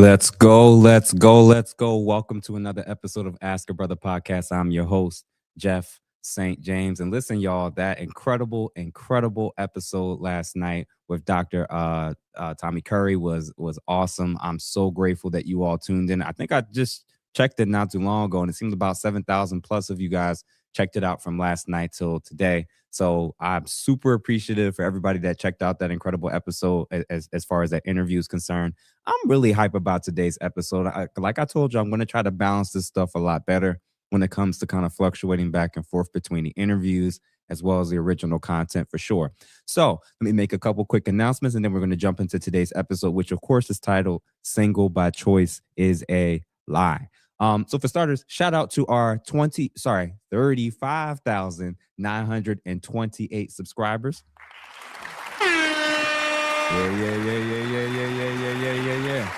Let's go, let's go, let's go. Welcome to another episode of Ask a Brother Podcast. I'm your host, Jeff St. James. And listen, y'all, that incredible episode last night with Dr. Tommy Curry was awesome. I'm so grateful that you all tuned in. I think I just checked it not too long ago, and it seems about 7,000 plus of you guys checked it out from last night till today. So I'm super appreciative for everybody that checked out that incredible episode as far as that interview is concerned. I'm really hype about today's episode. Like I told you, I'm going to try to balance this stuff a lot better when it comes to kind of fluctuating back and forth between the interviews as well as the original content for sure. So let me make a couple quick announcements, and then we're going to jump into today's episode, which of course is titled Single by Choice is a Lie. So for starters, shout out to our 35,928 subscribers. Yeah.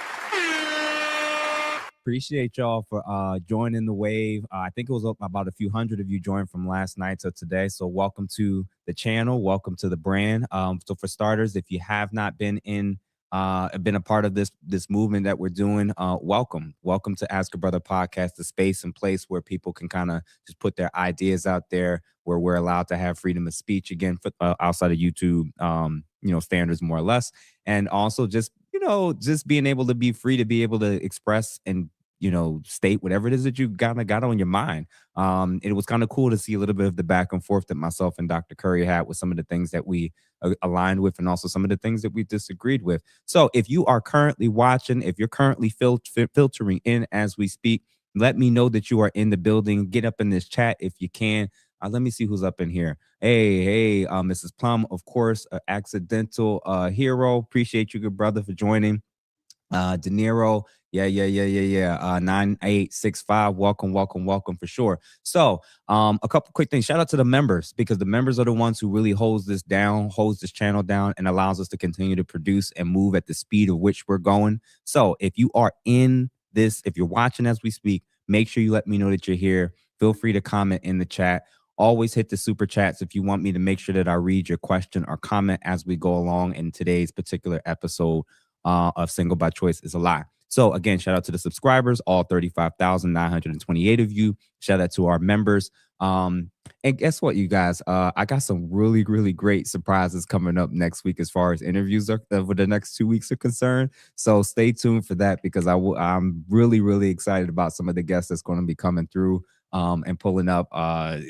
Appreciate y'all for joining the wave. I think it was up about a few hundred of you joined from last night to today. So welcome to the channel. Welcome to the brand. So for starters, if you have not been a part of this movement that we're doing, welcome to Ask a Brother Podcast, the space and place where people can kind of just put their ideas out there, where we're allowed to have freedom of speech again outside of YouTube standards, more or less. And also just being able to be free to be able to express and state whatever it is that you got on your mind. It was kind of cool to see a little bit of the back and forth that myself and Dr. Curry had with some of the things that we aligned with, and also some of the things that we disagreed with. So if you are currently watching, if you're currently filtering in as we speak, let me know that you are in the building. Get up in this chat if you can. Let me see who's up in here. Hey, Mrs. Plum, of course, accidental hero. Appreciate you, good brother, for joining. De Niro, yeah. 9865. Welcome for sure. So, a couple quick things. Shout out to the members, because the members are the ones who really holds this channel down, and allows us to continue to produce and move at the speed of which we're going. So, if you are if you're watching as we speak, make sure you let me know that you're here. Feel free to comment in the chat. Always hit the super chats if you want me to make sure that I read your question or comment as we go along in today's particular episode of Single by Choice is a Lie. So again, shout out to the subscribers, all 35,928 of you. Shout out to our members. And guess what, you guys? I got some really, really great surprises coming up next week as far as interviews over the next 2 weeks are concerned. So stay tuned for that, because I'm really, really excited about some of the guests that's going to be coming through and pulling up. I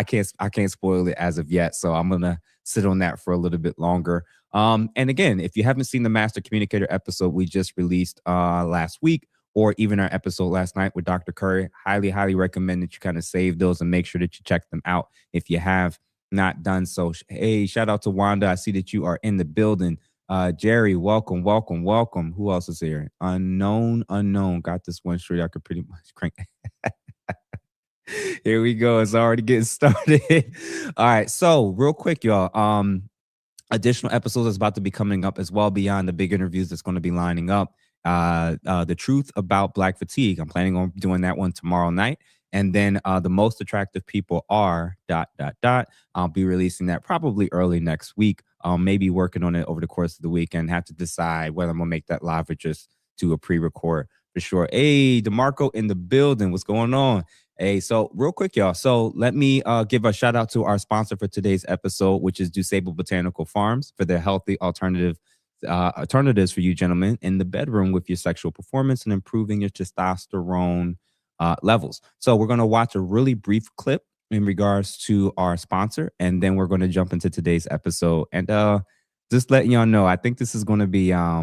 can't spoil it as of yet, so I'm gonna sit on that for a little bit longer. And again, if you haven't seen the Master Communicator episode we just released last week, or even our episode last night with Dr. Curry, highly recommend that you kind of save those and make sure that you check them out if you have not done so. Hey, shout out to Wanda. I see that you are in the building. Jerry, welcome. Who else is here? Unknown. Got this one straight. I could pretty much crank. Here we go. It's already getting started. All right. So real quick, y'all, additional episodes is about to be coming up as well, beyond the big interviews that's going to be lining up. The truth about Black fatigue. I'm planning on doing that one tomorrow night. And then the most attractive people are ... I'll be releasing that probably early next week. Maybe working on it over the course of the weekend. Have to decide whether I'm going to make that live or just do a pre-record for sure. Hey, DeMarco in the building. What's going on? Hey, so real quick, y'all. So let me give a shout out to our sponsor for today's episode, which is DuSable Botanical Farms, for their healthy alternatives for you gentlemen in the bedroom with your sexual performance and improving your testosterone levels. So we're going to watch a really brief clip in regards to our sponsor, and then we're going to jump into today's episode. And just letting y'all know, I think this is going to be a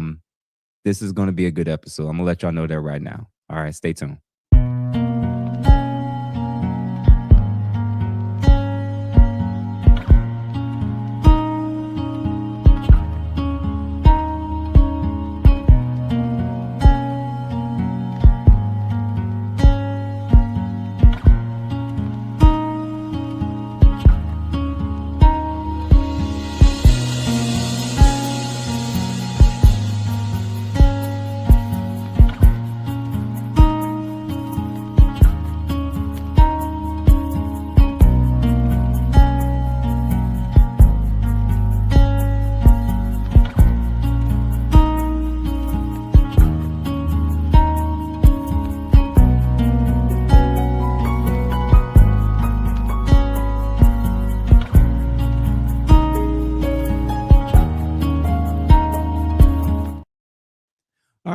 good episode. I'm gonna let y'all know that right now. All right, stay tuned.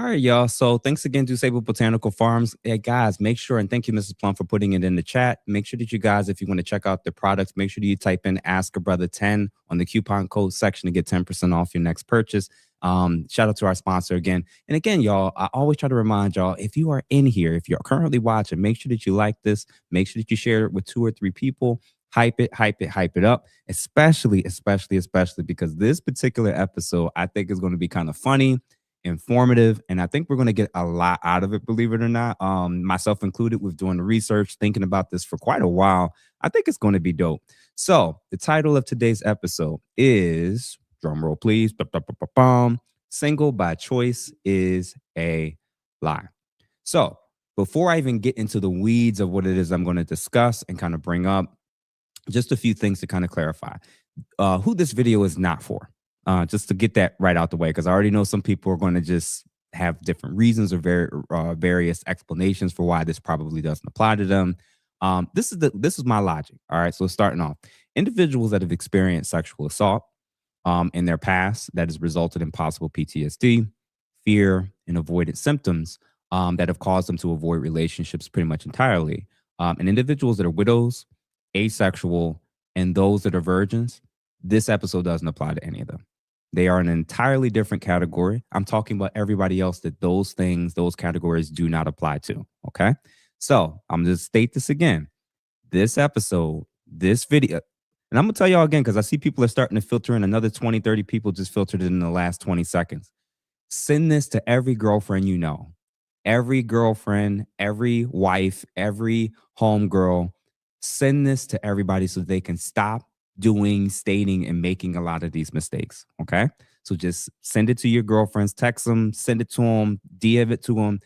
right, y'all. So thanks again, DuSable Botanical Farms. Hey, guys, make sure, and thank you, Mrs. Plum, for putting it in the chat. Make sure that you guys, if you want to check out the products, make sure that you type in Ask a Brother 10 on the coupon code section to get 10% off your next purchase. Shout out to our sponsor again. And again, y'all, I always try to remind y'all, if you are in here, if you're currently watching, make sure that you like this. Make sure that you share it with 2 or 3 people. Hype it, hype it, hype it up, especially because this particular episode, I think, is going to be kind of funny, informative, and I think we're going to get a lot out of it, believe it or not. Myself included, with doing the research, thinking about this for quite a while. I think it's going to be dope. So the title of today's episode is, drum roll please, single by choice is a lie. So before I even get into the weeds of what it is I'm going to discuss and kind of bring up, just a few things to kind of clarify who this video is not for. Just to get that right out the way, because I already know some people are going to just have different reasons or various explanations for why this probably doesn't apply to them. This is my logic. All right, so starting off, individuals that have experienced sexual assault in their past that has resulted in possible PTSD, fear, and avoidance symptoms that have caused them to avoid relationships pretty much entirely. And individuals that are widows, asexual, and those that are virgins, this episode doesn't apply to any of them. They are an entirely different category. I'm talking about everybody else that those things, those categories do not apply to. Okay. So I'm going to state this again. This episode, this video, and I'm going to tell y'all again, because I see people are starting to filter in. Another 20, 30 people just filtered it in the last 20 seconds. Send this to every girlfriend you know, every girlfriend, every wife, every homegirl. Send this to everybody so they can stop doing, stating, and making a lot of these mistakes. Okay. So just send it to your girlfriends, text them, send it to them, DM it to them,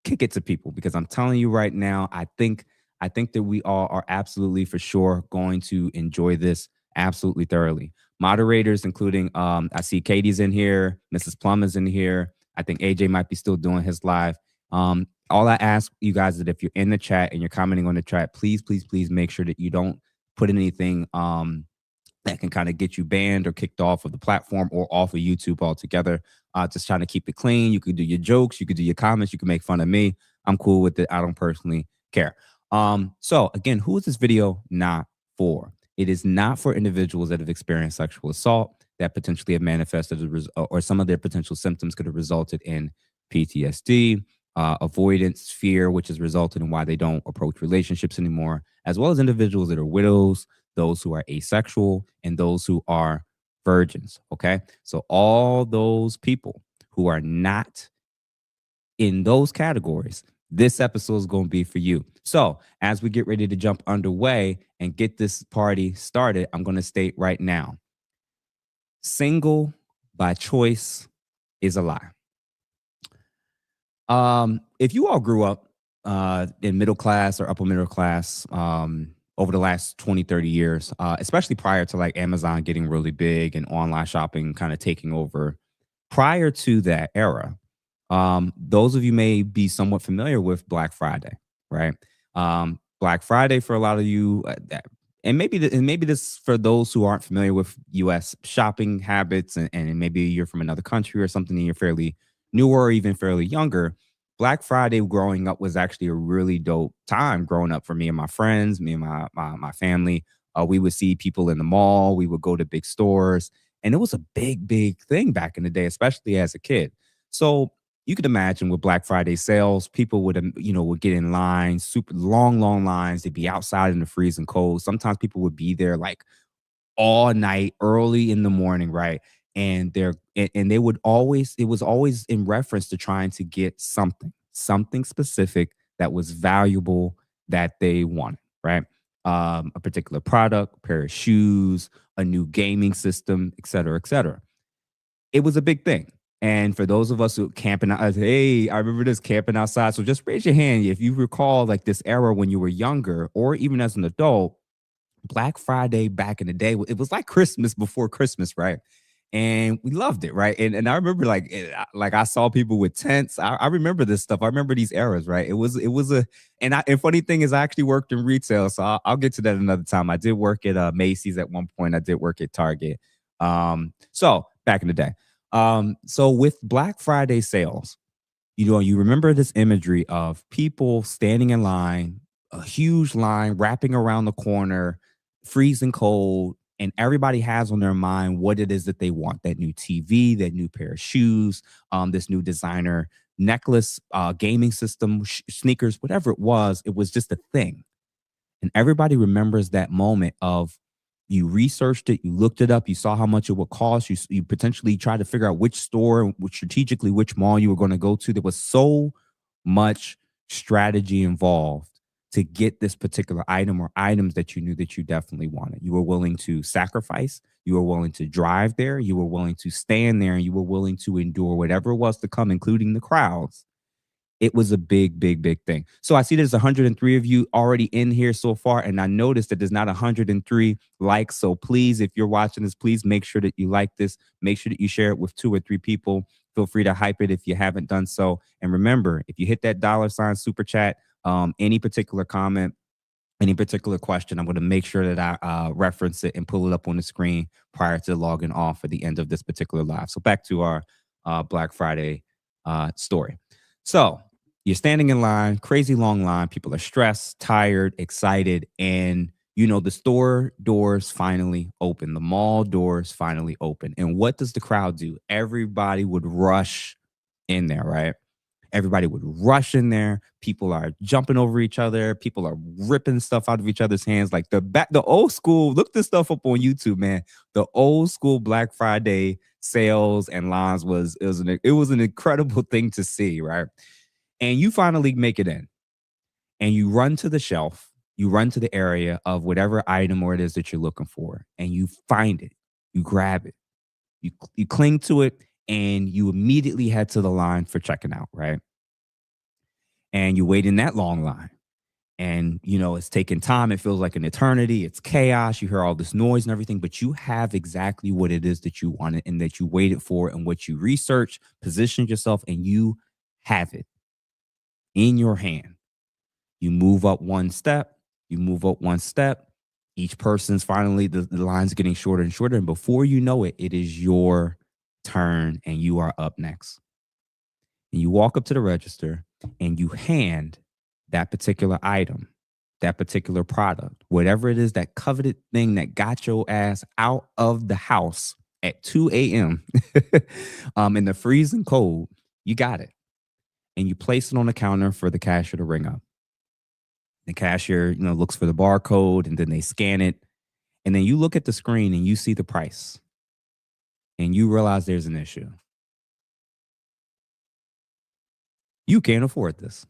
kick it to people, because I'm telling you right now, I think that we all are absolutely for sure going to enjoy this absolutely thoroughly. Moderators, including I see Katie's in here, Mrs. Plum is in here. I think AJ might be still doing his live. All I ask you guys is that if you're in the chat and you're commenting on the chat, please make sure that you don't put anything that can kind of get you banned or kicked off of the platform or off of YouTube altogether. Just trying to keep it clean. You could do your jokes, you could do your comments, you can make fun of me. I'm cool with it. I don't personally care. So again, who is this video not for? It is not for individuals that have experienced sexual assault that potentially have manifested or some of their potential symptoms could have resulted in PTSD, avoidance, fear, which has resulted in why they don't approach relationships anymore, as well as individuals that are widows, those who are asexual, and those who are virgins. Okay. So all those people who are not in those categories, this episode is going to be for you. So as we get ready to jump underway and get this party started, I'm going to state right now, single by choice is a lie. If you all grew up in middle class or upper middle class over the last 20, 30 years, especially prior to like Amazon getting really big and online shopping kind of taking over, prior to that era, those of you may be somewhat familiar with Black Friday, right? Black Friday for a lot of you, and maybe this for those who aren't familiar with U.S. shopping habits, and maybe you're from another country or something and you're fairly newer or even fairly younger. Black Friday growing up was actually a really dope time growing up for me and my friends, me and my family. We would see people in the mall. We would go to big stores. And it was a big thing back in the day, especially as a kid. So you could imagine with Black Friday sales, people would get in lines, super long lines. They'd be outside in the freezing cold. Sometimes people would be there like all night, early in the morning, right? And they would always, it was always in reference to trying to get something specific that was valuable that they wanted, right? A particular product, a pair of shoes, a new gaming system, et cetera, et cetera. It was a big thing. And for those of us who camping out, hey, I remember this camping outside. So just raise your hand if you recall like this era when you were younger or even as an adult. Black Friday back in the day, it was like Christmas before Christmas, right? And we loved it, right? And I remember like I saw people with tents. I remember this stuff. I remember these eras, right? It was and funny thing is I actually worked in retail, so I'll get to that another time. I did work at Macy's at one point. I did work at Target. So back in the day. So with Black Friday sales, You remember this imagery of people standing in line, a huge line wrapping around the corner, freezing cold, and everybody has on their mind what it is that they want: that new TV, that new pair of shoes, this new designer necklace, gaming system, sneakers, whatever it was just a thing. And everybody remembers that moment of, you researched it, you looked it up, you saw how much it would cost, you potentially tried to figure out which store, which strategically which mall you were going to go to. There was so much strategy involved to get this particular item or items that you knew that you definitely wanted. You were willing to sacrifice, you were willing to drive there, you were willing to stand there, and you were willing to endure whatever it was to come, including the crowds. It was a big, big, big thing. So I see there's 103 of you already in here so far, and I noticed that there's not 103 likes. So please, if you're watching this, please make sure that you like this. Make sure that you share it with 2 or 3 people. Feel free to hype it if you haven't done so. And remember, if you hit that $ super chat, any particular comment, any particular question, I'm going to make sure that I reference it and pull it up on the screen prior to logging off at the end of this particular live. So back to our Black Friday story. So you're standing in line, crazy long line. People are stressed, tired, excited. And, the store doors finally open. The mall doors finally open. And what does the crowd do? Everybody would rush in there, right? Everybody would rush in there. People are jumping over each other. People are ripping stuff out of each other's hands. Like the old school, look this stuff up on YouTube, man. The old school Black Friday sales and lines it was an incredible thing to see, right? And you finally make it in, and you run to the shelf, you run to the area of whatever item or it is that you're looking for, and you find it, you grab it, you cling to it, and you immediately head to the line for checking out, right? And you wait in that long line. And, it's taking time. It feels like an eternity. It's chaos. You hear all this noise and everything, but you have exactly what it is that you wanted and that you waited for, and what you researched, positioned yourself, and you have it in your hand. You move up one step. You move up one step. Each person's finally, the line's getting shorter and shorter. And before you know it, it is your turn and you are up next. And you walk up to the register and you hand that particular item, that particular product, whatever it is, that coveted thing that got your ass out of the house at 2 a.m. In the freezing cold, you got it. And you place it on the counter for the cashier to ring up. The cashier, looks for the barcode, and then they scan it. And then you look at the screen and you see the price. And you realize there's an issue. You can't afford this.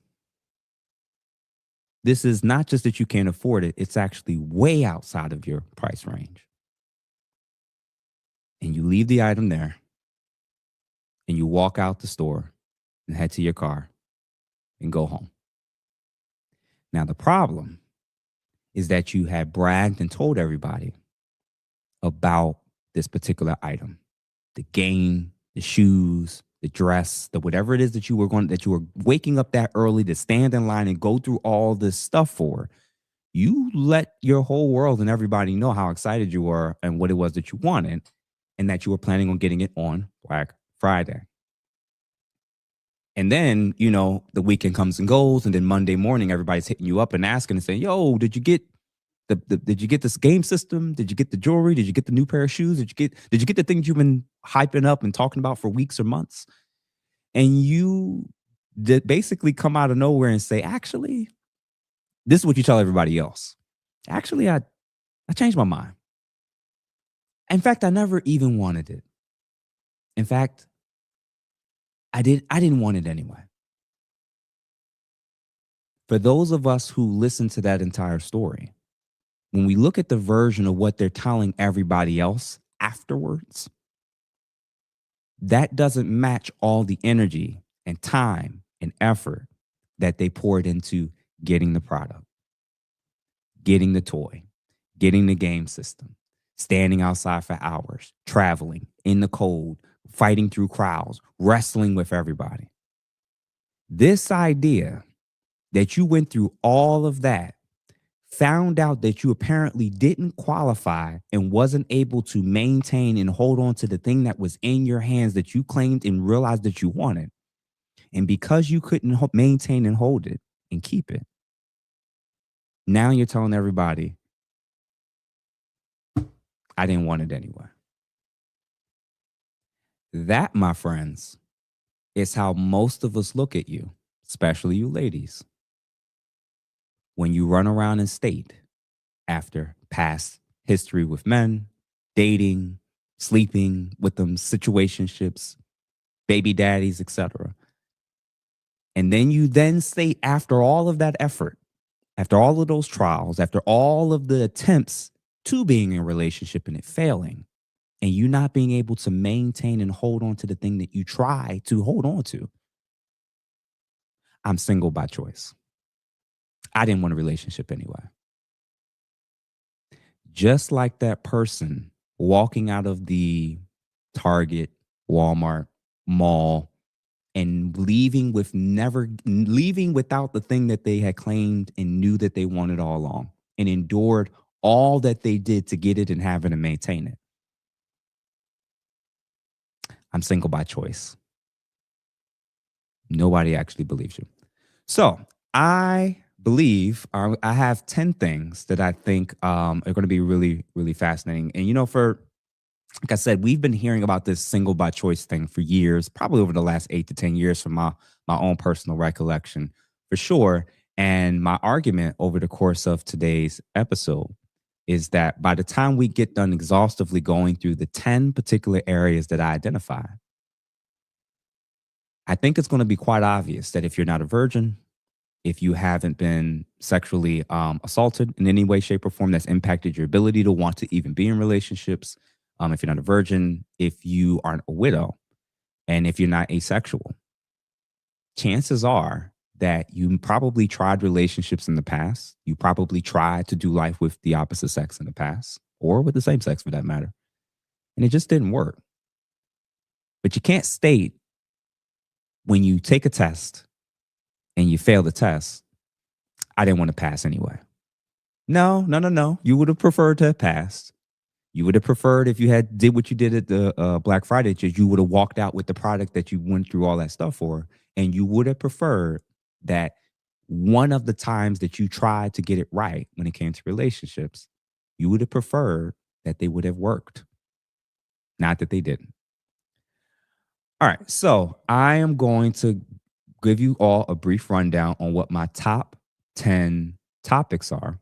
This is not just that you can't afford it, it's actually way outside of your price range. And you leave the item there, and you walk out the store and head to your car and go home. Now, the problem is that you had bragged and told everybody about this particular item, the game, the shoes, the dress, the whatever it is that you were waking up that early to stand in line and go through all this stuff for. You let your whole world and everybody know how excited you were and what it was that you wanted, and that you were planning on getting it on Black Friday. And then, the weekend comes and goes, and then Monday morning, everybody's hitting you up and asking and saying, yo, did you get did you get this game system? Did you get the jewelry? Did you get the new pair of shoes? Did you get the things you've been hyping up and talking about for weeks or months? And you did basically come out of nowhere and say, actually, this is what you tell everybody else. Actually, I changed my mind. In fact, I never even wanted it. In fact, I didn't want it anyway. For those of us who listen to that entire story, when we look at the version of what they're telling everybody else afterwards, that doesn't match all the energy and time and effort that they poured into getting the product, getting the toy, getting the game system, standing outside for hours, traveling in the cold, fighting through crowds, wrestling with everybody. This idea that you went through all of that, found out that you apparently didn't qualify and wasn't able to maintain and hold on to the thing that was in your hands that you claimed and realized that you wanted. And because you couldn't maintain and hold it and keep it, now you're telling everybody, I didn't want it anyway. That, my friends, is how most of us look at you, especially you ladies, when you run around and state after past history with men, dating, sleeping with them, situationships, baby daddies, etc. And then you then state after all of that effort, after all of those trials, after all of the attempts to being in a relationship and it failing, and you not being able to maintain and hold on to the thing that you try to hold on to, I'm single by choice. I didn't want a relationship anyway. Just like that person walking out of the Target, Walmart, mall, and leaving without the thing that they had claimed and knew that they wanted all along, and endured all that they did to get it and have it and maintain it. I'm single by choice. Nobody actually believes you. So I believe I have 10 things that I think are going to be really, really fascinating. And, like I said, we've been hearing about this single by choice thing for years, probably over the last 8 to 10 years from my own personal recollection, for sure. And my argument over the course of today's episode is that by the time we get done exhaustively going through the 10 particular areas that I identify, I think it's going to be quite obvious that if you're not a virgin, if you haven't been sexually assaulted in any way, shape, or form that's impacted your ability to want to even be in relationships, if you're not a virgin, if you aren't a widow, and if you're not asexual, chances are that you probably tried relationships in the past. You probably tried to do life with the opposite sex in the past, or with the same sex for that matter, and it just didn't work. But you can't state when you take a test and you fail the test, I didn't want to pass anyway. No, no, no, no. You would have preferred to have passed. You would have preferred if you had did what you did at the Black Friday, just you would have walked out with the product that you went through all that stuff for. And you would have preferred that one of the times that you tried to get it right when it came to relationships, you would have preferred that they would have worked. Not that they didn't. All right. So I am going to give you all a brief rundown on what my top 10 topics are.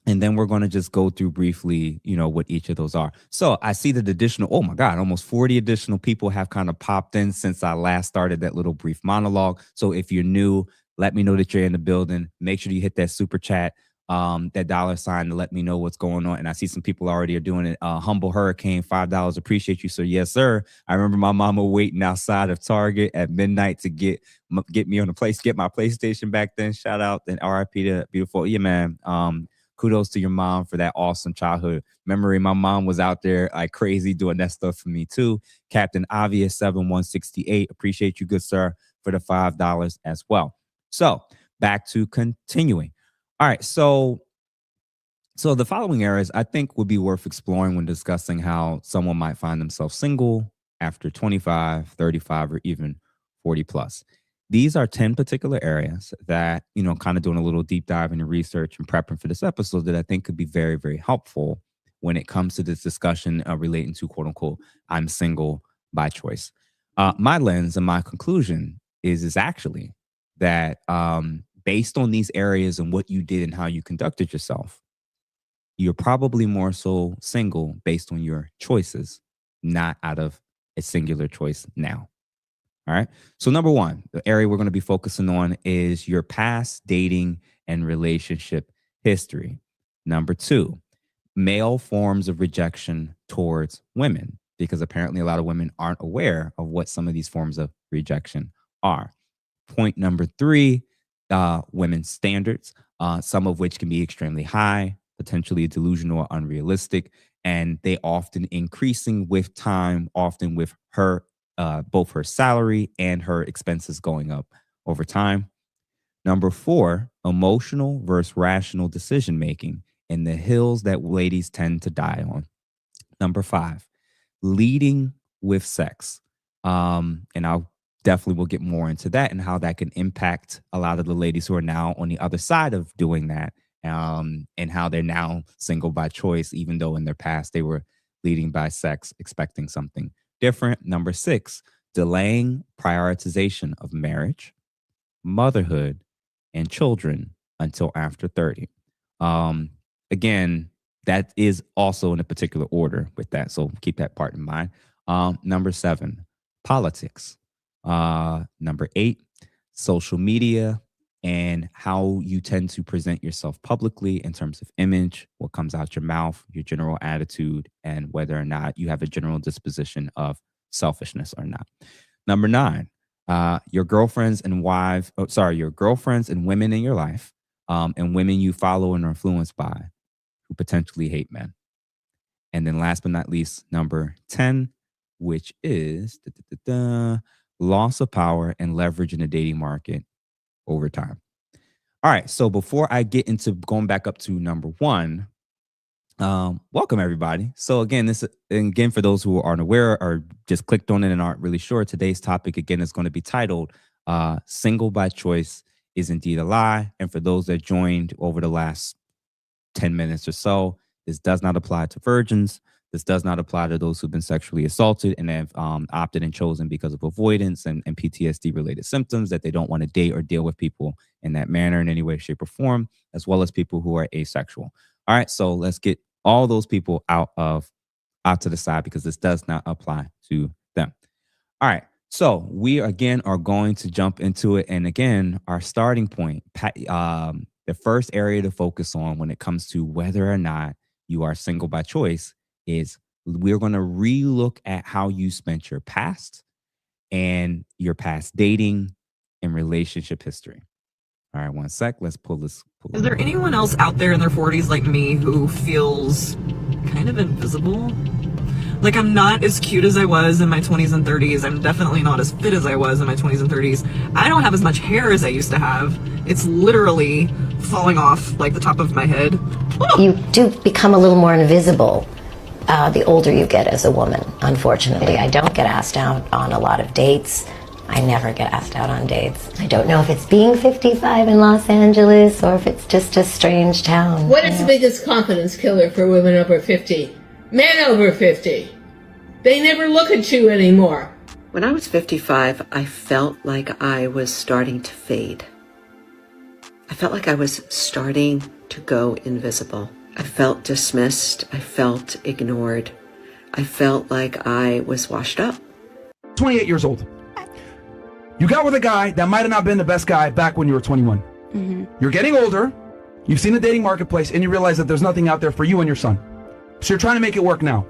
And then we're going to just go through briefly, what each of those are. So I see that oh my God, almost 40 additional people have kind of popped in since I last started that little brief monologue. So if you're new, let me know that you're in the building. Make sure you hit that super chat, that $sign to let me know what's going on. And I see some people already are doing it. Humble Hurricane, $5. Appreciate you, sir. Yes, sir. I remember my mama waiting outside of Target at midnight to get me on get my PlayStation back then. Shout out and RIP to beautiful. Yeah, man. Kudos to your mom for that awesome childhood memory. My mom was out there like crazy doing that stuff for me too. Captain Obvious 7168. Appreciate you, good sir, for the $5 as well. So back to continuing. All right. So the following areas I think would be worth exploring when discussing how someone might find themselves single after 25, 35, or even 40 plus. These are 10 particular areas that, kind of doing a little deep dive into research and prepping for this episode that I think could be very, very helpful when it comes to this discussion relating to, quote unquote, I'm single by choice. My lens and my conclusion is actually that based on these areas and what you did and how you conducted yourself, you're probably more so single based on your choices, not out of a singular choice now. All right. So number one, the area we're going to be focusing on is your past dating and relationship history. Number two, male forms of rejection towards women, because apparently a lot of women aren't aware of what some of these forms of rejection are. Point number three, women's standards, some of which can be extremely high, potentially delusional or unrealistic, and they often increasing with time, often with her both her salary and her expenses going up over time. Number four, emotional versus rational decision making and the hills that ladies tend to die on. Number five, leading with sex. And I'll definitely we'll get more into that and how that can impact a lot of the ladies who are now on the other side of doing that, and how they're now single by choice, even though in their past they were leading by sex, expecting something different. Number 6, delaying prioritization of marriage, motherhood, and children until after 30. Um, Again, that is also in a particular order with that. So keep that part in mind. Number 7, politics. Number 8, social media and how you tend to present yourself publicly in terms of image, what comes out your mouth, your general attitude, and whether or not you have a general disposition of selfishness or not. Number 9, your girlfriends and your girlfriends and women in your life, and women you follow and are influenced by who potentially hate men. And then last but not least, number 10, which is loss of power and leverage in the dating market over time. All right. So before I get into going back up to number 1, welcome everybody. So again, for those who aren't aware or just clicked on it and aren't really sure, today's topic again is going to be titled "Single by Choice is Indeed a Lie." And for those that joined over the last 10 minutes or so, this does not apply to virgins. This does not apply to those who've been sexually assaulted and have opted and chosen because of avoidance and PTSD related symptoms that they don't want to date or deal with people in that manner in any way, shape, or form, as well as people who are asexual. All right, so let's get all those people out to the side because this does not apply to them. All right, so we again are going to jump into it, and again, our starting point, the first area to focus on when it comes to whether or not you are single by choice is we're going to relook at how you spent your past and your past dating and relationship history. All right, one sec. Let's pull this. Is there anyone else out there in their 40s like me who feels kind of invisible? Like, I'm not as cute as I was in my 20s and 30s. I'm definitely not as fit as I was in my 20s and 30s. I don't have as much hair as I used to have. It's literally falling off like the top of my head. You do become a little more invisible the older you get as a woman, unfortunately. I don't get asked out on a lot of dates. I never get asked out on dates. I don't know if it's being 55 in Los Angeles or if it's just a strange town. What is the biggest confidence killer for women over 50? Men over 50. They never look at you anymore. When I was 55, I felt like I was starting to fade. I felt like I was starting to go invisible. I felt dismissed. I felt ignored. I felt like I was washed up. 28 years old. You got with a guy that might have not been the best guy back when you were 21. Mm-hmm. You're getting older. You've seen the dating marketplace and you realize that there's nothing out there for you and your son. So you're trying to make it work now.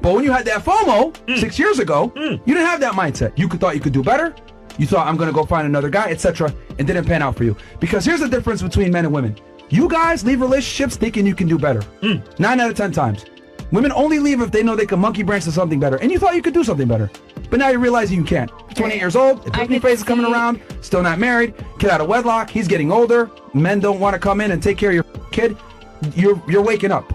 But when you had that FOMO 6 years ago, you didn't have that mindset. You thought you could do better. You thought, I'm going to go find another guy, etc. And didn't pan out for you. Because here's the difference between men and women. You guys leave relationships thinking you can do better. 9 out of 10 times. Women only leave if they know they can monkey branch to something better. And you thought you could do something better. But now you're realizing you can't. You're 28 years old, the Disney phase is coming around, still not married, kid out of wedlock, he's getting older, men don't want to come in and take care of your kid. You're waking up.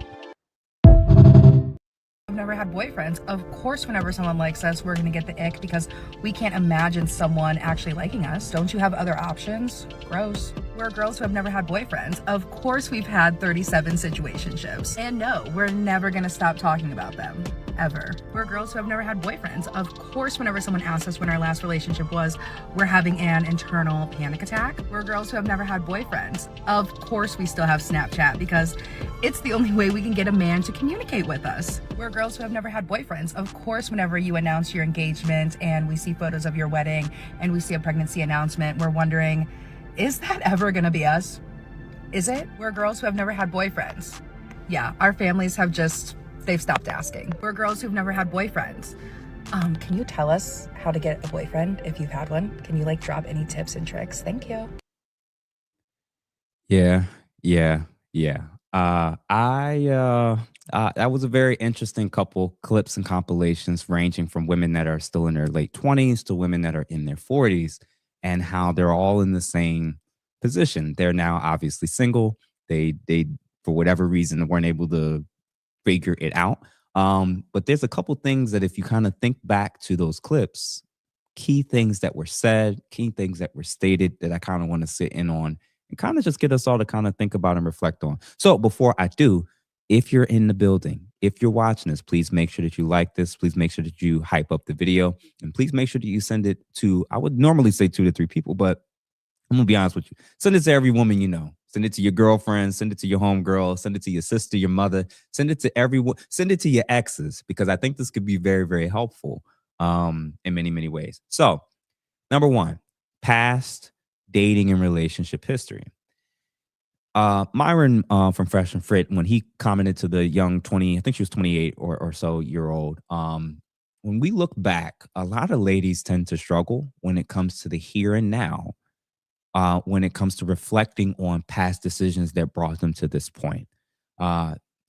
I've never had boyfriends. Of course, whenever someone likes us, we're going to get the ick because we can't imagine someone actually liking us. Don't you have other options? Gross. We're girls who have never had boyfriends. Of course, we've had 37 situationships. And no, we're never going to stop talking about them. Ever. We're girls who have never had boyfriends. Of course, whenever someone asks us when our last relationship was, we're having an internal panic attack. We're girls who have never had boyfriends. Of course, we still have Snapchat because it's the only way we can get a man to communicate with us. We're girls who have never had boyfriends. Of course, whenever you announce your engagement and we see photos of your wedding and we see a pregnancy announcement, we're wondering, is that ever gonna be us? Is it? We're girls who have never had boyfriends. Yeah, our families have they've stopped asking. We're girls who've never had boyfriends. Can you tell us how to get a boyfriend if you've had one? Can you drop any tips and tricks? Thank you. Yeah. That was a very interesting couple clips and compilations ranging from women that are still in their late 20s to women that are in their 40s and how they're all in the same position. They're now obviously single. They for whatever reason weren't able to figure it out. But there's a couple things that if you kind of think back to those clips, key things that were said, key things that were stated that I kind of want to sit in on and kind of just get us all to kind of think about and reflect on. So before I do, if you're in the building, if you're watching this, please make sure that you like this. Please make sure that you hype up the video, and please make sure that you send it to, I would normally say 2 to 3 people, but I'm gonna be honest with you. Send it to every woman you know. Send it to your girlfriend. Send it to your homegirl. Send it to your sister, your mother. Send it to everyone. Send it to your exes, because I think this could be very, very helpful in many, many ways. So, number one, past dating and relationship history. Myron from Fresh and Fit, when he commented to the young 20, I think she was 28 or so year old, when we look back, a lot of ladies tend to struggle when it comes to the here and now, when it comes to reflecting on past decisions that brought them to this point.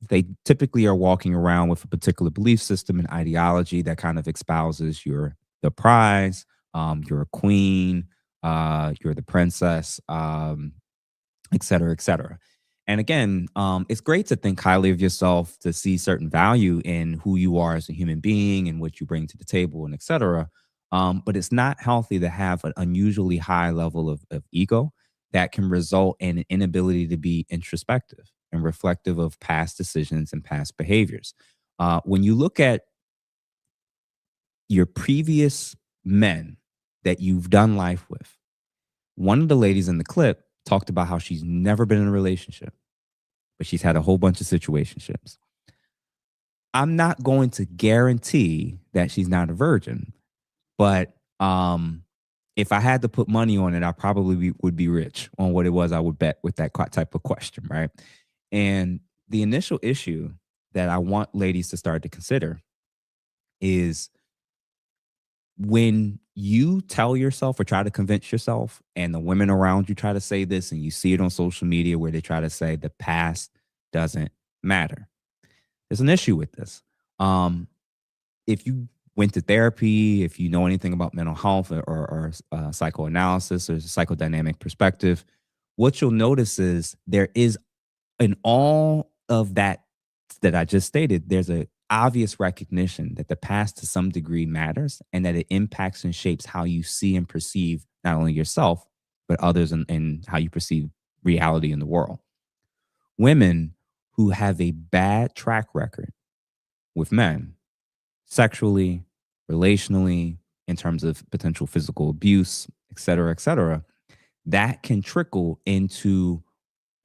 They typically are walking around with a particular belief system and ideology that kind of espouses you're the prize, you're a queen, you're the princess, et cetera, et cetera. And again, it's great to think highly of yourself, to see certain value in who you are as a human being and what you bring to the table, and et cetera. But it's not healthy to have an unusually high level of ego that can result in an inability to be introspective and reflective of past decisions and past behaviors. When you look at your previous men that you've done life with, one of the ladies in the clip talked about how she's never been in a relationship, but she's had a whole bunch of situationships. I'm not going to guarantee that she's not a virgin, but if I had to put money on it, I probably would be rich on what it was I would bet with that type of question, right? And the initial issue that I want ladies to start to consider is when you tell yourself or try to convince yourself, and the women around you try to say this, and you see it on social media where they try to say the past doesn't matter. There's an issue with this. If you went to therapy, if you know anything about mental health or psychoanalysis or psychodynamic perspective, what you'll notice is there is, in all of that I just stated, there's a obvious recognition that the past to some degree matters, and that it impacts and shapes how you see and perceive not only yourself, but others, and how you perceive reality in the world. Women who have a bad track record with men, sexually, relationally, in terms of potential physical abuse, et cetera, that can trickle into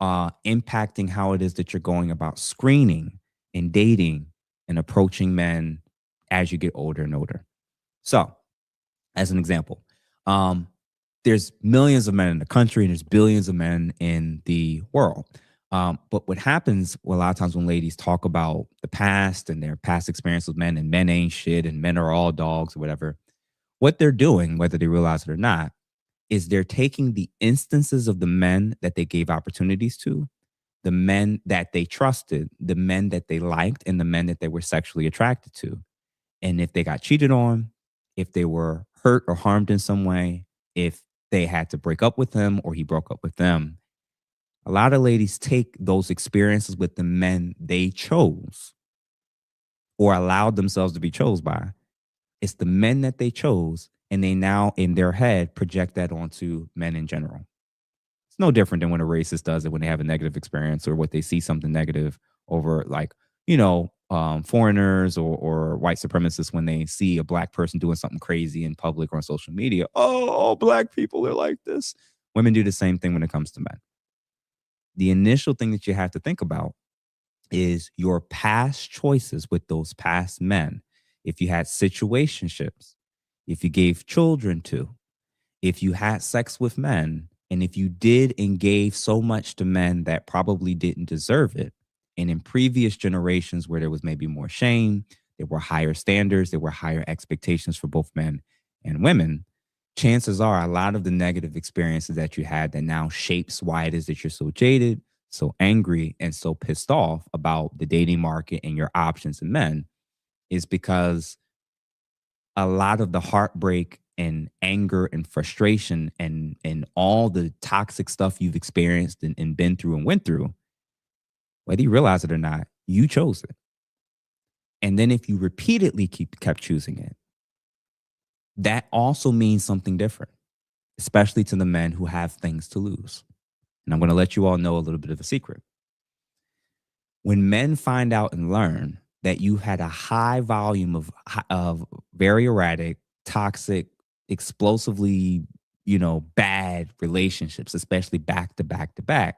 impacting how it is that you're going about screening and dating and approaching men as you get older and older. So, as an example, there's millions of men in the country and there's billions of men in the world. But what happens a lot of times when ladies talk about the past and their past experience with men, and men ain't shit and men are all dogs or whatever, what they're doing, whether they realize it or not, is they're taking the instances of the men that they gave opportunities to, the men that they trusted, the men that they liked, and the men that they were sexually attracted to. And if they got cheated on, if they were hurt or harmed in some way, if they had to break up with him or he broke up with them, a lot of ladies take those experiences with the men they chose or allowed themselves to be chosen by. It's the men that they chose, and they now in their head project that onto men in general. It's no different than when a racist does it when they have a negative experience, or what they see something negative over, like, foreigners or white supremacists when they see a black person doing something crazy in public or on social media. Oh, all black people are like this. Women do the same thing when it comes to men. The initial thing that you have to think about is your past choices with those past men. If you had situationships, if you gave children to, if you had sex with men, and if you did and gave so much to men that probably didn't deserve it, and in previous generations where there was maybe more shame, there were higher standards, there were higher expectations for both men and women, chances are a lot of the negative experiences that you had that now shapes why it is that you're so jaded, so angry, and so pissed off about the dating market and your options in men is because a lot of the heartbreak and anger and frustration and all the toxic stuff you've experienced and been through and went through, whether you realize it or not, you chose it. And then if you repeatedly kept choosing it, that also means something different, especially to the men who have things to lose. And I'm going to let you all know a little bit of a secret. When men find out and learn that you had a high volume of very erratic, toxic, explosively, bad relationships, especially back to back to back,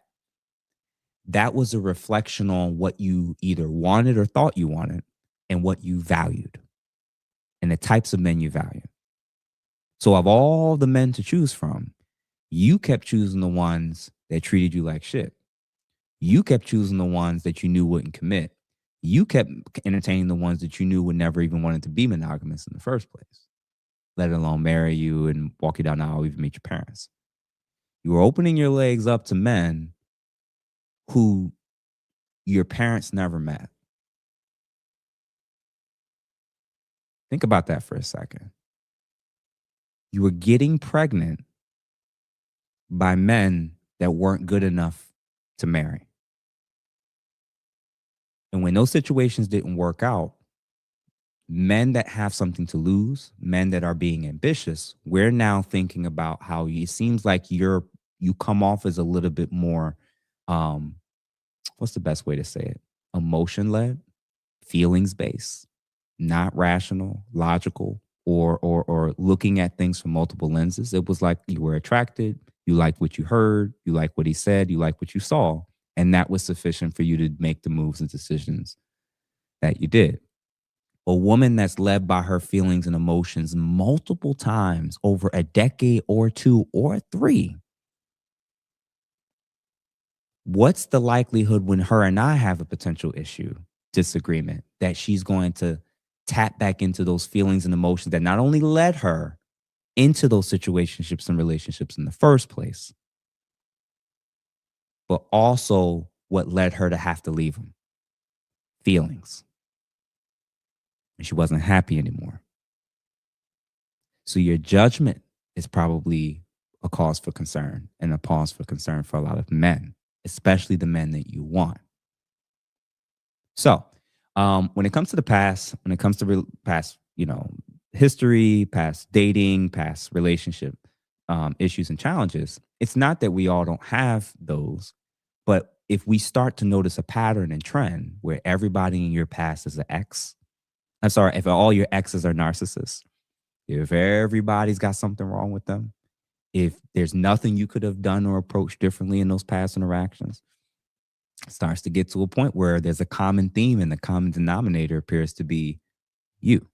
that was a reflection on what you either wanted or thought you wanted and what you valued and the types of men you value. So of all the men to choose from, you kept choosing the ones that treated you like shit. You kept choosing the ones that you knew wouldn't commit. You kept entertaining the ones that you knew would never even wanted to be monogamous in the first place, let alone marry you and walk you down the aisle, even meet your parents. You were opening your legs up to men who your parents never met. Think about that for a second. You were getting pregnant by men that weren't good enough to marry. And when those situations didn't work out, men that have something to lose, men that are being ambitious, we're now thinking about how it seems like you come off as a little bit more, what's the best way to say it? Emotion-led, feelings-based, not rational, logical, or looking at things from multiple lenses. It was like you were attracted, you liked what you heard, you liked what he said, you liked what you saw, and that was sufficient for you to make the moves and decisions that you did. A woman that's led by her feelings and emotions multiple times over a decade or two or three, what's the likelihood when her and I have a potential issue, disagreement, that she's going to tap back into those feelings and emotions that not only led her into those situationships and relationships in the first place, but also what led her to have to leave them? Feelings. And she wasn't happy anymore. So your judgment is probably a cause for concern and a pause for concern for a lot of men, especially the men that you want. So when it comes to the past, when it comes to past, history, past dating, past relationship issues and challenges, it's not that we all don't have those, but if we start to notice a pattern and trend where everybody in your past is an ex, if all your exes are narcissists, if everybody's got something wrong with them, if there's nothing you could have done or approached differently in those past interactions, it starts to get to a point where there's a common theme and the common denominator appears to be you.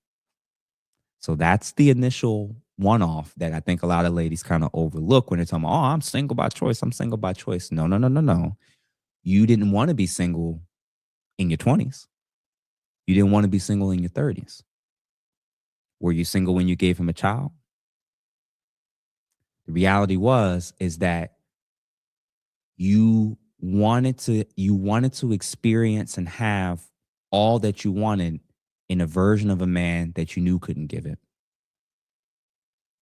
So that's the initial one-off that I think a lot of ladies kind of overlook when they're talking, oh, I'm single by choice. I'm single by choice. No. You didn't want to be single in your 20s. You didn't want to be single in your 30s. Were you single when you gave him a child? The reality is that you wanted to experience and have all that you wanted in a version of a man that you knew couldn't give it.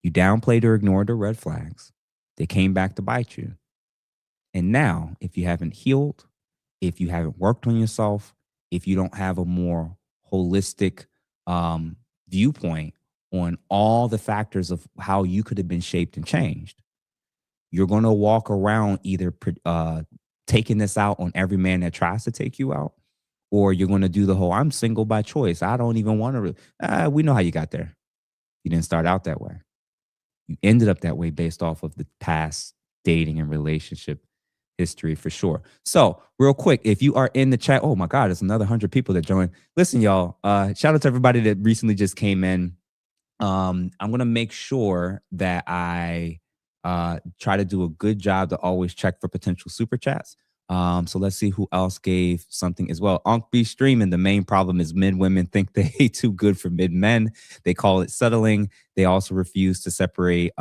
You downplayed or ignored the red flags. They came back to bite you. And now, if you haven't healed, if you haven't worked on yourself, if you don't have a more holistic viewpoint on all the factors of how you could have been shaped and changed, you're going to walk around either taking this out on every man that tries to take you out, or you're going to do the whole, I'm single by choice. I don't even want to. We know how you got there. You didn't start out that way. You ended up that way based off of the past dating and relationship history for sure. So real quick, if you are in the chat, oh my God, there's another 100 people that joined. Listen, y'all, shout out to everybody that recently just came in. I'm going to make sure that I try to do a good job to always check for potential super chats. So let's see who else gave something as well. Onk B streaming. The main problem is women think they too good for men. They call it settling. They also refuse to separate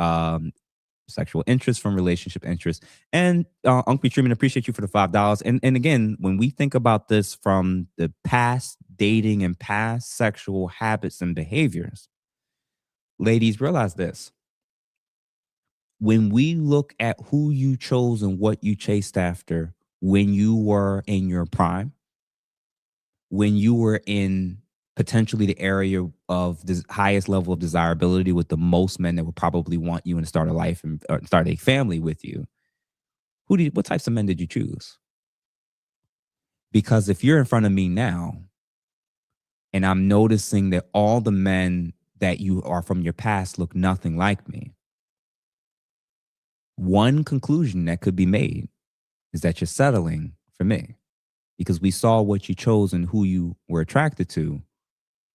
sexual interest from relationship interest. And Onk B streaming, appreciate you for the $5. And again, when we think about this from the past dating and past sexual habits and behaviors, ladies, realize this. When we look at who you chose and what you chased after when you were in your prime, when you were in potentially the area of the highest level of desirability with the most men that would probably want you and start a life and or start a family with you. What types of men did you choose? Because if you're in front of me now and I'm noticing that all the men that you are from your past look nothing like me, one conclusion that could be made is that you're settling for me, because we saw what you chose and who you were attracted to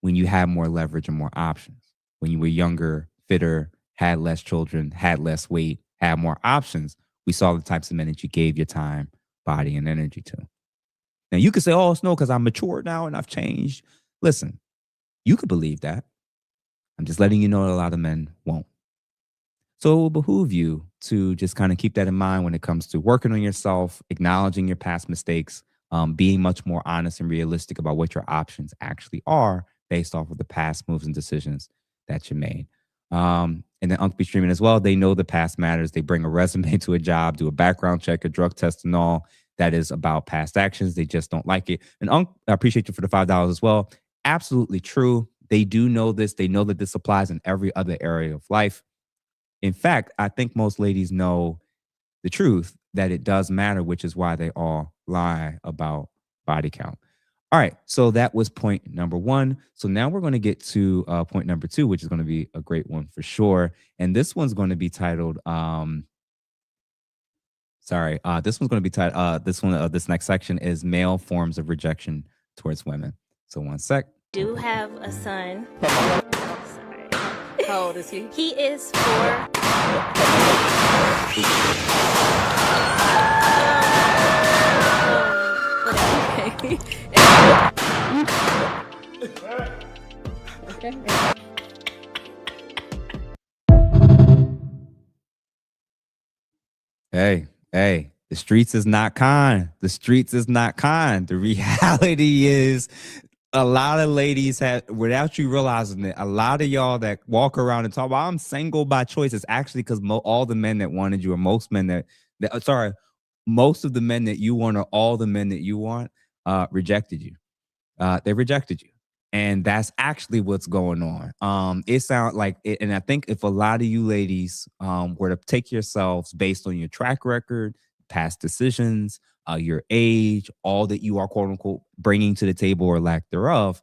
when you had more leverage and more options, when you were younger, fitter, had less children, had less weight, had more options. We saw the types of men that you gave your time, body, and energy to. Now, you could say, oh, it's no, because I'm mature now and I've changed. Listen, you could believe that. I'm just letting you know that a lot of men won't. So it will behoove you to just kind of keep that in mind when it comes to working on yourself, acknowledging your past mistakes, being much more honest and realistic about what your options actually are based off of the past moves and decisions that you made. And then Unc be streaming as well. They know the past matters. They bring a resume to a job, do a background check, a drug test, and all that is about past actions. They just don't like it. And Unc, I appreciate you for the $5 as well. Absolutely true. They do know this. They know that this applies in every other area of life. In fact, I think most ladies know the truth that it does matter, which is why they all lie about body count. All right, so that was point number one. So now we're going to get to point number two, which is going to be a great one for sure. And this one's going to be titled, this one's going to be titled, this next section is male forms of rejection towards women. So one sec. Do have a son. Sorry. How old is he? He is 4. Okay. Hey, the streets is not kind. The streets is not kind. The reality is a lot of ladies have, without you realizing it, a lot of y'all that walk around and talk about, I'm single by choice. It's actually because all the men that wanted you, or most men most of the men that you want, or all the men that you want, rejected you. They rejected you. And that's actually what's going on. It sounds like it, and I think if a lot of you ladies were to take yourselves based on your track record, past decisions, your age, all that you are quote unquote bringing to the table or lack thereof,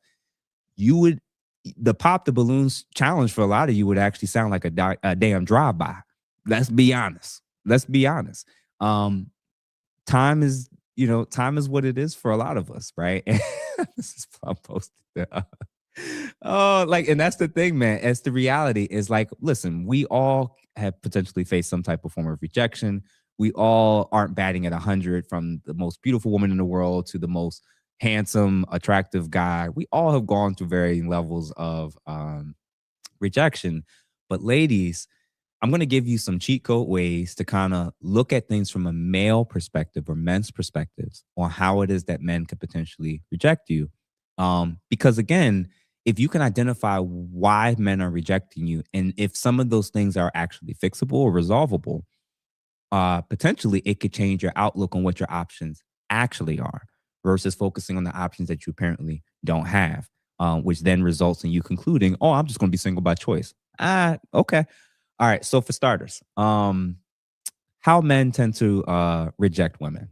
the pop the balloons challenge for a lot of you would actually sound like a damn drive-by. Let's be honest. Time is what it is for a lot of us, right? This is posted. And that's the thing, man. It's the reality is like, listen, we all have potentially faced some type of form of rejection. We all aren't batting at 100, from the most beautiful woman in the world to the most handsome, attractive guy. We all have gone through varying levels of rejection. But ladies, I'm going to give you some cheat code ways to kind of look at things from a male perspective or men's perspectives on how it is that men could potentially reject you. Because again, if you can identify why men are rejecting you, and if some of those things are actually fixable or resolvable, potentially it could change your outlook on what your options actually are versus focusing on the options that you apparently don't have, which then results in you concluding, oh, I'm just going to be single by choice. Okay. All right. So for starters, how men tend to reject women.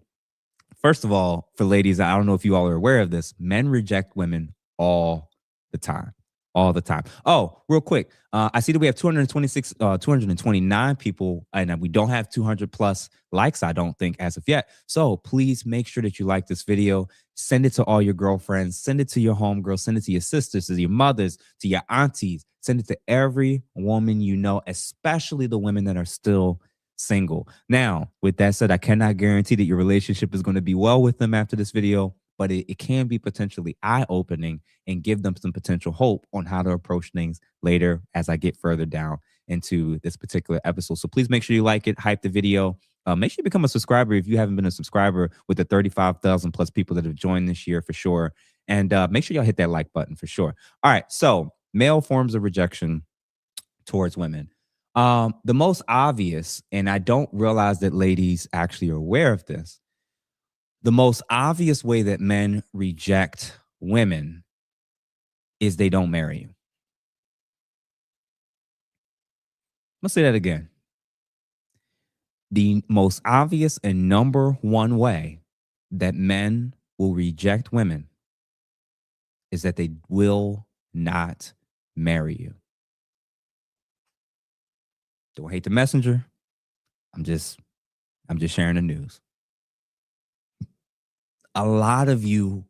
First of all, for ladies, I don't know if you all are aware of this, men reject women all the time. All the time. Oh, real quick. I see that we have 229 people, and we don't have 200 plus likes, I don't think, as of yet. So please make sure that you like this video. Send it to all your girlfriends. Send it to your homegirls. Send it to your sisters, to your mothers, to your aunties. Send it to every woman you know, especially the women that are still single. Now, with that said, I cannot guarantee that your relationship is going to be well with them after this video, but it can be potentially eye-opening and give them some potential hope on how to approach things later as I get further down into this particular episode. So please make sure you like it, hype the video. Make sure you become a subscriber if you haven't been a subscriber with the 35,000 plus people that have joined this year for sure. And make sure y'all hit that like button for sure. All right, so male forms of rejection towards women. The most obvious, and I don't realize that ladies actually are aware of this, the most obvious way that men reject women is they don't marry you. I'm gonna say that again. The most obvious and number one way that men will reject women is that they will not marry you. Don't hate the messenger. I'm just sharing the news. A lot of you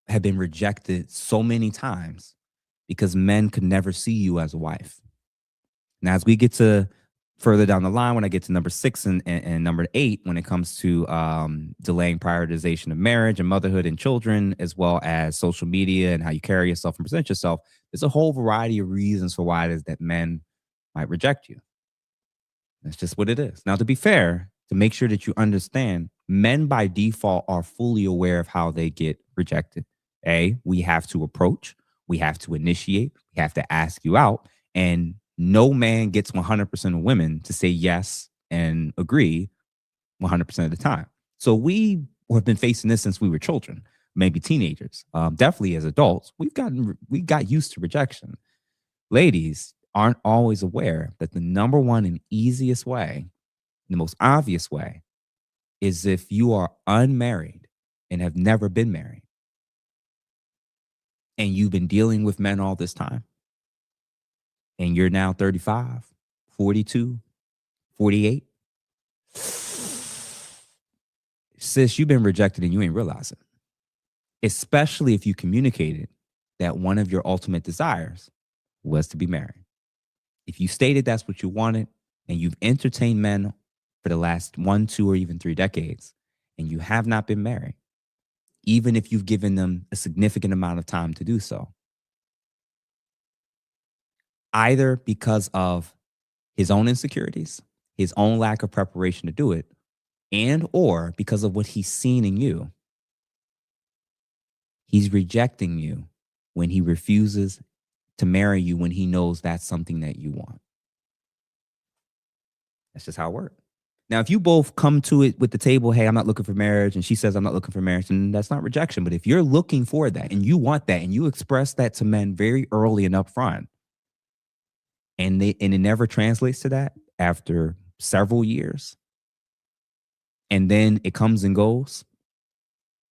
have been rejected so many times because men could never see you as a wife. Now, as we get to further down the line, when I get to number 6 and number 8, when it comes to delaying prioritization of marriage and motherhood and children, as well as social media and how you carry yourself and present yourself, there's a whole variety of reasons for why it is that men might reject you. That's just what it is. Now, to be fair, to make sure that you understand, men by default are fully aware of how they get rejected. We have to approach, we have to initiate, we have to ask you out, and no man gets 100% of women to say yes and agree 100% of the time. So we have been facing this since we were children, maybe teenagers, definitely as adults. We got used to rejection. Ladies aren't always aware that the number one and easiest way, the most obvious way, is if you are unmarried and have never been married, and you've been dealing with men all this time, and you're now 35, 42, 48. Sis, you've been rejected and you ain't realize it. Especially if you communicated that one of your ultimate desires was to be married. If you stated that's what you wanted and you've entertained men for the last 1, 2, or even 3 decades, and you have not been married, even if you've given them a significant amount of time to do so, either because of his own insecurities, his own lack of preparation to do it, and or because of what he's seen in you, he's rejecting you when he refuses to marry you when he knows that's something that you want. That's just how it works. Now, if you both come to it with the table, hey, I'm not looking for marriage, and she says I'm not looking for marriage, then that's not rejection. But if you're looking for that and you want that and you express that to men very early and upfront, and it never translates to that after several years, and then it comes and goes,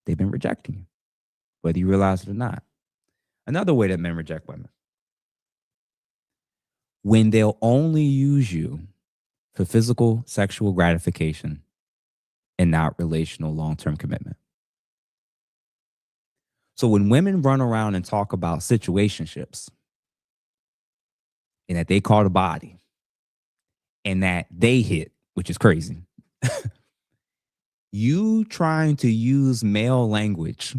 they've been rejecting you, whether you realize it or not. Another way that men reject women, when they'll only use you for physical sexual gratification and not relational long-term commitment. So when women run around and talk about situationships and that they call the body and that they hit, which is crazy, you trying to use male language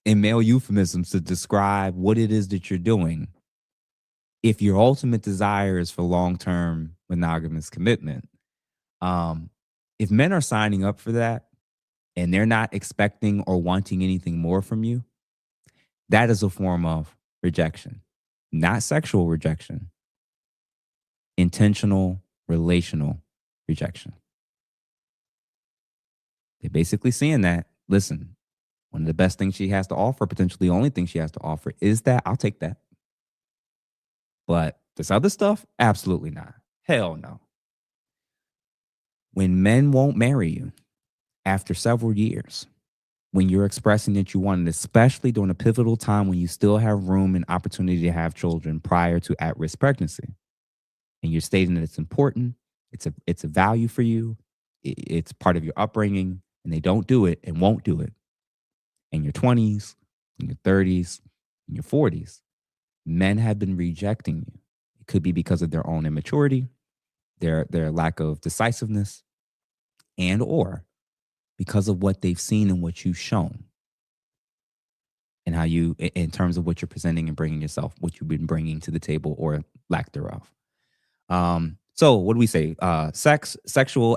and male euphemisms to describe what it is that you're doing, if your ultimate desire is for long-term monogamous commitment, if men are signing up for that and they're not expecting or wanting anything more from you, that is a form of rejection. Not sexual rejection, intentional, relational rejection. They're basically saying that, listen, one of the best things she has to offer, potentially the only thing she has to offer, is that. I'll take that. But this other stuff, absolutely not. Hell no. When men won't marry you after several years, when you're expressing that you want it, especially during a pivotal time when you still have room and opportunity to have children prior to at-risk pregnancy, and you're stating that it's important, it's a value for you, it's part of your upbringing, and they don't do it and won't do it in your 20s, in your 30s, in your 40s, men have been rejecting you. It could be because of their own immaturity, their lack of decisiveness, and or because of what they've seen and what you've shown, and how you, in terms of what you're presenting and bringing yourself, what you've been bringing to the table or lack thereof. So what do we say? Sexual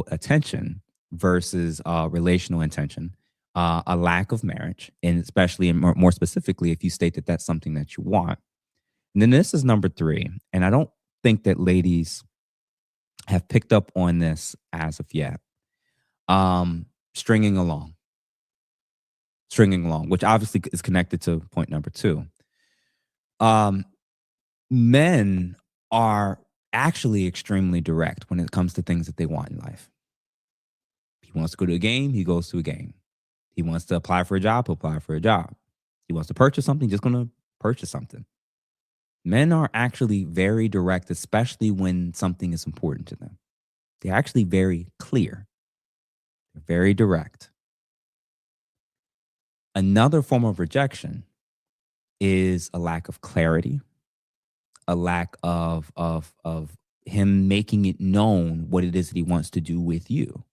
attention versus relational intention. A lack of marriage, and especially and more specifically, if you state that that's something that you want. And then this is number 3, and I don't think that ladies have picked up on this as of yet. Stringing along. stringing along, which obviously is connected to point number 2. Men are actually extremely direct when it comes to things that they want in life. He wants to go to a game, he goes to a game. He wants to apply for a job, he'll apply for a job. He wants to purchase something, just going to purchase something. Men are actually very direct, especially when something is important to them. They're actually very clear. They're very direct. Another form of rejection is a lack of clarity, a lack of him making it known what it is that he wants to do with you.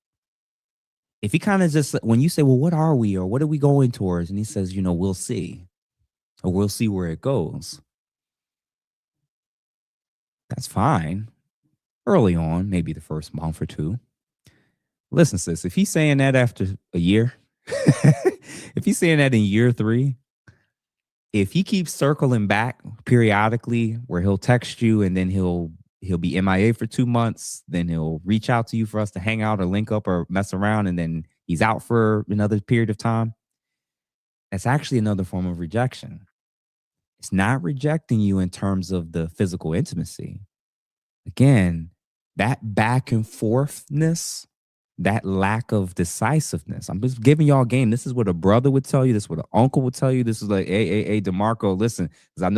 If he kind of just, when you say, well, what are we, or what are we going towards? And he says, we'll see, or we'll see where it goes. That's fine. Early on, maybe the first month or 2. Listen, sis, if he's saying that after a year, if he's saying that in year 3, if he keeps circling back periodically where he'll text you and then he'll be MIA for 2 months, then he'll reach out to you for us to hang out or link up or mess around, and then he's out for another period of time, that's actually another form of rejection. It's not rejecting you in terms of the physical intimacy. Again, that back and forthness, that lack of decisiveness. I'm just giving y'all game. This is what a brother would tell you. This is what an uncle would tell you. This is like, hey, DeMarco, listen, because I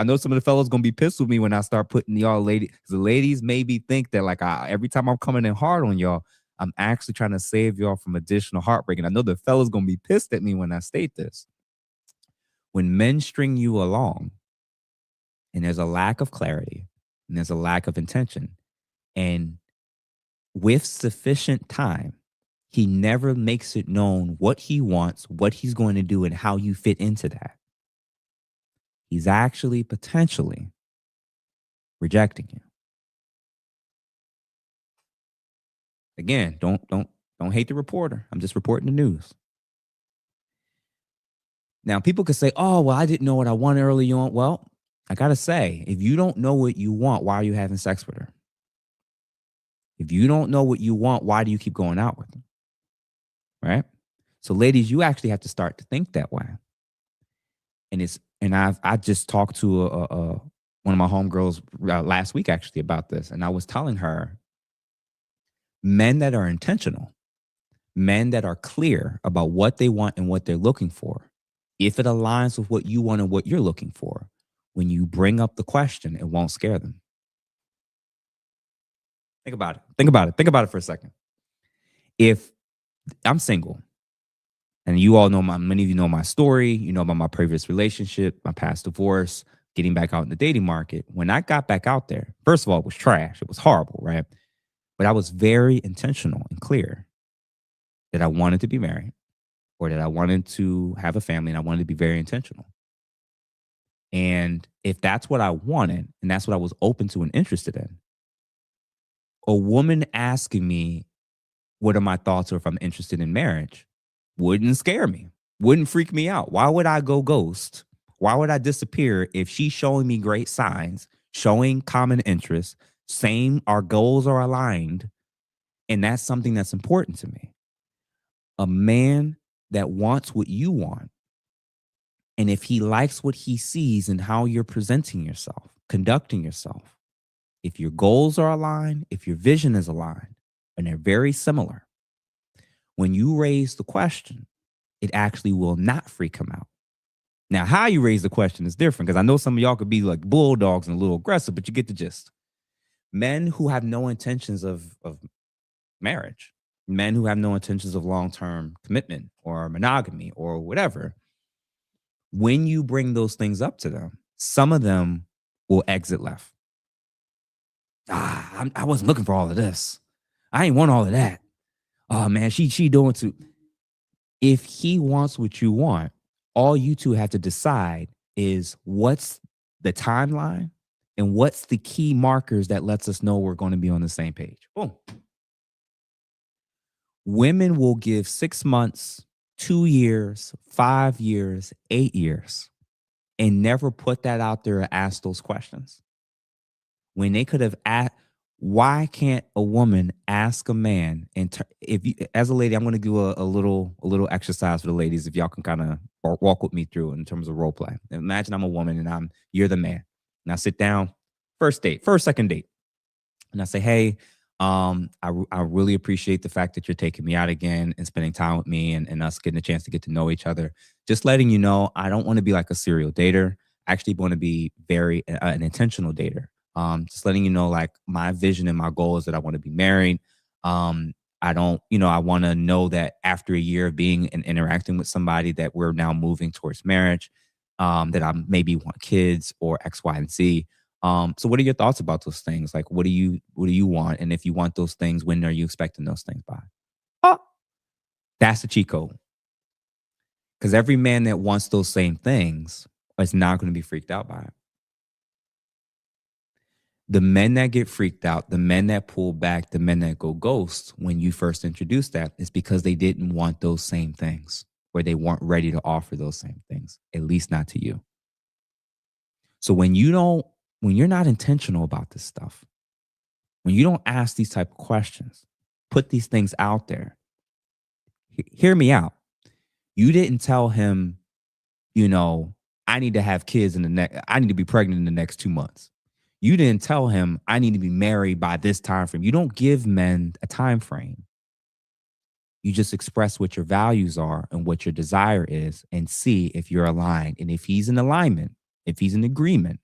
know some of the fellas gonna be pissed with me when I start putting y'all ladies. Because the ladies maybe think that like every time I'm coming in hard on y'all, I'm actually trying to save y'all from additional heartbreak. And I know the fellas gonna be pissed at me when I state this. When men string you along, and there's a lack of clarity, and there's a lack of intention, and with sufficient time, he never makes it known what he wants, what he's going to do, and how you fit into that. He's actually potentially rejecting you. Again, don't hate the reporter. I'm just reporting the news. Now, people could say, oh, well, I didn't know what I wanted early on. Well, I got to say, if you don't know what you want, why are you having sex with her? If you don't know what you want, why do you keep going out with them? Right? So ladies, you actually have to start to think that way. And I just talked to one of my homegirls last week actually about this. And I was telling her, men that are intentional, men that are clear about what they want and what they're looking for, if it aligns with what you want and what you're looking for, when you bring up the question, it won't scare them. Think about it. Think about it for a second. If I'm single, and you all know many of you know my story, you know about my previous relationship, my past divorce, getting back out in the dating market. When I got back out there, first of all, it was trash. It was horrible, right? But I was very intentional and clear that I wanted to be married, or that I wanted to have a family, and I wanted to be very intentional. And if that's what I wanted, and that's what I was open to and interested in, a woman asking me, what are my thoughts, or if I'm interested in marriage, wouldn't scare me, wouldn't freak me out. Why would I go ghost? Why would I disappear if she's showing me great signs, showing common interests, saying our goals are aligned, and that's something that's important to me? A man that wants what you want, and if he likes what he sees and how you're presenting yourself, conducting yourself, if your goals are aligned, if your vision is aligned, and they're very similar, when you raise the question, it actually will not freak him out. Now, how you raise the question is different, because I know some of y'all could be like bulldogs and a little aggressive, but you get the gist. Men who have no intentions of marriage, men who have no intentions of long-term commitment or monogamy or whatever, when you bring those things up to them, some of them will exit left. I wasn't looking for all of this. I ain't want all of that. Oh man, she doing too. If he wants what you want, all you two have to decide is what's the timeline and what's the key markers that lets us know we're going to be on the same page. Boom. Women will give 6 months, 2 years, 5 years, 8 years, and never put that out there or ask those questions. When they could have Why can't a woman ask a man, and if you, as a lady, I'm going to do a little exercise for the ladies, if y'all can kind of walk with me through in terms of role play. Imagine I'm a woman and you're the man, and I sit down, second date, and I say, hey, I really appreciate the fact that you're taking me out again and spending time with me, and us getting a chance to get to know each other. Just letting you know, I don't want to be like a serial dater. I actually want to be very an intentional dater. Just letting you know, like, my vision and my goal is that I want to be married. I don't, I want to know that after a year of being and interacting with somebody that we're now moving towards marriage, that I maybe want kids or X, Y, and Z. So what are your thoughts about those things? Like, what do you want? And if you want those things, when are you expecting those things by? Oh, that's the cheat code. Because every man that wants those same things is not going to be freaked out by it. The men that get freaked out, the men that pull back, the men that go ghost when you first introduce that is because they didn't want those same things, or they weren't ready to offer those same things, at least not to you. So when you're not intentional about this stuff, when you don't ask these type of questions, put these things out there, hear me out. You didn't tell him, I need to have kids I need to be pregnant in the next 2 months. You didn't tell him, I need to be married by this time frame. You don't give men a time frame. You just express what your values are and what your desire is, and see if you're aligned. And if he's in alignment, if he's in agreement,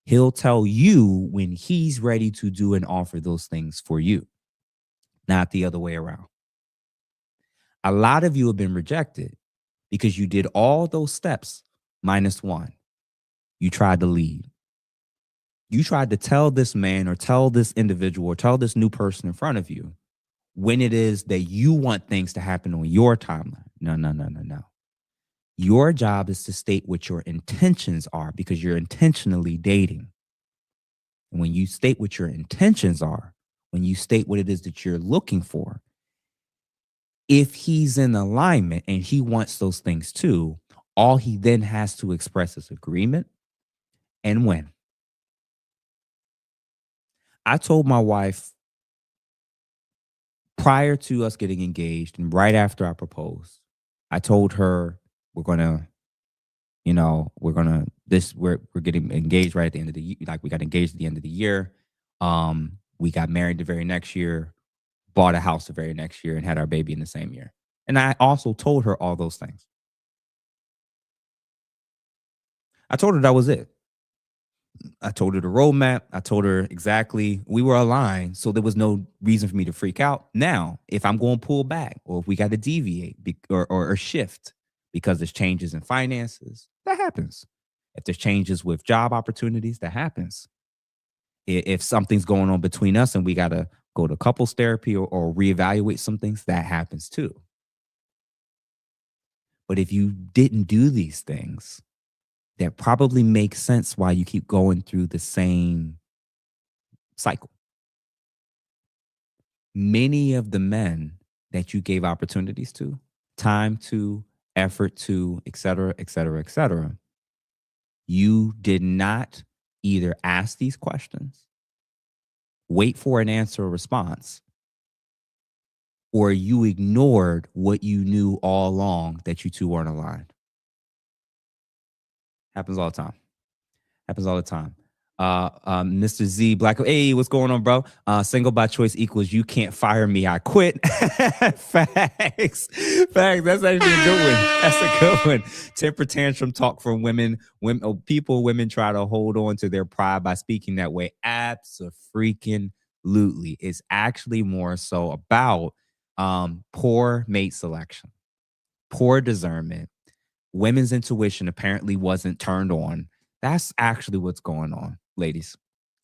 he'll tell you when he's ready to do and offer those things for you, not the other way around. A lot of you have been rejected because you did all those steps minus one. You tried to lead. You tried to tell this man or tell this individual or tell this new person in front of you when it is that you want things to happen on your timeline. No. Your job is to state what your intentions are, because you're intentionally dating. And when you state what your intentions are, when you state what it is that you're looking for, if he's in alignment and he wants those things too, all he then has to express is agreement and when. I told my wife prior to us getting engaged and right after I proposed, I told her we're getting engaged right at the end of the year. Like, we got engaged at the end of the year. We got married the very next year, bought a house the very next year, and had our baby in the same year. And I also told her all those things. I told her that was it. I told her the roadmap. I told her exactly, we were aligned, so there was no reason for me to freak out. Now, if I'm going to pull back, or if we got to deviate or shift because there's changes in finances, that happens. If there's changes with job opportunities, that happens. If something's going on between us and we got to go to couples therapy or reevaluate some things, that happens too. But if you didn't do these things, that probably makes sense why you keep going through the same cycle. Many of the men that you gave opportunities to, time to, effort to, et cetera, you did not either ask these questions, wait for an answer or response, or you ignored what you knew all along, that you two weren't aligned. Happens all the time. Mr. Z Black, hey, what's going on, bro? Single by choice equals you can't fire me, I quit. Facts. That's actually a good one. Temper tantrum talk from women try to hold on to their pride by speaking that way. Abso-freaking-lutely. It's actually more so about poor mate selection, poor discernment. Women's intuition apparently wasn't turned on. That's actually what's going on, ladies.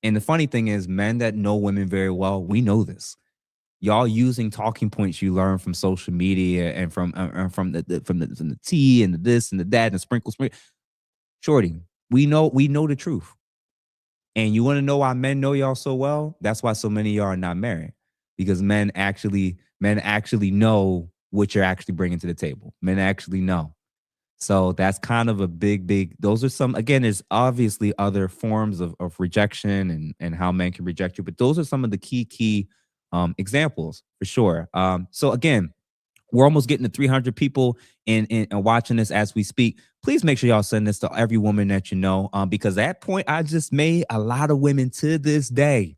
And the funny thing is, men that know women very well, we know this. Y'all using talking points you learn from social media and from the tea and the this and the that and the sprinkle. Shorty, we know the truth. And you want to know why men know y'all so well? That's why so many of y'all are not married, because men actually know what you're actually bringing to the table. Men actually know. So that's kind of a big, those are some, again, there's obviously other forms of rejection and how men can reject you, but those are some of the key examples for sure. So again, we're almost getting to 300 people and watching this as we speak. Please make sure y'all send this to every woman that you know, because that point I just made, a lot of women to this day,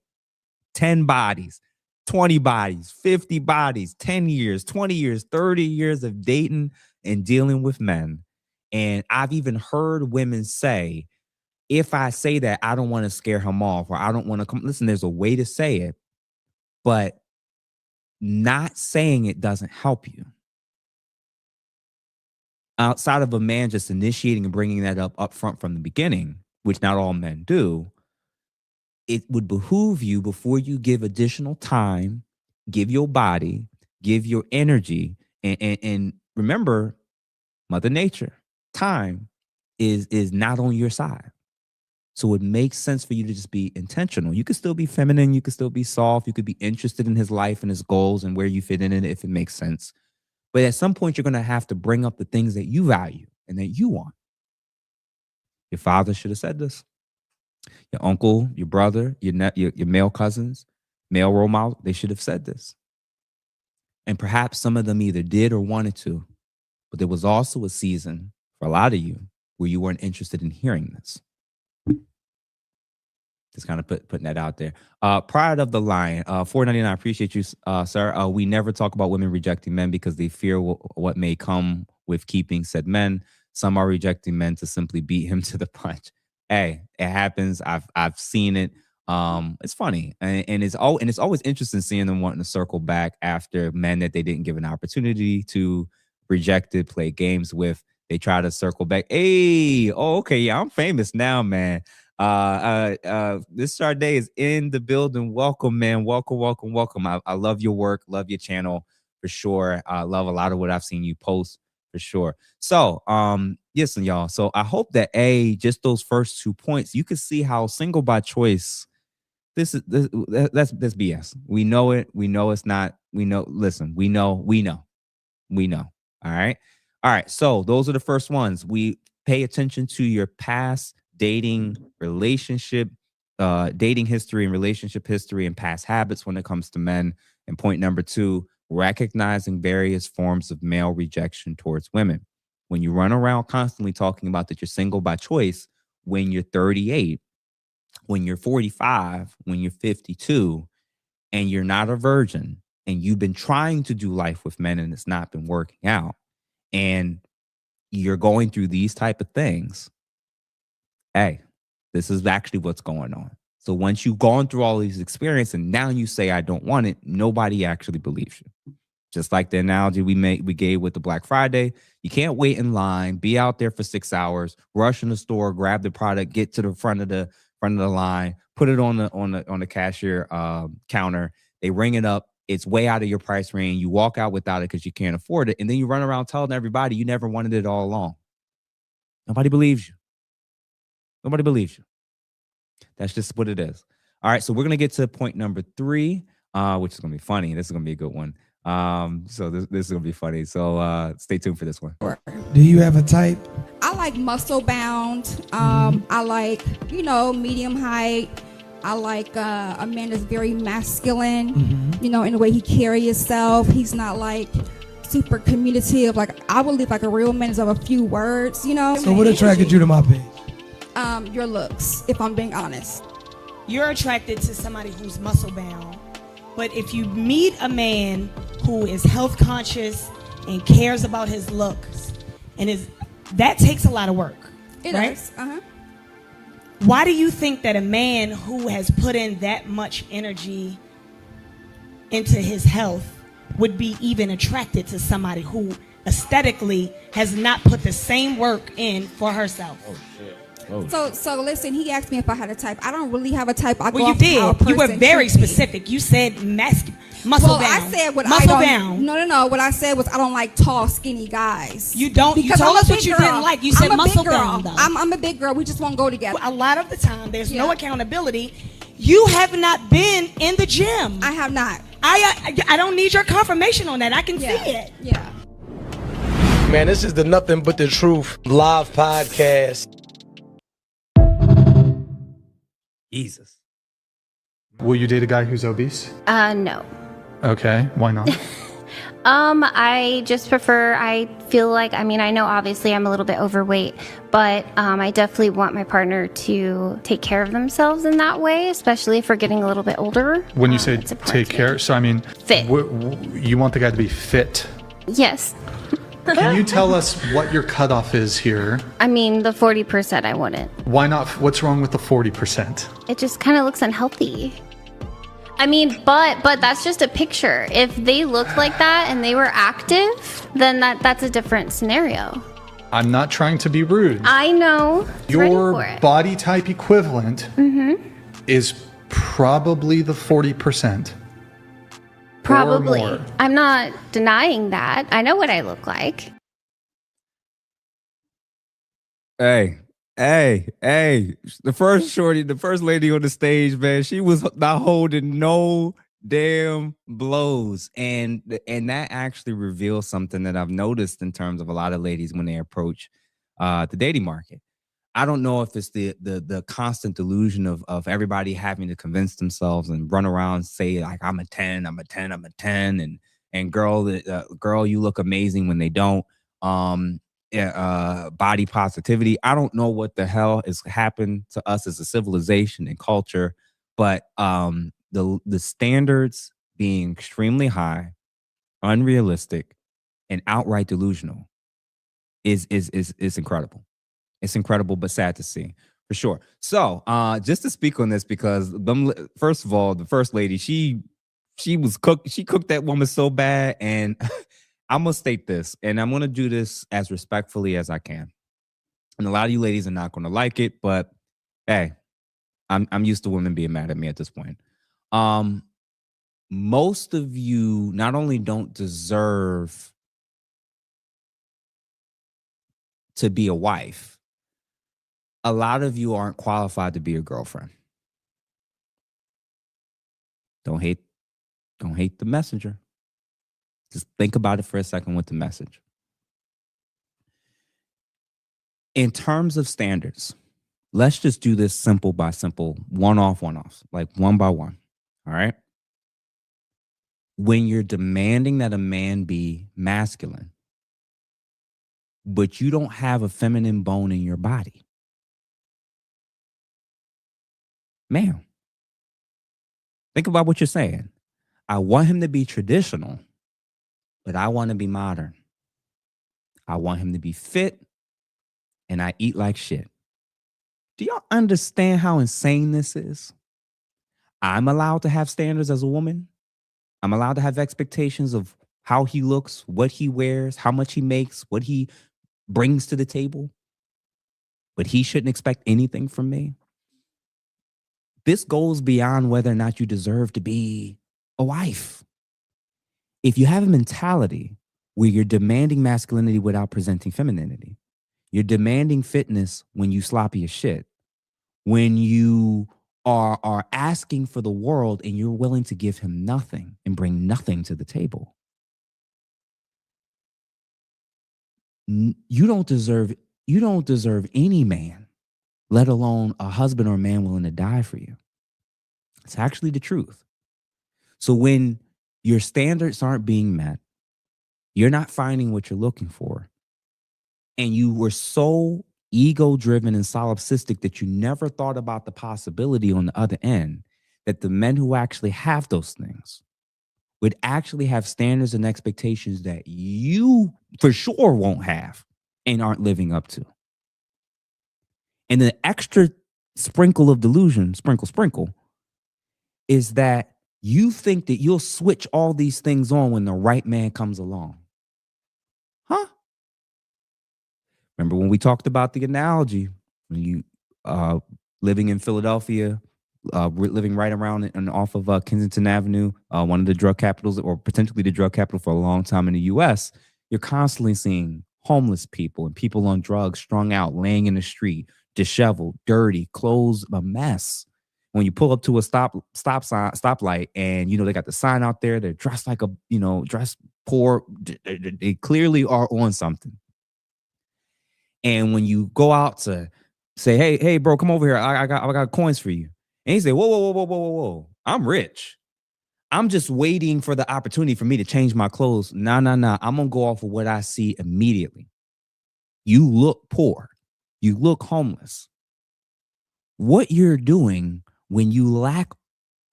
10 bodies, 20 bodies, 50 bodies, 10 years, 20 years, 30 years of dating and dealing with men. And I've even heard women say, if I say that, I don't want to scare him off, or I don't want to come. Listen, there's a way to say it, but not saying it doesn't help you. Outside of a man just initiating and bringing that up front from the beginning, which not all men do, it would behoove you, before you give additional time, give your body, give your energy, and remember, Mother Nature, time is not on your side. So it makes sense for you to just be intentional. You could still be feminine. You could still be soft. You could be interested in his life and his goals and where you fit in it if it makes sense. But at some point, you're going to have to bring up the things that you value and that you want. Your father should have said this. Your uncle, your brother, your male cousins, male role model, they should have said this. And perhaps some of them either did or wanted to. But there was also a season for a lot of you where you weren't interested in hearing this. Just kind of putting that out there. Pride of the Lion, $4.99. I appreciate you, sir. We never talk about women rejecting men because they fear what may come with keeping said men. Some are rejecting men to simply beat him to the punch. Hey, it happens. I've seen it. It's funny, and it's always interesting seeing them wanting to circle back after men that they didn't give an opportunity to, rejected, play games with. They try to circle back. Hey, okay, yeah, I'm famous now, man. This Sade is in the building. Welcome, man. Welcome. I love your work, love your channel for sure. I love a lot of what I've seen you post for sure. So, listen, y'all. So I hope that just those first 2 points, you can see how single by choice. That's BS. We know it. We know it's not. We know. Listen, we know. All right. So those are the first ones. We pay attention to your past dating, relationship, dating history and relationship history and past habits when it comes to men. And point number 2, recognizing various forms of male rejection towards women. When you run around constantly talking about that you're single by choice, when you're 38, when you're 45, when you're 52, and you're not a virgin, and you've been trying to do life with men and it's not been working out, and you're going through these type of things, hey, this is actually what's going on. So once you've gone through all these experiences and now you say, I don't want it, nobody actually believes you. Just like the analogy we gave with the Black Friday, you can't wait in line, be out there for 6 hours, rush in the store, grab the product, get to the front of the line, put it on the cashier counter. They ring it up. It's way out of your price range. You walk out without it because you can't afford it. And then you run around telling everybody you never wanted it all along. Nobody believes you. Nobody believes you. That's just what it is. All right. So we're going to get to point number 3, which is going to be funny. This is going to be a good one. So this is going to be funny. So stay tuned for this one. Do you have a type? I like muscle bound. I like, medium height. I like a man that's very masculine, in the way he carries himself. He's not like super communicative. Like, I believe like a real man is of a few words, So what attracted you to my page? Your looks, if I'm being honest. You're attracted to somebody who's muscle bound. But if you meet a man who is health conscious and cares about his looks, that takes a lot of work. It right? does. Why do you think that a man who has put in that much energy into his health would be even attracted to somebody who aesthetically has not put the same work in for herself? Oh, shit. So listen, he asked me if I had a type. I don't really have a type. You did. You were very specific. You said muscle bound. I said what muscle bound. No. What I said was I don't like tall, skinny guys. You don't. You told us what you didn't like. You said muscle bound, though. I'm a big girl. We just won't go together. A lot of the time, there's no accountability. You have not been in the gym. I have not. I don't need your confirmation on that. I can see it. Yeah. Man, this is the Nothing But the Truth live podcast. Jesus. Will you date a guy who's obese? No. Okay, why not? I just prefer, I feel like, I mean, I know obviously I'm a little bit overweight, but I definitely want my partner to take care of themselves in that way, especially if we're getting a little bit older. When you say take care, so I mean, fit. You want the guy to be fit. Yes. Can you tell us what your cutoff is here? I mean, the 40% I wouldn't. Why not? What's wrong with the 40%? It just kind of looks unhealthy. I mean, but that's just a picture. If they looked like that and they were active, then that's a different scenario. I'm not trying to be rude. I know. Your body type equivalent is probably the 40%. Probably. Or more. I'm not denying that. I know what I look like. Hey, the first lady on the stage, man, she was not holding no damn blows. And that actually reveals something that I've noticed in terms of a lot of ladies when they approach the dating market. I don't know if it's the constant delusion of everybody having to convince themselves and run around and say like, I'm a 10, and girl, you look amazing when they don't. Body positivity. I don't know what the hell has happened to us as a civilization and culture, but the standards being extremely high, unrealistic, and outright delusional is incredible. It's incredible, but sad to see for sure. So just to speak on this, because first of all, the first lady, she cooked that woman so bad, and I'm going to state this, and I'm going to do this as respectfully as I can. And a lot of you ladies are not going to like it, but hey, I'm used to women being mad at me at this point. Most of you not only don't deserve to be a wife, a lot of you aren't qualified to be a girlfriend. Don't hate the messenger. Just think about it for a second with the message. In terms of standards, let's just do this simple by simple, one-offs, like one by one. All right? When you're demanding that a man be masculine, but you don't have a feminine bone in your body, ma'am, think about what you're saying. I want him to be traditional, but I want to be modern. I want him to be fit, and I eat like shit. Do y'all understand how insane this is? I'm allowed to have standards as a woman. I'm allowed to have expectations of how he looks, what he wears, how much he makes, what he brings to the table. But he shouldn't expect anything from me. This goes beyond whether or not you deserve to be a wife. If you have a mentality where you're demanding masculinity without presenting femininity, you're demanding fitness when you sloppy as shit, when you are asking for the world and you're willing to give him nothing and bring nothing to the table, you don't deserve any man, let alone a husband or a man willing to die for you. It's actually the truth. So when your standards aren't being met, you're not finding what you're looking for, and you were so ego-driven and solipsistic that you never thought about the possibility on the other end that the men who actually have those things would actually have standards and expectations that you for sure won't have and aren't living up to. And the extra sprinkle of delusion, sprinkle, is that you think that you'll switch all these things on when the right man comes along. Huh? Remember when we talked about the analogy, when you living in Philadelphia, living right around and off of Kensington Avenue, one of the drug capitals, or potentially the drug capital for a long time in the U.S., you're constantly seeing homeless people and people on drugs, strung out, laying in the street, disheveled, dirty, clothes, a mess. when you pull up to a stoplight, and they got the sign out there, they're dressed like dressed poor. They clearly are on something. And when you go out to say, hey, bro, come over here. I got coins for you. And he say, whoa. I'm rich. I'm just waiting for the opportunity for me to change my clothes. Nah. I'm going to go off of what I see immediately. You look poor. You look homeless. What you're doing when you lack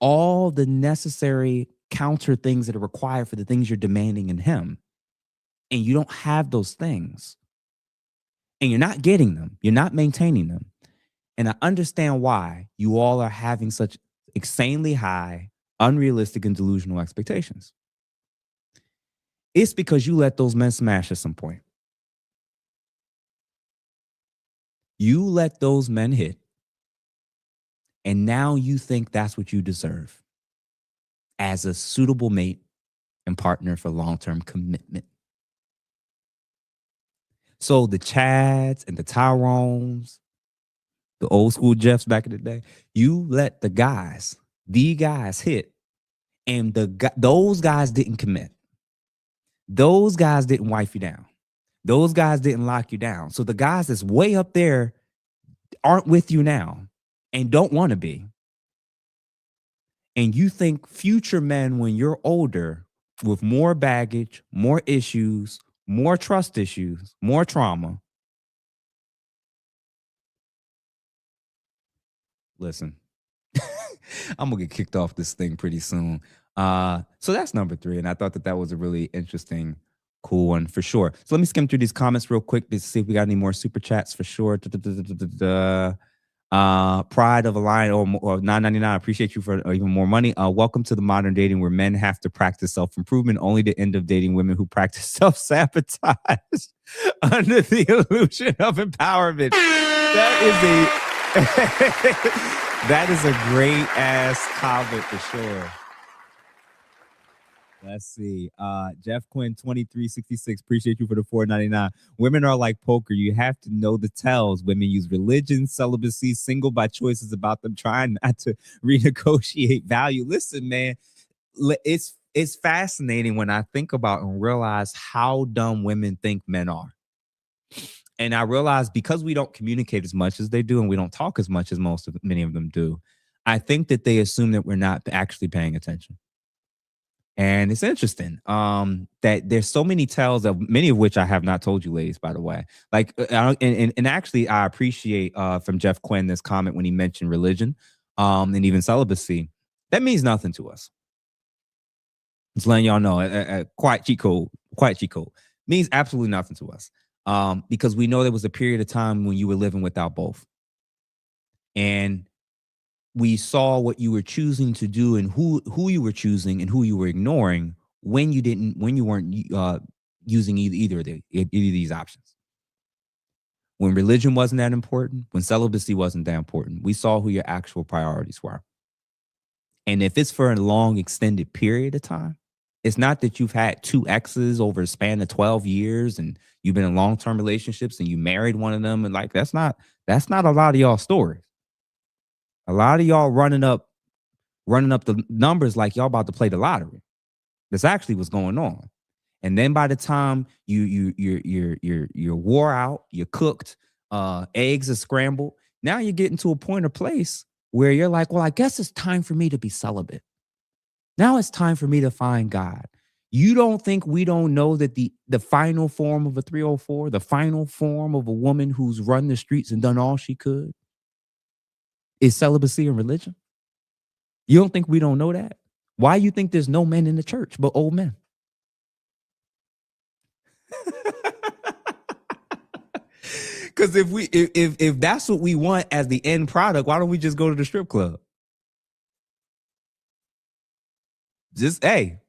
all the necessary counter things that are required for the things you're demanding in him, and you don't have those things, and you're not getting them, you're not maintaining them. And I understand why you all are having such insanely high, unrealistic, and delusional expectations. It's because you let those men smash at some point. You let those men hit, and now you think that's what you deserve as a suitable mate and partner for long-term commitment. So the Chads and the Tyrones, the old school Jeffs back in the day, you let the guys hit, and those guys didn't commit. Those guys didn't wife you down. Those guys didn't lock you down. So the guys that's way up there aren't with you now and don't want to be. And you think future men, when you're older, with more baggage, more issues, more trust issues, more trauma. Listen, I'm going to get kicked off this thing pretty soon. So that's number 3. And I thought that was a really interesting, cool one for sure. So let me skim through these comments real quick to see if we got any more super chats for sure. Pride of a Lion or $9.99. Appreciate you for even more money. Welcome to the modern dating where men have to practice self-improvement, only to end up dating women who practice self-sabotage under the illusion of empowerment. That is a great ass comment for sure. Let's see. Jeff Quinn 2366. Appreciate you for the $4.99. Women are like poker. You have to know the tells. Women use religion, celibacy, single by choice is about them trying not to renegotiate value. Listen, man, it's fascinating when I think about and realize how dumb women think men are. And I realize because we don't communicate as much as they do, and we don't talk as much as many of them do, I think that they assume that we're not actually paying attention. And it's interesting that there's so many tells, of many of which I have not told you, ladies, by the way. Like, and actually, I appreciate from Jeff Quinn this comment when he mentioned religion and even celibacy. That means nothing to us. Just letting y'all know, quiet cheat code means absolutely nothing to us. Because we know there was a period of time when you were living without both. And we saw what you were choosing to do and who you were choosing and who you were ignoring when you weren't using either of these options. When religion wasn't that important, when celibacy wasn't that important, we saw who your actual priorities were. And if it's for a long extended period of time, it's not that you've had 2 exes over a span of 12 years and you've been in long-term relationships and you married one of them. And like, that's not a lot of y'all stories. A lot of y'all running up the numbers like y'all about to play the lottery. That's actually what's going on. And then by the time you're wore out, you're cooked, eggs are scrambled. Now you're getting to a point or place where you're like, well, I guess it's time for me to be celibate. Now it's time for me to find God. You don't think we don't know that the final form of a 304, the final form of a woman who's run the streets and done all she could, is celibacy and religion? You don't think we don't know that? Why you think there's no men in the church but old men? Because if that's what we want as the end product, why don't we just go to the strip club? Just hey.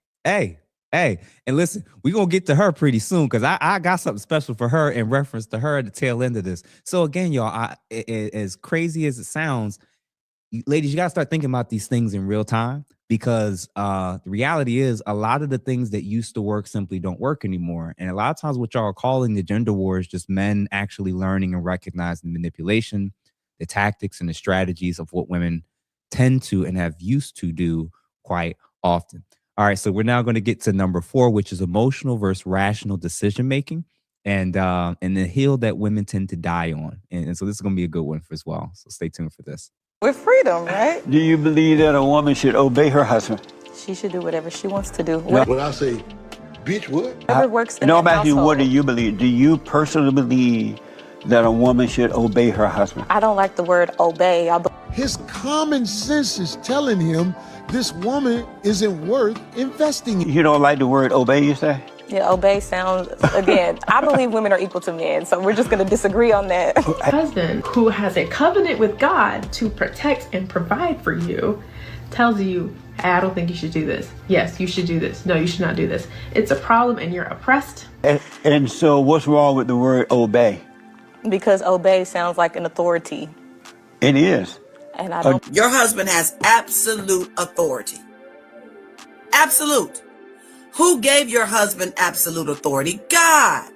And listen, we're going to get to her pretty soon because I got something special for her in reference to her at the tail end of this. So again, y'all, as crazy as it sounds, ladies, you got to start thinking about these things in real time because the reality is a lot of the things that used to work simply don't work anymore. And a lot of times what y'all are calling the gender war is just men actually learning and recognizing the manipulation, the tactics and the strategies of what women tend to and have used to do quite often. All right, so we're now going to get to number 4, which is emotional versus rational decision making, and the hill that women tend to die on. And so this is going to be a good one as well. So stay tuned for this. With freedom, right? Do you believe that a woman should obey her husband? She should do whatever she wants to do. No. When I say, bitch, what? Whatever works in No, the I'm asking you, what do household. you believe? Do you personally believe that a woman should obey her husband? I don't like the word obey. His common sense is telling him this woman isn't worth investing in. You don't like the word obey, you say? Yeah, obey sounds, again, I believe women are equal to men, so we're just going to disagree on that. Husband who has a covenant with God to protect and provide for you tells you, hey, I don't think you should do this. Yes, you should do this. No, you should not do this. It's a problem and you're oppressed. And so what's wrong with the word obey? Because obey sounds like an authority. It is. And I don't. Your husband has absolute authority. Absolute. Who gave your husband absolute authority? God.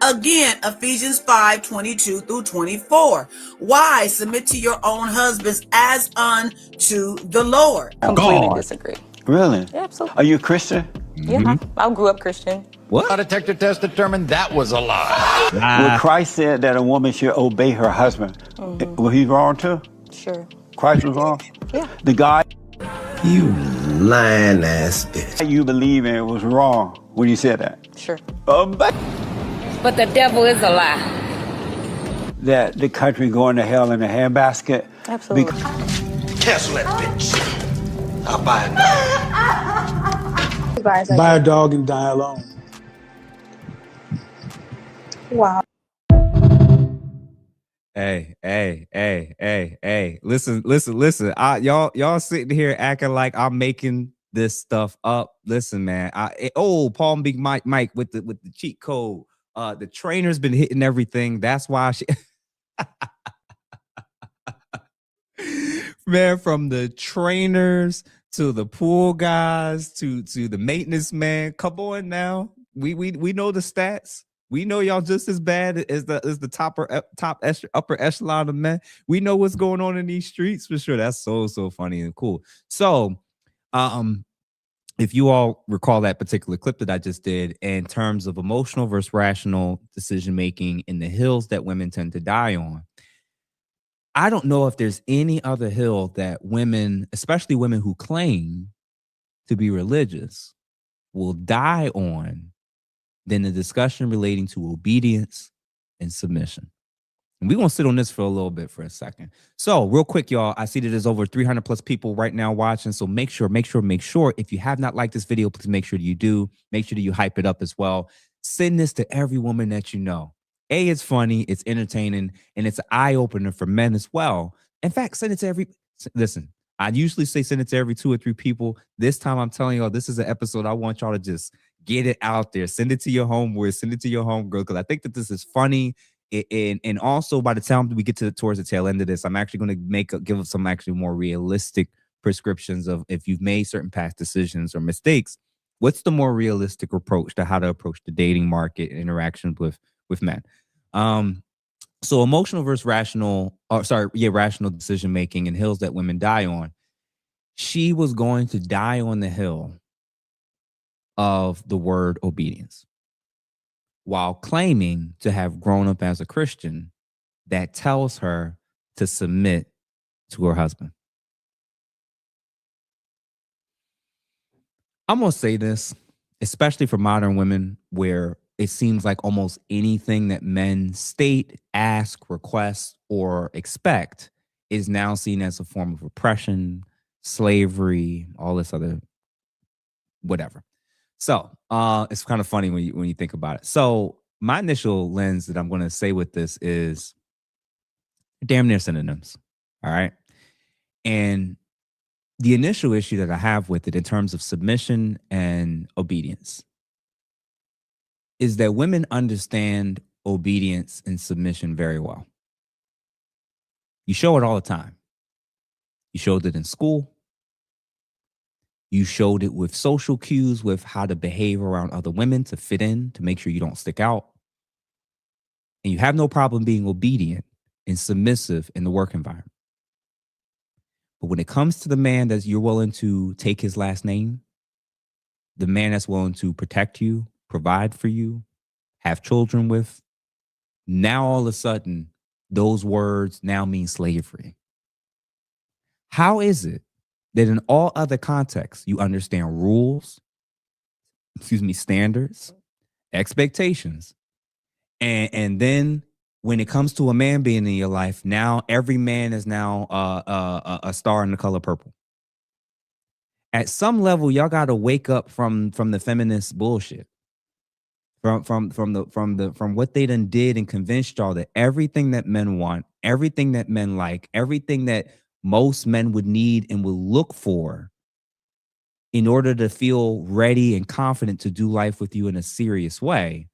Again, Ephesians 5:22-24. Wives, submit to your own husbands as unto the Lord. Completely disagree. Really? Yeah, absolutely. Are you a Christian? Yeah, I grew up Christian. What? A detector test determined that was a lie. Well, Christ said that a woman should obey her husband. Was he wrong too? Sure. Christ was wrong? Yeah. The guy You lying ass bitch. you believe in was wrong when you said that. Sure. But the devil is a lie. That the country going to hell in a handbasket. Absolutely. Cancel that bitch. I'll buy a dog. Buy a dog and die alone. Wow. Hey. Listen. Y'all sitting here acting like I'm making this stuff up. Listen, man. Palm Big Mike with the cheat code. The trainer's been hitting everything. That's why man, from the trainers to the pool guys to the maintenance man. Come on now. We know the stats. We know y'all just as bad as the upper echelon of men. We know what's going on in these streets for sure. That's so funny and cool. So, if you all recall that particular clip that I just did in terms of emotional versus rational decision making in the hills that women tend to die on, I don't know if there's any other hill that women, especially women who claim to be religious, will die on than the discussion relating to obedience and submission. And we're going to sit on this for a little bit for a second. So real quick, y'all, I see that there's over 300 plus people right now watching. So make sure, if you have not liked this video, please make sure that you do. Make sure that you hype it up as well. Send this to every woman that you know. It's funny, it's entertaining, and it's an eye-opener for men as well. In fact, send it to listen, I usually say send it to every 2 or 3 people. This time I'm telling y'all, this is an episode I want y'all to just get it out there. Send it to your homeboy, send it to your homegirl, because I think that this is funny. And also by the time we get towards the tail end of this, I'm actually going to give some actually more realistic prescriptions of if you've made certain past decisions or mistakes, what's the more realistic approach to how to approach the dating market and interactions with men. So emotional versus rational decision making and hills that women die on. She was going to die on the hill of the word obedience, while claiming to have grown up as a Christian that tells her to submit to her husband. I'm going to say this, especially for modern women, where it seems like almost anything that men state, ask, request, or expect is now seen as a form of oppression, slavery, all this other whatever. So it's kind of funny when you think about it. So my initial lens that I'm going to say with this is damn near synonyms. All right. And the initial issue that I have with it in terms of submission and obedience is that women understand obedience and submission very well. You show it all the time. You showed it in school. You showed it with social cues, with how to behave around other women to fit in, to make sure you don't stick out. And you have no problem being obedient and submissive in the work environment. But when it comes to the man that you're willing to take his last name, the man that's willing to protect you, provide for you, have children with, now all of a sudden, those words now mean slavery. How is it that in all other contexts, you understand rules, standards, expectations, and then when it comes to a man being in your life, now every man is now a star in the color purple. At some level, y'all got to wake up from the feminist bullshit, from what they done did and convinced y'all that everything that men want, everything that men like, everything that most men would need and would look for in order to feel ready and confident to do life with you in a serious way.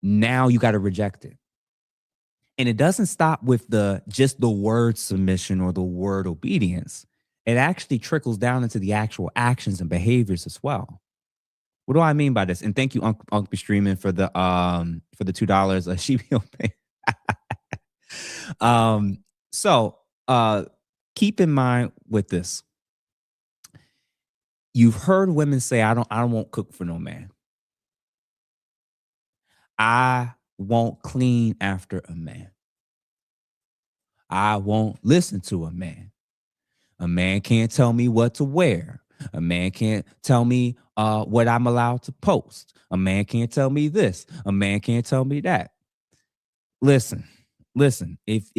Now you got to reject it. And it doesn't stop with just the word submission or the word obedience. It actually trickles down into the actual actions and behaviors as well. What do I mean by this? And thank you, Uncle Streaming, for the $2. She will pay. So keep in mind with this. You've heard women say, I won't cook for no man. I won't clean after a man. I won't listen to a man. A man can't tell me what to wear. A man can't tell me what I'm allowed to post. A man can't tell me this. A man can't tell me that. Listen. If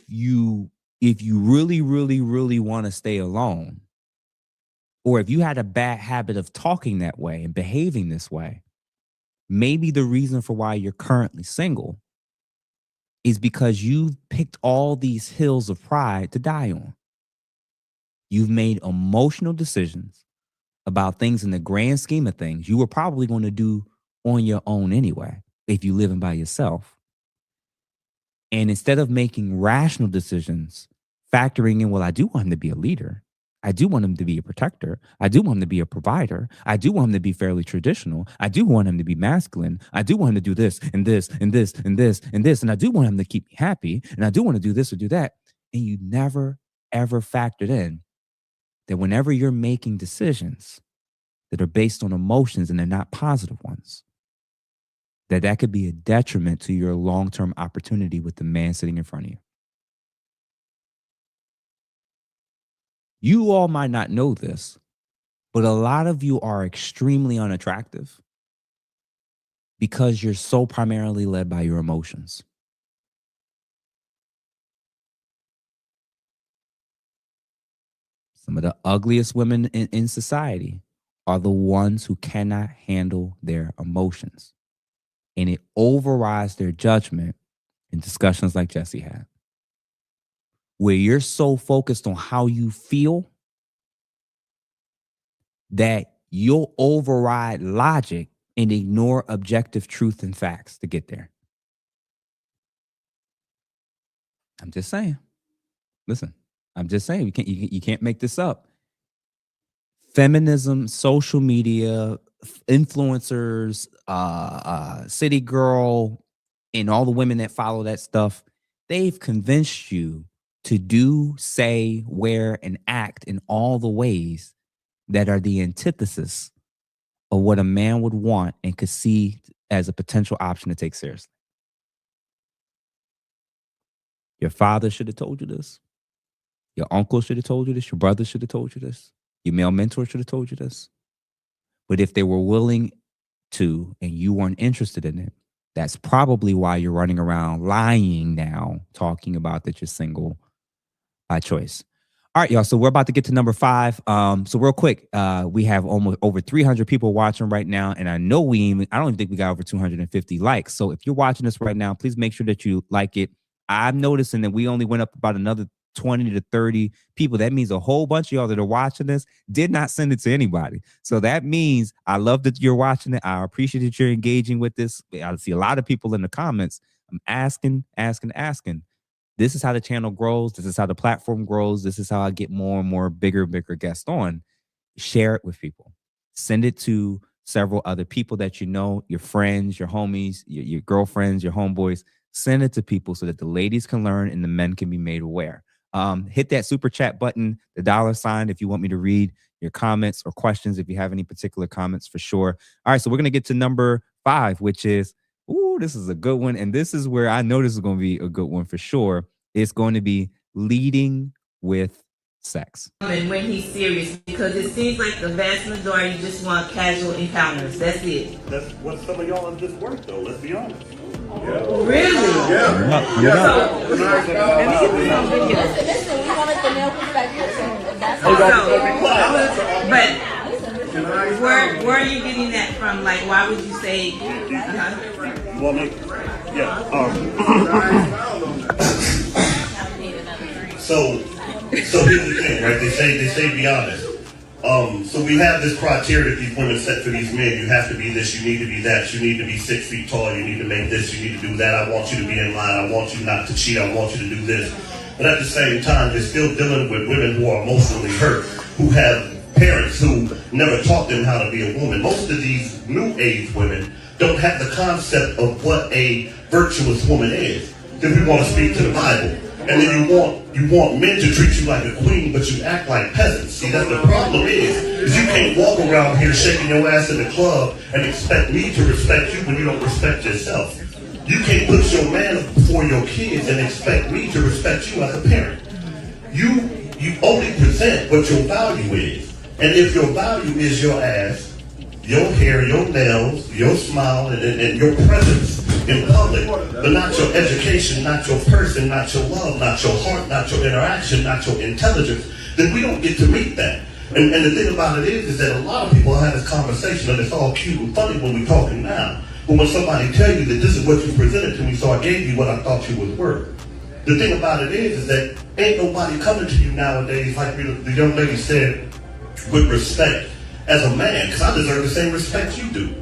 you really, really, really want to stay alone, or if you had a bad habit of talking that way and behaving this way, maybe the reason for why you're currently single is because you've picked all these hills of pride to die on. You've made emotional decisions about things in the grand scheme of things you were probably going to do on your own anyway, if you're living by yourself. And instead of making rational decisions, factoring in, well, I do want him to be a leader. I do want him to be a protector. I do want him to be a provider. I do want him to be fairly traditional. I do want him to be masculine. I do want him to do this and this and this and this and this. And I do want him to keep me happy. And I do want to do this or do that. And you never, ever factored in that whenever you're making decisions that are based on emotions and they're not positive ones, that could be a detriment to your long-term opportunity with the man sitting in front of you. You all might not know this, but a lot of you are extremely unattractive because you're so primarily led by your emotions. Some of the ugliest women in society are the ones who cannot handle their emotions. And it overrides their judgment in discussions like Jesse had, where you're so focused on how you feel that you'll override logic and ignore objective truth and facts to get there. I'm just saying. Listen, I'm just saying, you can't make this up. Feminism, social media, influencers, City Girl, and all the women that follow that stuff, they've convinced you to do, say, wear, and act in all the ways that are the antithesis of what a man would want and could see as a potential option to take seriously. Your father should have told you this. Your uncle should have told you this. Your brother should have told you this. Your male mentor should have told you this. But if they were willing to and you weren't interested in it, that's probably why you're running around lying now, talking about that you're single by choice. All right, y'all. So we're about to get to number 5. So real quick, we have almost over 300 people watching right now. And I know I don't even think we got over 250 likes. So if you're watching this right now, please make sure that you like it. I'm noticing that we only went up about another 20 to 30 people. That means a whole bunch of y'all that are watching this did not send it to anybody. So that means I love that you're watching it. I appreciate that you're engaging with this. I see a lot of people in the comments. I'm asking. This is how the channel grows. This is how the platform grows. This is how I get more and more bigger guests on. Share it with people. Send it to several other people that you know, your friends, your homies, your girlfriends, your homeboys. Send it to people so that the ladies can learn and the men can be made aware. Hit that super chat button, the $sign, if you want me to read your comments or questions, if you have any particular comments, for sure. All right, so we're going to get to number 5, which is, this is a good one. And this is where I know this is going to be a good one for sure. It's going to be leading with sex. And when he's serious, because it seems like the vast majority just want casual encounters. That's it. That's what some of y'all have just worked, though. Let's be honest. Really? Yeah. Listen, we wanted the male perspective. That's but where are you getting that from? Like, why would you say? Well, So here's the thing, right? They say be honest. So we have this criteria that these women set for these men. You have to be this, you need to be that, you need to be 6 feet tall, you need to make this, you need to do that. I want you to be in line, I want you not to cheat, I want you to do this. But at the same time, they're still dealing with women who are emotionally hurt, who have parents who never taught them how to be a woman. Most of these new age women don't have the concept of what a virtuous woman is. Then we want to speak to the Bible. And then you want men to treat you like a queen, but you act like peasants. See, that's the problem is you can't walk around here shaking your ass in the club and expect me to respect you when you don't respect yourself. You can't put your man before your kids and expect me to respect you as a parent. You only present what your value is. And if your value is your ass, your hair, your nails, your smile, and your presence in public, but not your education, not your person, not your love, not your heart, not your interaction, not your intelligence, then we don't get to meet that. And the thing about it is that a lot of people have this conversation and it's all cute and funny when we're talking now. But when somebody tell you that this is what you presented to me, so I gave you what I thought you was worth. The thing about it is that ain't nobody coming to you nowadays, like the young lady said, with respect as a man, because I deserve the same respect you do.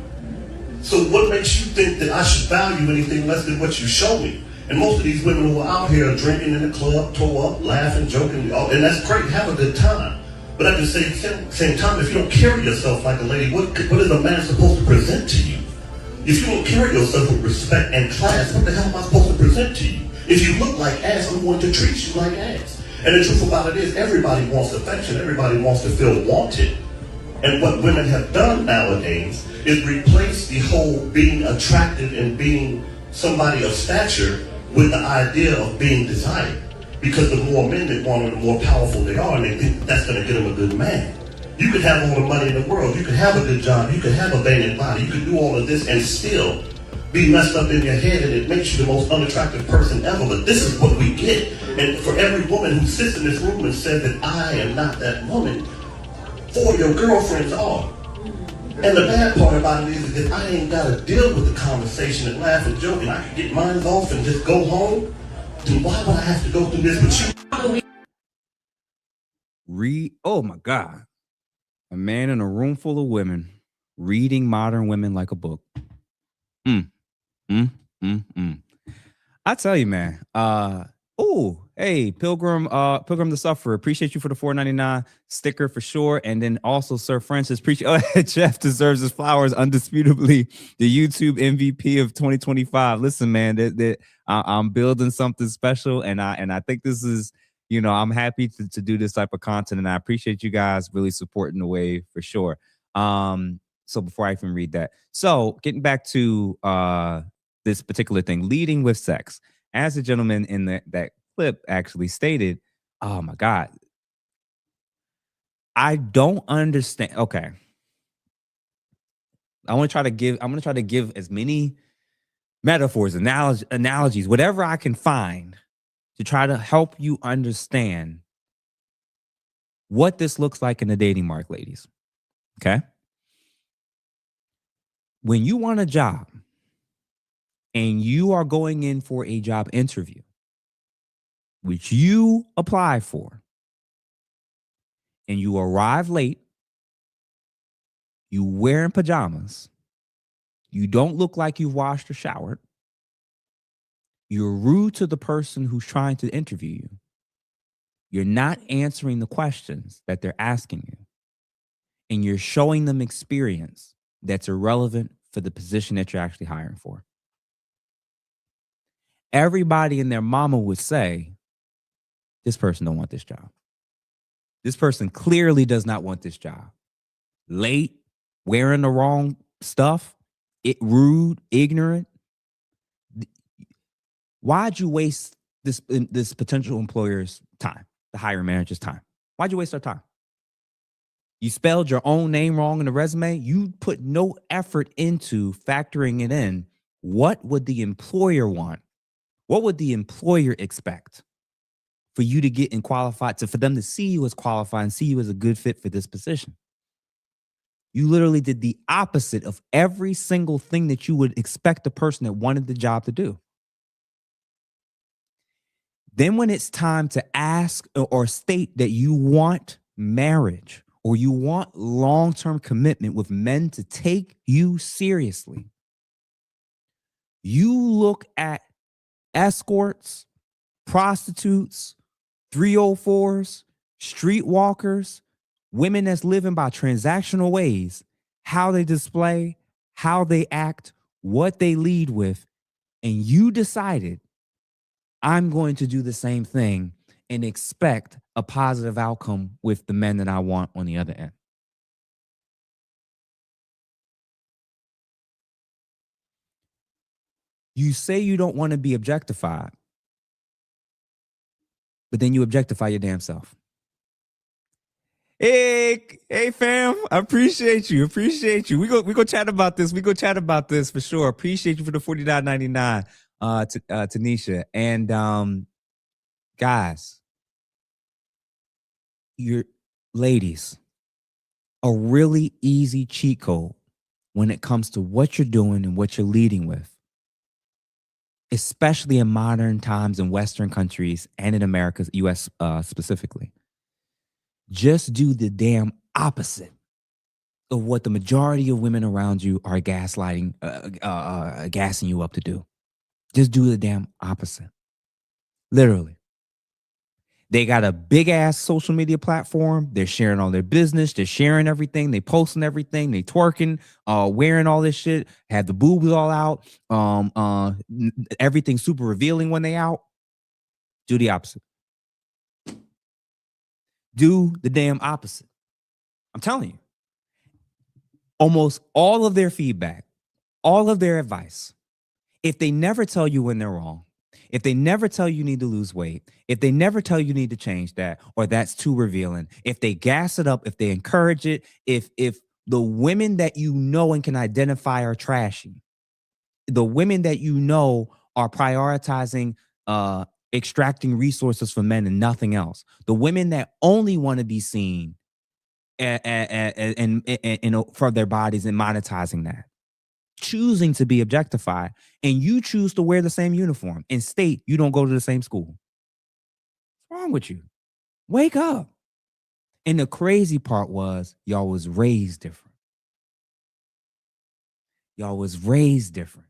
So what makes you think that I should value anything less than what you show me? And most of these women who are out here are drinking in the club, toe up, laughing, joking, and that's great, have a good time. But at the same time, if you don't carry yourself like a lady, what is a man supposed to present to you? If you don't carry yourself with respect and class, what the hell am I supposed to present to you? If you look like ass, I'm going to treat you like ass. And the truth about it is, everybody wants affection, everybody wants to feel wanted. And what women have done nowadays is replace the whole being attractive and being somebody of stature with the idea of being desired. Because the more men they want, the more powerful they are, and they think that's going to get them a good man. You could have all the money in the world, you could have a good job, you could have a banging body, you could do all of this and still be messed up in your head, and it makes you the most unattractive person ever. But this is what we get. And for every woman who sits in this room and says that I am not that woman, 4 of your girlfriends are. And the bad part about it is that I ain't got to deal with the conversation and laugh and joke, and I can get mine off and just go home. Then why would I have to go through this with you? Oh my God. A man in a room full of women reading modern women like a book. I tell you, man. Hey, Pilgrim the Sufferer. Appreciate you for the $4.99 sticker for sure. And then also Sir Francis, Jeff deserves his flowers. Undisputably the YouTube MVP of 2025. Listen, man, I'm building something special, and I think this is, I'm happy to do this type of content, and I appreciate you guys really supporting the wave for sure. So before I even read that, so getting back to this particular thing, leading with sex, as the gentleman in that clip actually stated, oh my God, I don't understand. Okay, I'm gonna try to give as many metaphors, analogies, whatever I can find to try to help you understand what this looks like in the dating market, ladies. Okay. When you want a job and you are going in for a job interview, which you apply for, and you arrive late, you wearing pajamas, you don't look like you've washed or showered, you're rude to the person who's trying to interview you, you're not answering the questions that they're asking you, and you're showing them experience that's irrelevant for the position that you're actually hiring for. Everybody and their mama would say, this person don't want this job. This person clearly does not want this job. Late, wearing the wrong stuff, rude, ignorant. Why'd you waste this potential employer's time, the hiring manager's time? Why'd you waste their time? You spelled your own name wrong in the resume. You put no effort into factoring it in. What would the employer want? What would the employer expect for you to get in qualified, for them to see you as qualified and see you as a good fit for this position? You literally did the opposite of every single thing that you would expect the person that wanted the job to do. Then when it's time to ask or state that you want marriage or you want long-term commitment with men to take you seriously, you look at escorts, prostitutes, 304s, streetwalkers, women that's living by transactional ways, how they display, how they act, what they lead with, and you decided, I'm going to do the same thing and expect a positive outcome with the men that I want on the other end. You say you don't want to be objectified, but then you objectify your damn self. Hey, fam, I appreciate you. We go chat about this. We go chat about this for sure. Appreciate you for the $49.99, Tanisha. And guys, your ladies, a really easy cheat code when it comes to what you're doing and what you're leading with, especially in modern times in Western countries and in America, US specifically. Just do the damn opposite of what the majority of women around you are gassing you up to do. Just do the damn opposite. Literally. They got a big ass social media platform. They're sharing all their business. They're sharing everything. They posting everything. They twerking, wearing all this shit, have the boobs all out. Everything super revealing when they out. Do the opposite. Do the damn opposite. I'm telling you. Almost all of their feedback, all of their advice, if they never tell you when they're wrong, if they never tell you need to lose weight, if they never tell you need to change that, or that's too revealing, if they gas it up, if they encourage it, if the women that you know and can identify are trashy, the women that you know are prioritizing extracting resources from men and nothing else, the women that only want to be seen and for their bodies and monetizing that, choosing to be objectified, and you choose to wear the same uniform and state you don't go to the same school. What's wrong with you? Wake up. And the crazy part was y'all was raised different. Y'all was raised different.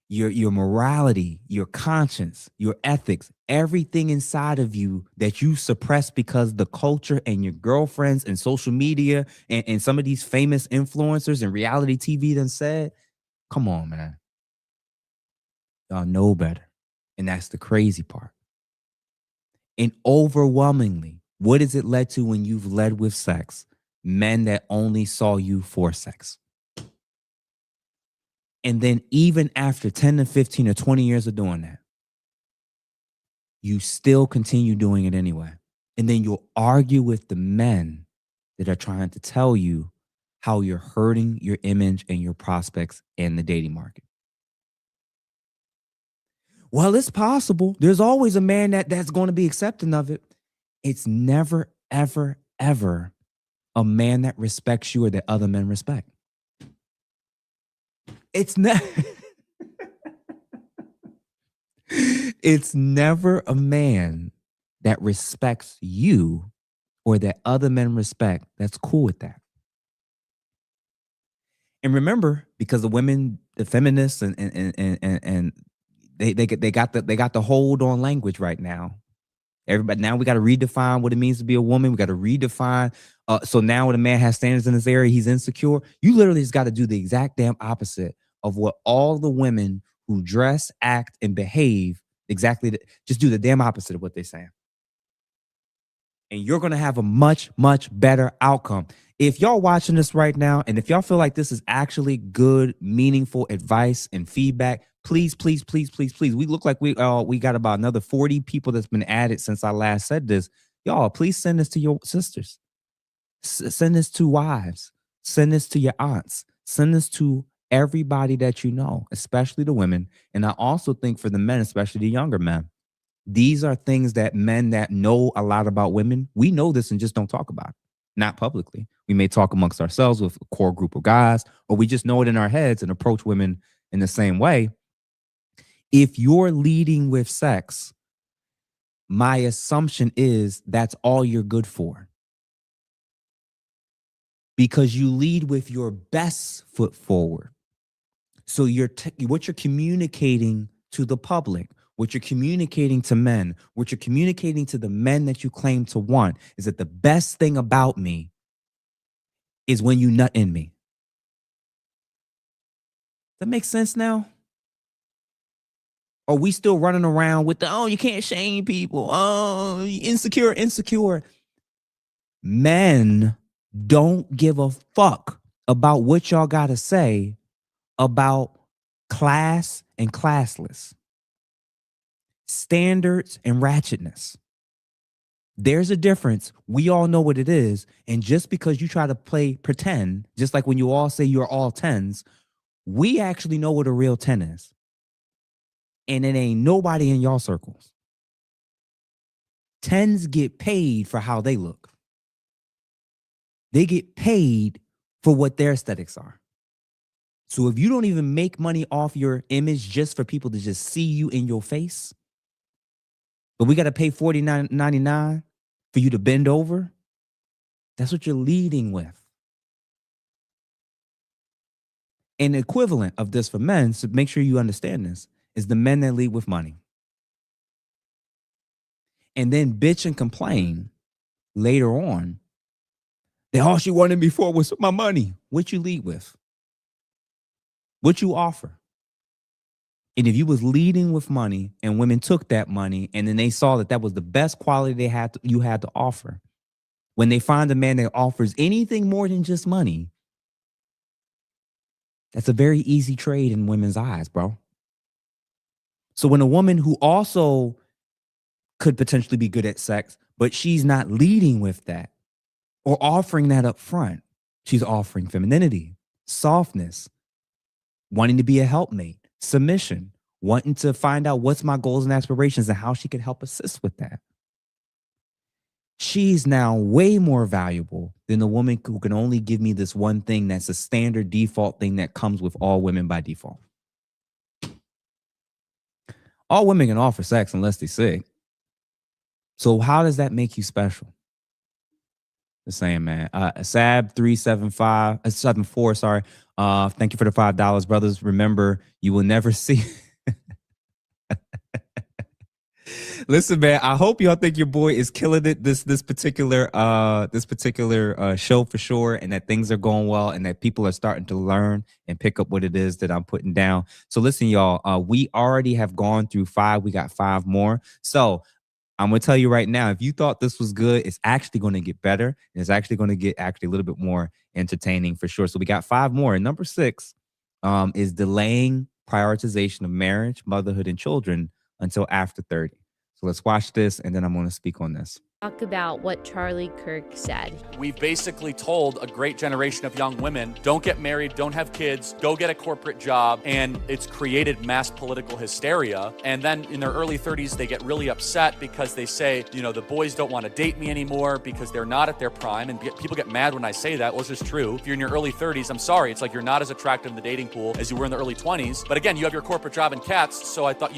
Your morality, your conscience, your ethics, everything inside of you that you suppress because the culture and your girlfriends and social media and some of these famous influencers and reality TV done said, come on, man. Y'all know better. And that's the crazy part. And overwhelmingly, what has it led to when you've led with sex? Men that only saw you for sex. And then even after 10 to 15 or 20 years of doing that, you still continue doing it anyway. And then you'll argue with the men that are trying to tell you how you're hurting your image and your prospects in the dating market. Well, it's possible. There's always a man that's going to be accepting of it. It's never, ever, ever a man that respects you or that other men respect. It's never a man that respects you or that other men respect that's cool with that. And remember, because the women, the feminists, and they got the hold on language right now. Everybody, now we got to redefine what it means to be a woman. We got to redefine. So now when a man has standards in this area, he's insecure. You literally just got to do the exact damn opposite of what all the women who dress, act, and behave exactly, just do the damn opposite of what they're saying. and you're going to have a much, much better outcome. If y'all watching this right now, and if y'all feel like this is actually good, meaningful advice and feedback, please, please, please, please, please. We look like we got about another 40 people that's been added since I last said this. Y'all, please send this to your sisters. Send this to wives. Send this to your aunts. Send this to everybody that you know, especially the women. And I also think for the men, especially the younger men, these are things that men that know a lot about women, we know this and just don't talk about it. Not publicly. We may talk amongst ourselves with a core group of guys, or we just know it in our heads and approach women in the same way. If you're leading with sex, my assumption is that's all you're good for. Because you lead with your best foot forward. So what you're communicating to the public, what you're communicating to men, what you're communicating to the men that you claim to want is that the best thing about me is when you nut in me. That makes sense now? Are we still running around with you can't shame people. Oh, insecure. Men don't give a fuck about what y'all got to say about class and classless, standards and ratchetness. There's a difference. We all know what it is. And just because you try to pretend, just like when you all say you're all 10s, we actually know what a real 10 is. And it ain't nobody in y'all circles. 10s get paid for how they look. They get paid for what their aesthetics are. So if you don't even make money off your image just for people to just see you in your face, but we got to pay $49.99 for you to bend over, that's what you're leading with. An equivalent of this for men, so make sure you understand this, is the men that lead with money. And then bitch and complain later on that all she wanted before was my money. What you lead with? What you offer? And if you was leading with money and women took that money and then they saw that was the best quality you had to offer, when they find a man that offers anything more than just money, that's a very easy trade in women's eyes, bro. So when a woman who also could potentially be good at sex, but she's not leading with that or offering that up front, she's offering femininity, softness, wanting to be a helpmate, submission, wanting to find out what's my goals and aspirations and how she could help assist with that. She's now way more valuable than the woman who can only give me this one thing that's a standard default thing that comes with all women by default. All women can offer sex unless they're sick. So how does that make you special? The same, man. Sab 374, sorry. Thank you for the $5, brothers. Remember, you will never see. Listen, man, I hope y'all think your boy is killing it this particular show for sure, and that things are going well and that people are starting to learn and pick up what it is that I'm putting down. So listen, y'all, we already have gone through 5. We got 5 more. So I'm going to tell you right now, if you thought this was good, it's actually going to get better. And it's actually going to get a little bit more entertaining for sure. So we got 5 more. And number 6 is delaying prioritization of marriage, motherhood, and children until after 30. So let's watch this, and then I'm going to speak on this. Talk about what Charlie Kirk said. We've basically told a great generation of young women, don't get married, don't have kids, go get a corporate job. And it's created mass political hysteria. And then in their early 30s, they get really upset because they say, the boys don't want to date me anymore because they're not at their prime. And people get mad when I say that. Well, it's just true. If you're in your early 30s, I'm sorry. It's like you're not as attractive in the dating pool as you were in the early 20s. But again, you have your corporate job and cats. So I thought,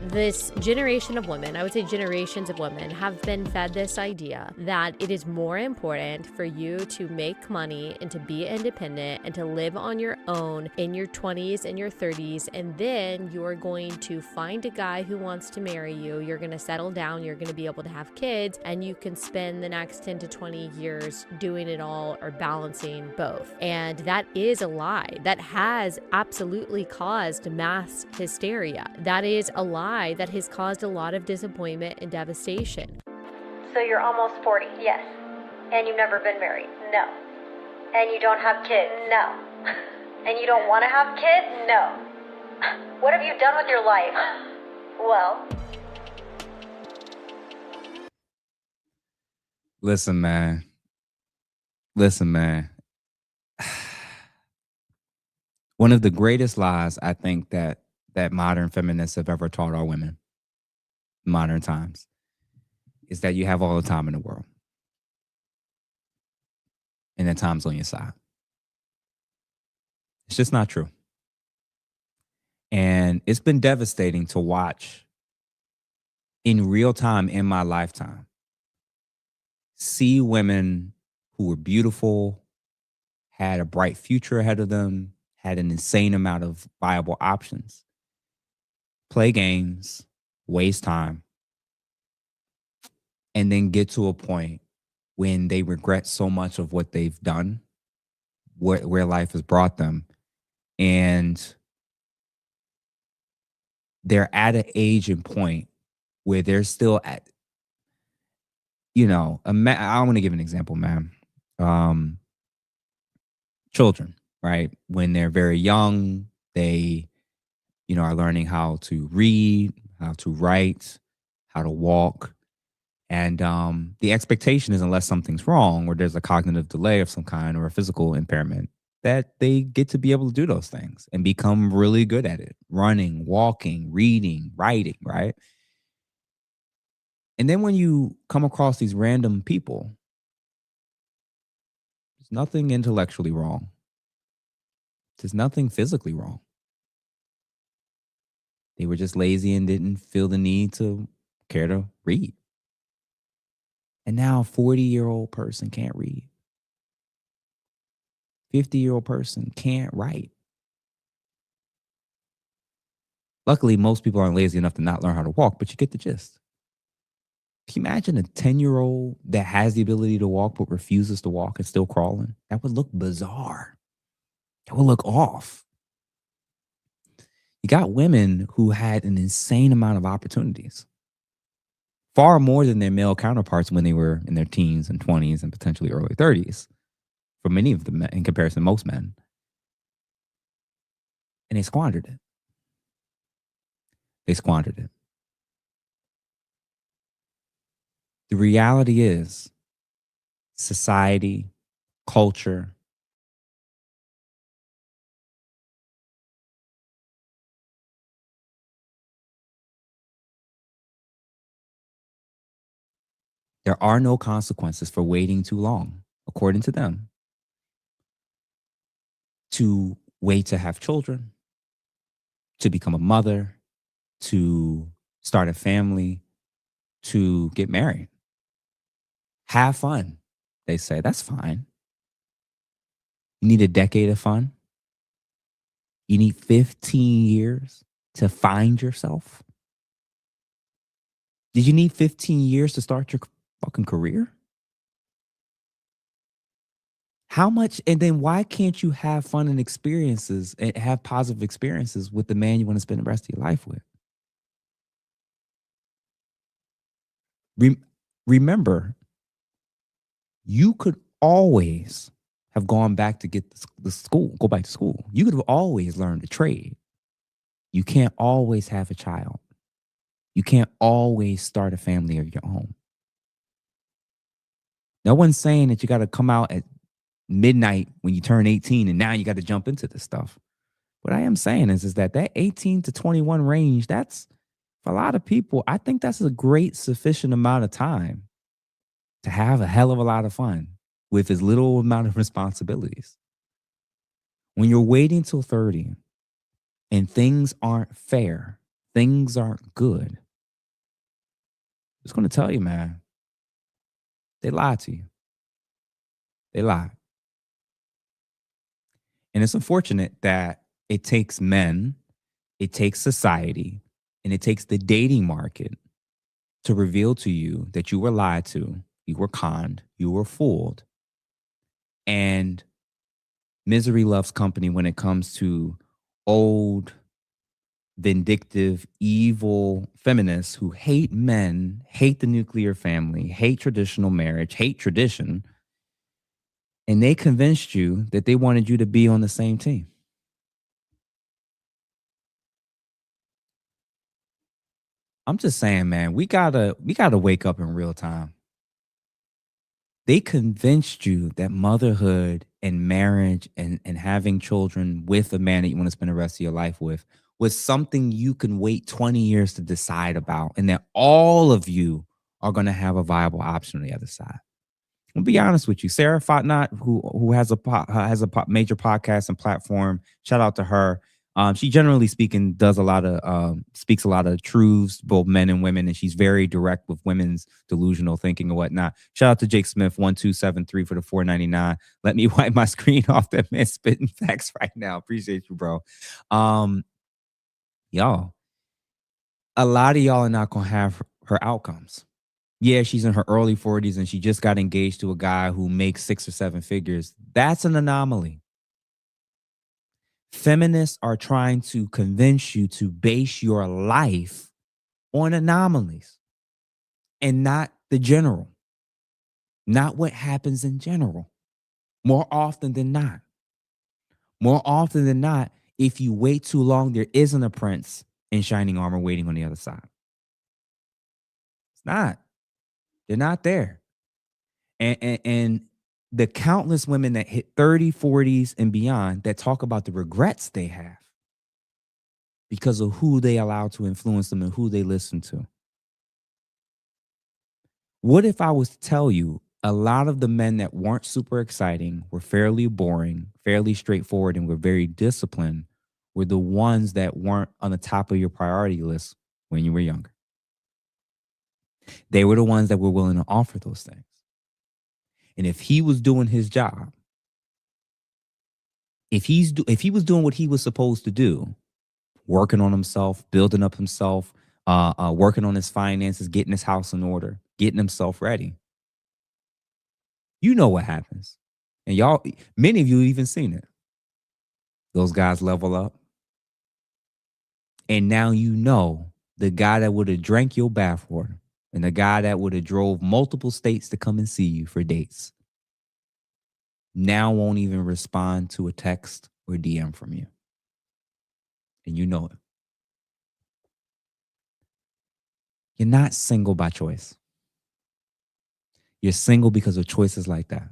This generation of women, I would say generations of women, have been fed this idea that it is more important for you to make money and to be independent and to live on your own in your 20s and your 30s, and then you're going to find a guy who wants to marry you, you're going to settle down, you're going to be able to have kids, and you can spend the next 10 to 20 years doing it all or balancing both. And that is a lie. That has absolutely caused mass hysteria. That is a lie that has caused a lot of disappointment and devastation. So you're almost 40, yes. And you've never been married, no. And you don't have kids, no. And you don't want to have kids, no. What have you done with your life? Well. Listen, man. Listen, man. One of the greatest lies I think that modern feminists have ever taught our women, modern times, is that you have all the time in the world. And that time's on your side. It's just not true. And it's been devastating to watch in real time in my lifetime, see women who were beautiful, had a bright future ahead of them, had an insane amount of viable options, play games, waste time, and then get to a point when they regret so much of what they've done, where life has brought them. And they're at an age and point where they're still at, I want to give an example, man. Children, right? When they're very young, they, are learning how to read, how to write, how to walk. And the expectation is, unless something's wrong or there's a cognitive delay of some kind or a physical impairment, that they get to be able to do those things and become really good at it. Running, walking, reading, writing, right? And then when you come across these random people, there's nothing intellectually wrong. There's nothing physically wrong. They were just lazy and didn't feel the need to care to read. And now a 40-year-old person can't read. 50-year-old person can't write. Luckily, most people aren't lazy enough to not learn how to walk, but you get the gist. Can you imagine a 10-year-old that has the ability to walk but refuses to walk and still crawling? That would look bizarre. That would look off. You got women who had an insane amount of opportunities. Far more than their male counterparts when they were in their teens and 20s and potentially early 30s. For many of them, in comparison to most men. And they squandered it. They squandered it. The reality is, society, culture, there are no consequences for waiting too long, according to them. To wait to have children, to become a mother, to start a family, to get married. Have fun, they say. That's fine. You need a decade of fun. You need 15 years to find yourself. Did you need 15 years to start your fucking career? How much, and then why can't you have fun and experiences and have positive experiences with the man you want to spend the rest of your life with? Remember, you could always have gone back to go back to school. You could have always learned a trade. You can't always have a child. You can't always start a family of your own. No one's saying that you got to come out at midnight when you turn 18 and now you got to jump into this stuff. What I am saying is that 18 to 21 range, that's, for a lot of people, I think that's a great sufficient amount of time to have a hell of a lot of fun with as little amount of responsibilities. When you're waiting till 30 and things aren't fair, things aren't good, I'm just going to tell you, man, they lied to you. They lied. And it's unfortunate that it takes men, it takes society, and it takes the dating market to reveal to you that you were lied to, you were conned, you were fooled. And misery loves company when it comes to old, vindictive, evil feminists who hate men, hate the nuclear family, hate traditional marriage, hate tradition, and they convinced you that they wanted you to be on the same team. I'm just saying, man, we gotta wake up in real time. They convinced you that motherhood and marriage and having children with a man that you want to spend the rest of your life with was something you can wait 20 years to decide about, and that all of you are going to have a viable option on the other side. I'll be honest with you, Sarah Fatnot, who has a major podcast and platform. Shout out to her. She generally speaking does a lot of speaks a lot of truths, both men and women, and she's very direct with women's delusional thinking and whatnot. Shout out to Jake Smith 1273 for the $4.99. Let me wipe my screen off. That man spitting facts right now. Appreciate you, bro. Y'all, a lot of y'all are not gonna have her outcomes. Yeah, she's in her early 40s and she just got engaged to a guy who makes 6 or 7 figures. That's an anomaly. Feminists are trying to convince you to base your life on anomalies and not the general, not what happens in general. More often than not, if you wait too long, there isn't a prince in shining armor waiting on the other side. It's not. They're not there. And the countless women that hit 30, 40s and beyond that talk about the regrets they have because of who they allow to influence them and who they listen to. What if I was to tell you a lot of the men that weren't super exciting, were fairly boring, fairly straightforward, and were very disciplined were the ones that weren't on the top of your priority list when you were younger? They were the ones that were willing to offer those things. And if he was doing his job, if he was doing what he was supposed to do, working on himself, building up himself, working on his finances, getting his house in order, getting himself ready, you know what happens. And y'all, many of you even seen it. Those guys level up. And now you know the guy that would have drank your bathwater and the guy that would have drove multiple states to come and see you for dates now won't even respond to a text or DM from you. And you know it. You're not single by choice. You're single because of choices like that.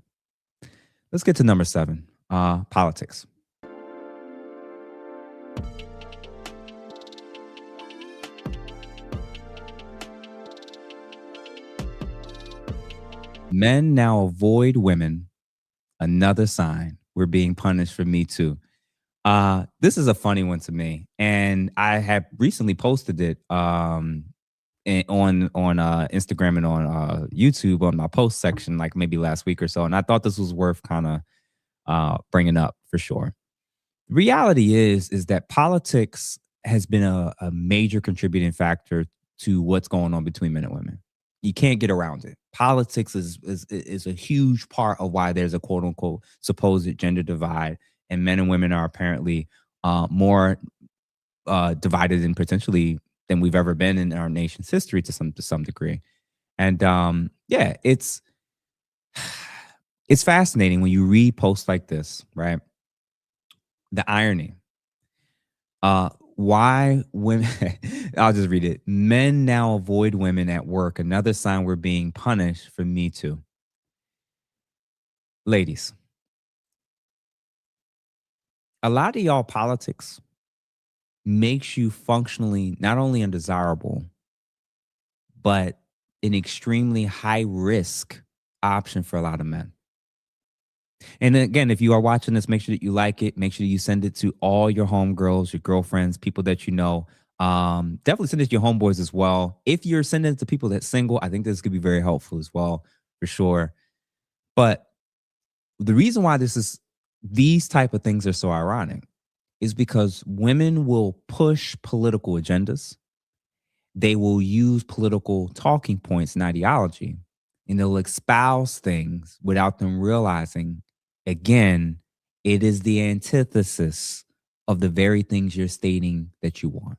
Let's get to number 7, politics. Men now avoid women. Another sign we're being punished for Me Too. This is a funny one to me, and I have recently posted it on Instagram and on YouTube on my post section, like maybe last week or so. And I thought this was worth kind of bringing up for sure. The reality is that politics has been a major contributing factor to what's going on between men and women. You can't get around it. Politics is a huge part of why there's a quote unquote supposed gender divide, and men and women are apparently more divided and potentially than we've ever been in our nation's history to some degree. And yeah, it's fascinating when you read posts like this, right? The irony. Why women, I'll just read it. Men now avoid women at work. Another sign we're being punished for Me Too. Ladies, a lot of y'all politics makes you functionally not only undesirable, but an extremely high risk option for a lot of men. And again, if you are watching this, make sure that you like it. Make sure that you send it to all your homegirls, your girlfriends, people that you know. Definitely send it to your homeboys as well. If you're sending it to people that's single, I think this could be very helpful as well, for sure. But the reason why these type of things are so ironic is because women will push political agendas. They will use political talking points and ideology, and they'll espouse things without them realizing, again, it is the antithesis of the very things you're stating that you want.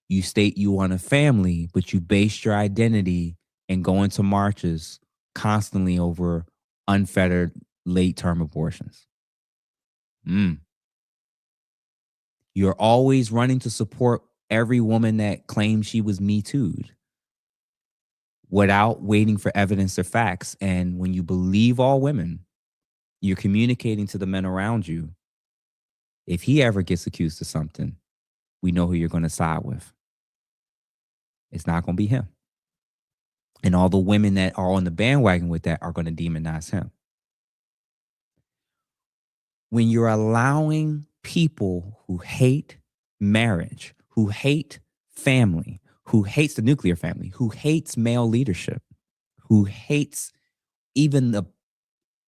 You state you want a family, but you based your identity and go into marches constantly over unfettered late-term abortions. You're always running to support every woman that claims she was Me Too'd without waiting for evidence or facts. And when you believe all women, you're communicating to the men around you. If he ever gets accused of something, we know who you're going to side with. It's not going to be him. And all the women that are on the bandwagon with that are going to demonize him. When you're allowing people who hate marriage, who hate family, who hates the nuclear family, who hates male leadership, who hates even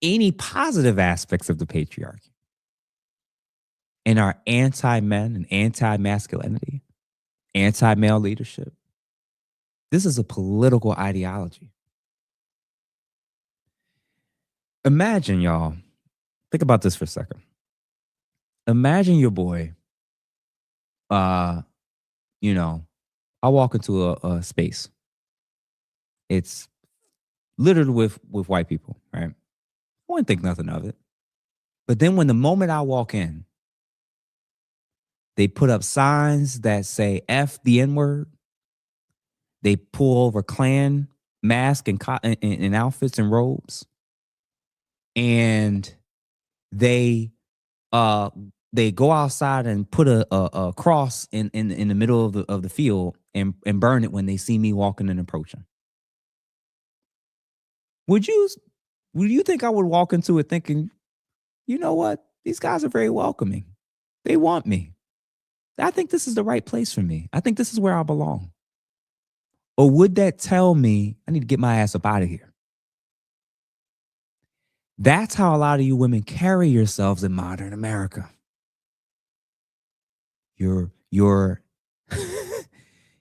any positive aspects of the patriarchy, and are anti-men and anti-masculinity, anti-male leadership. This is a political ideology. Imagine, y'all, think about this for a second. Imagine your boy, I walk into a space. It's littered with white people, right? I wouldn't think nothing of it. But then when the moment I walk in, they put up signs that say F the N-word. They pull over Klan masks and outfits and robes. And they go outside and put a cross in the middle of the field and burn it when they see me walking and approaching. Would you think I would walk into it thinking, you know what? These guys are very welcoming. They want me. I think this is the right place for me. I think this is where I belong. Or would that tell me I need to get my ass up out of here? That's how a lot of you women carry yourselves in modern America. You're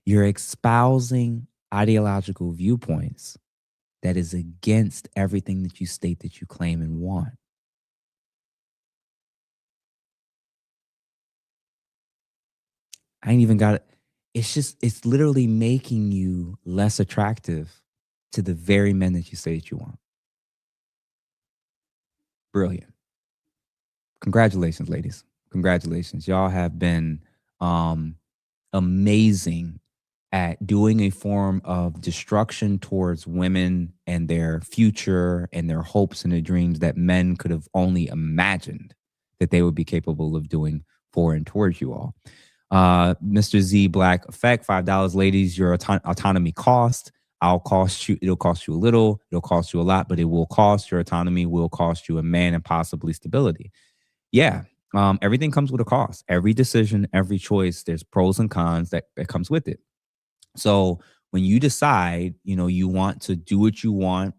espousing ideological viewpoints that is against everything that you state that you claim and want. I ain't even got it. It's literally making you less attractive to the very men that you say that you want. Brilliant. Congratulations, ladies. Congratulations. Y'all have been amazing at doing a form of destruction towards women and their future and their hopes and their dreams that men could have only imagined that they would be capable of doing for and towards you all. Mr. Z Black Effect, $5, ladies, your autonomy cost. It'll cost you a little, it'll cost you a lot, but it will cost. Your autonomy will cost you a man and possibly stability. Yeah. Everything comes with a cost. Every decision, every choice, there's pros and cons that comes with it. So when you decide, you want to do what you want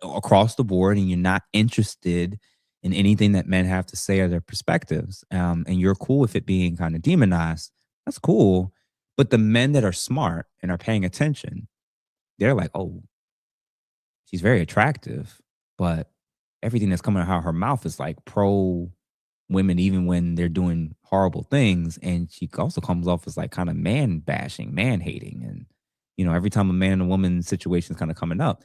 across the board and you're not interested in anything that men have to say or their perspectives, and you're cool with it being kind of demonized, that's cool. But the men that are smart and are paying attention, they're like, oh, she's very attractive, but everything that's coming out of her mouth is like pro women, even when they're doing horrible things. And she also comes off as like kind of man bashing, man hating. And, every time a man and a woman situation is kind of coming up.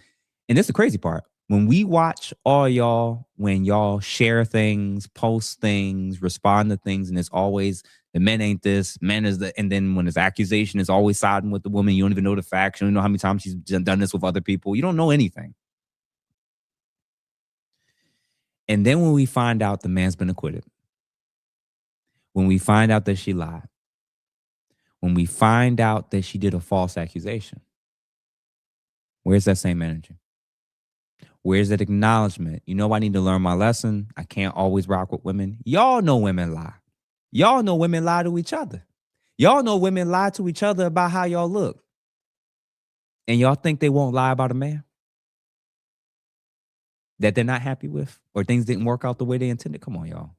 And that's the crazy part. When we watch all y'all, when y'all share things, post things, respond to things, and it's always the men ain't this, men is the, and then when it's accusation, it's always siding with the woman. You don't even know the facts. You don't know how many times she's done this with other people. You don't know anything. And then when we find out the man's been acquitted, when we find out that she lied, when we find out that she did a false accusation, where's that same energy? Where's that acknowledgement? I need to learn my lesson. I can't always rock with women. Y'all know women lie. Y'all know women lie to each other. Y'all know women lie to each other about how y'all look. And y'all think they won't lie about a man that they're not happy with or things didn't work out the way they intended? Come on, y'all.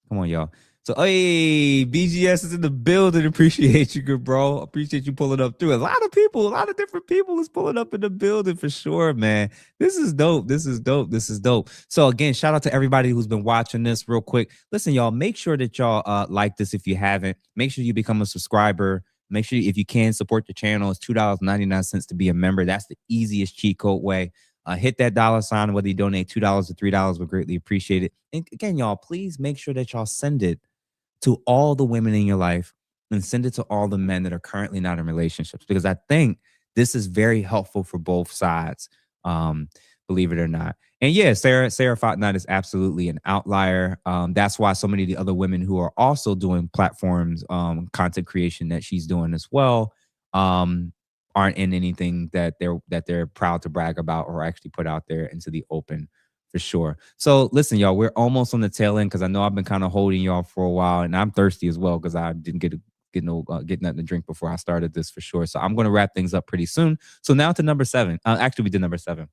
Come on, y'all. So, hey, BGS is in the building. Appreciate you, good bro. Appreciate you pulling up through. A lot of people, a lot of different people is pulling up in the building for sure, man. This is dope. This is dope. This is dope. So, again, shout out to everybody who's been watching this real quick. Listen, y'all, make sure that y'all like this if you haven't. Make sure you become a subscriber. Make sure if you can support the channel. It's $2.99 to be a member. That's the easiest cheat code way. Hit that $sign, whether you donate $2 or $3, we'll greatly appreciate it. And again, y'all, please make sure that y'all send it to all the women in your life and send it to all the men that are currently not in relationships, because I think this is very helpful for both sides, believe it or not. And yeah, Sarah Fortnite is absolutely an outlier. That's why so many of the other women who are also doing platforms, content creation that she's doing as well, aren't in anything that they're proud to brag about or actually put out there into the open. For sure. So listen, y'all, we're almost on the tail end because I know I've been kind of holding y'all for a while, and I'm thirsty as well because I didn't get nothing to drink before I started this for sure. So I'm going to wrap things up pretty soon. So now to number 7. Actually, we did number 7.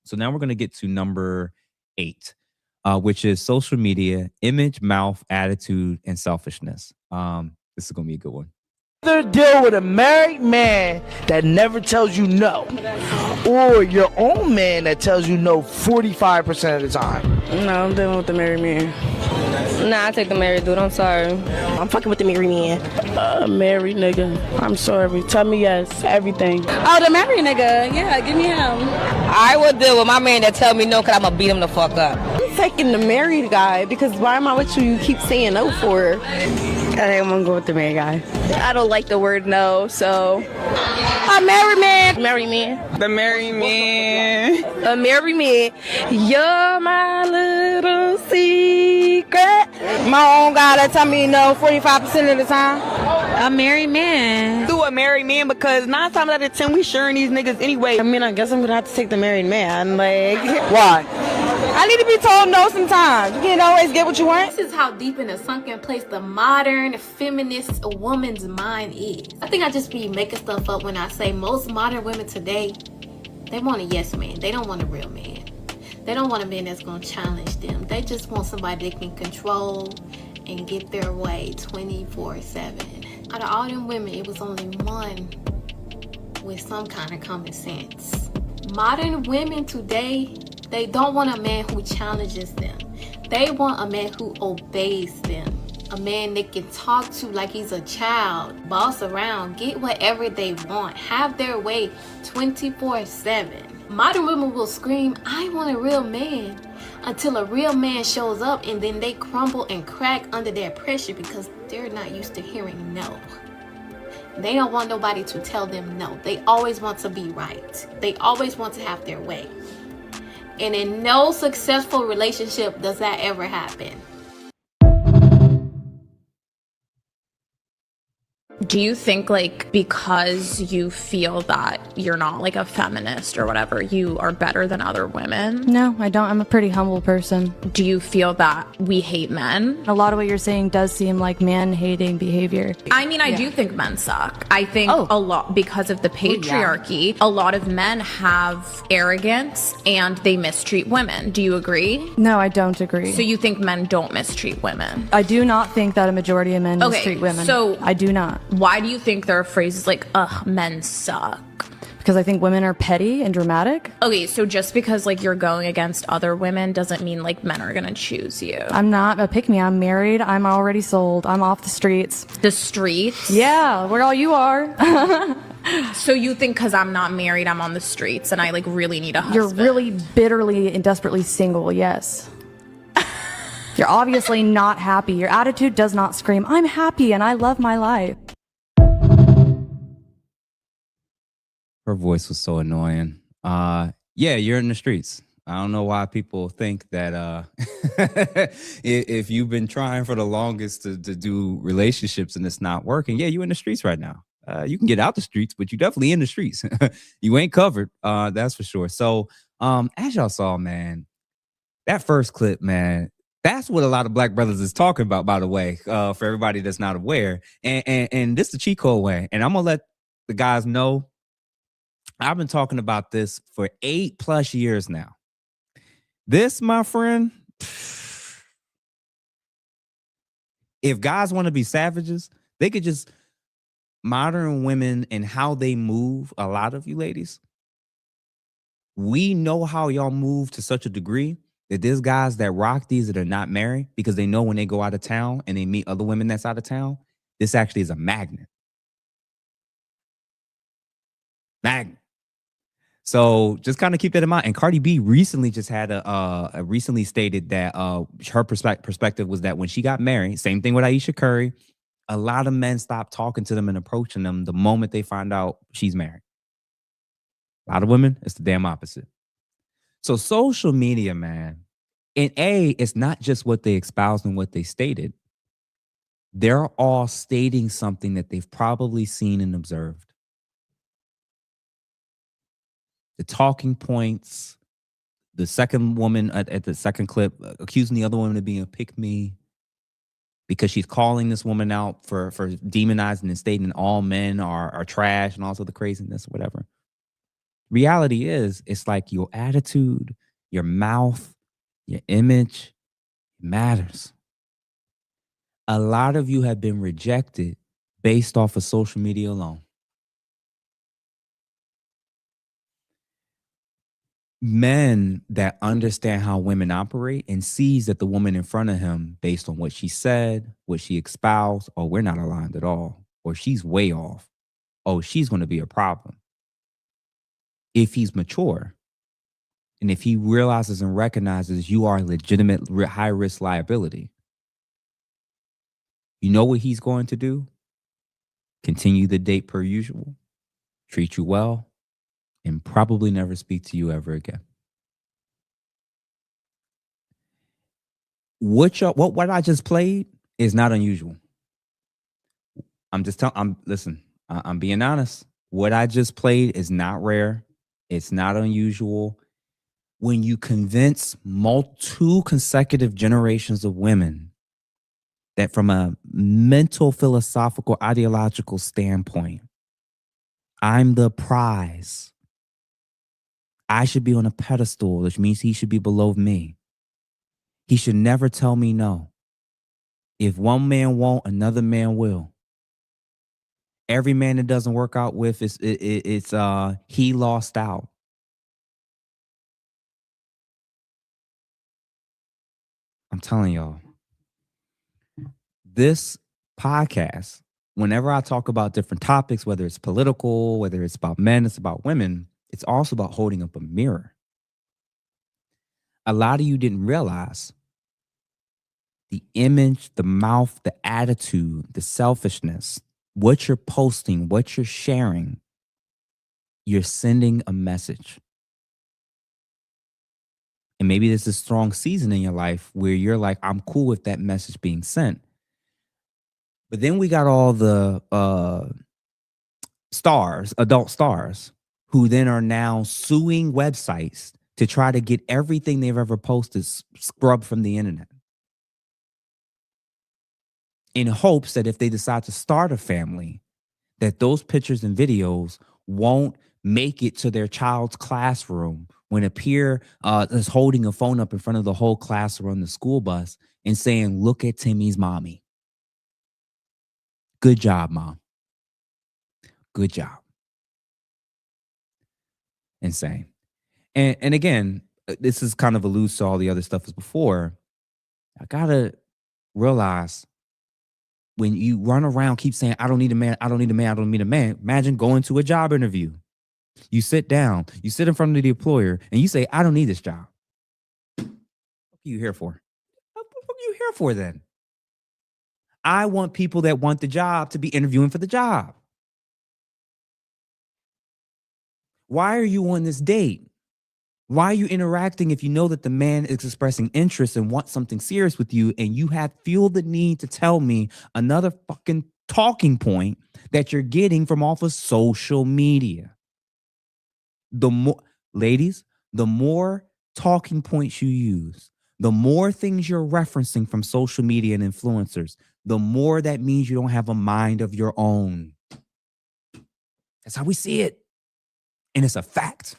So now we're going to get to number 8, which is social media, image, mouth, attitude, and selfishness. This is going to be a good one. Either deal with a married man that never tells you no, or your own man that tells you no 45% of the time. No, I'm dealing with the married man. Nah, I take the married dude. I'm sorry. I'm fucking with the married man. Married nigga. I'm sorry. Tell me yes. Everything. Oh, the married nigga. Yeah, give me him. I will deal with my man that tell me no because I'm going to beat him the fuck up. I'm taking the married guy because why am I with you? You keep saying no for. I want to go with the married guy. I don't like the word no, so. A married man. Married man. The married man. A married man. You're my little secret. My own guy that tell me no 45% of the time. A married man. Do a married man because 9 times out of 10 we sharing these niggas anyway. I mean, I guess I'm gonna have to take the married man. Like, why? I need to be told no sometimes. You can't always get what you want. This is how deep in a sunken place the modern feminist woman's mind is. I think I just be making stuff up when I say most modern women today, they want a yes man. They don't want a real man. They don't want a man that's going to challenge them. They just want somebody they can control and get their way 24/7. Out of all them women, it was only one with some kind of common sense. Modern women today, they don't want a man who challenges them. They want a man who obeys them. A man they can talk to like he's a child, boss around, get whatever they want, have their way 24/7. Modern women will scream, I want a real man, until a real man shows up, and then they crumble and crack under their pressure because they're not used to hearing no. They don't want nobody to tell them no. They always want to be right. They always want to have their way. And in no successful relationship does that ever happen. Do you think, like, because you feel that you're not like a feminist or whatever, you are better than other women? No, I don't. I'm a pretty humble person. Do you feel that we hate men? A lot of what you're saying does seem like man-hating behavior. I mean, I do think men suck. I think a lot, because of the patriarchy, a lot of men have arrogance and they mistreat women. Do you agree? No, I don't agree. So you think men don't mistreat women? I do not think that a majority of men mistreat women. So I do not. Why do you think there are phrases like, ugh, men suck? Because I think women are petty and dramatic. Okay, so just because like you're going against other women doesn't mean like men are gonna choose you. I'm not a pick me. I'm married. I'm already sold. I'm off the streets. The streets? Yeah, where all you are. So you think because I'm not married, I'm on the streets and I like really need a husband? You're really bitterly and desperately single, yes. You're obviously not happy. Your attitude does not scream, I'm happy and I love my life. Her voice was so annoying. Yeah, you're in the streets. I don't know why people think that if you've been trying for the longest to do relationships and it's not working, yeah, you're in the streets right now. You can get out the streets, but you definitely in the streets. You ain't covered, that's for sure. So as y'all saw, man, that first clip, man, that's what a lot of Black brothers is talking about, by the way, for everybody that's not aware. And this is the cheat code way. And I'm going to let the guys know, I've been talking about this for 8+ years now. This, my friend, If guys want to be savages, they could just modern women and how they move. A lot of you ladies, we know how y'all move to such a degree that there's guys that rock these that are not married because they know when they go out of town and they meet other women that's out of town, this actually is a magnet. Magnet. So just kind of keep that in mind. And Cardi B recently just had recently stated that her perspective was that when she got married, same thing with Aisha Curry, a lot of men stopped talking to them and approaching them the moment they find out she's married. A lot of women, it's the damn opposite. So social media, man, and it's not just what they espoused and what they stated. They're all stating something that they've probably seen and observed. The talking points, the second woman at the second clip accusing the other woman of being a pick-me because she's calling this woman out for demonizing and stating all men are trash and all sorts of craziness, whatever. Reality is, it's like your attitude, your mouth, your image matters. A lot of you have been rejected based off of social media alone. Men that understand how women operate and sees that the woman in front of him, based on what she said, what she espoused, or we're not aligned at all, or she's way off, oh, she's going to be a problem. If he's mature, and if he realizes and recognizes you are a legitimate high-risk liability, you know what he's going to do? Continue the date per usual, treat you well, and probably never speak to you ever again. What I just played is not unusual. I'm being honest. What I just played is not rare. It's not unusual. When you convince two consecutive generations of women that from a mental, philosophical, ideological standpoint, I'm the prize. I should be on a pedestal, which means he should be below me. He should never tell me no. If one man won't, another man will. Every man that doesn't work out with he lost out. I'm telling y'all, this podcast, whenever I talk about different topics, whether it's political, whether it's about men, it's about women, it's also about holding up a mirror. A lot of you didn't realize the image, the mouth, the attitude, the selfishness, what you're posting, what you're sharing, you're sending a message. And maybe there's a strong season in your life where you're like, I'm cool with that message being sent. But then we got all the adult stars, who then are now suing websites to try to get everything they've ever posted scrubbed from the internet, in hopes that if they decide to start a family, that those pictures and videos won't make it to their child's classroom when a peer is holding a phone up in front of the whole class or on the school bus and saying, look at Timmy's mommy. Good job, Mom. Good job. Insane. And again, this is kind of alludes to all the other stuff as before. I gotta realize, when you run around, keep saying, I don't need a man, I don't need a man, I don't need a man. Imagine going to a job interview. You sit down, you sit in front of the employer, and you say, I don't need this job. What are you here for? What are you here for then? I want people that want the job to be interviewing for the job. Why are you on this date? Why are you interacting if you know that the man is expressing interest and wants something serious with you, and you feel the need to tell me another fucking talking point that you're getting from off of social media? Ladies, the more talking points you use, the more things you're referencing from social media and influencers, the more that means you don't have a mind of your own. That's how we see it. And it's a fact.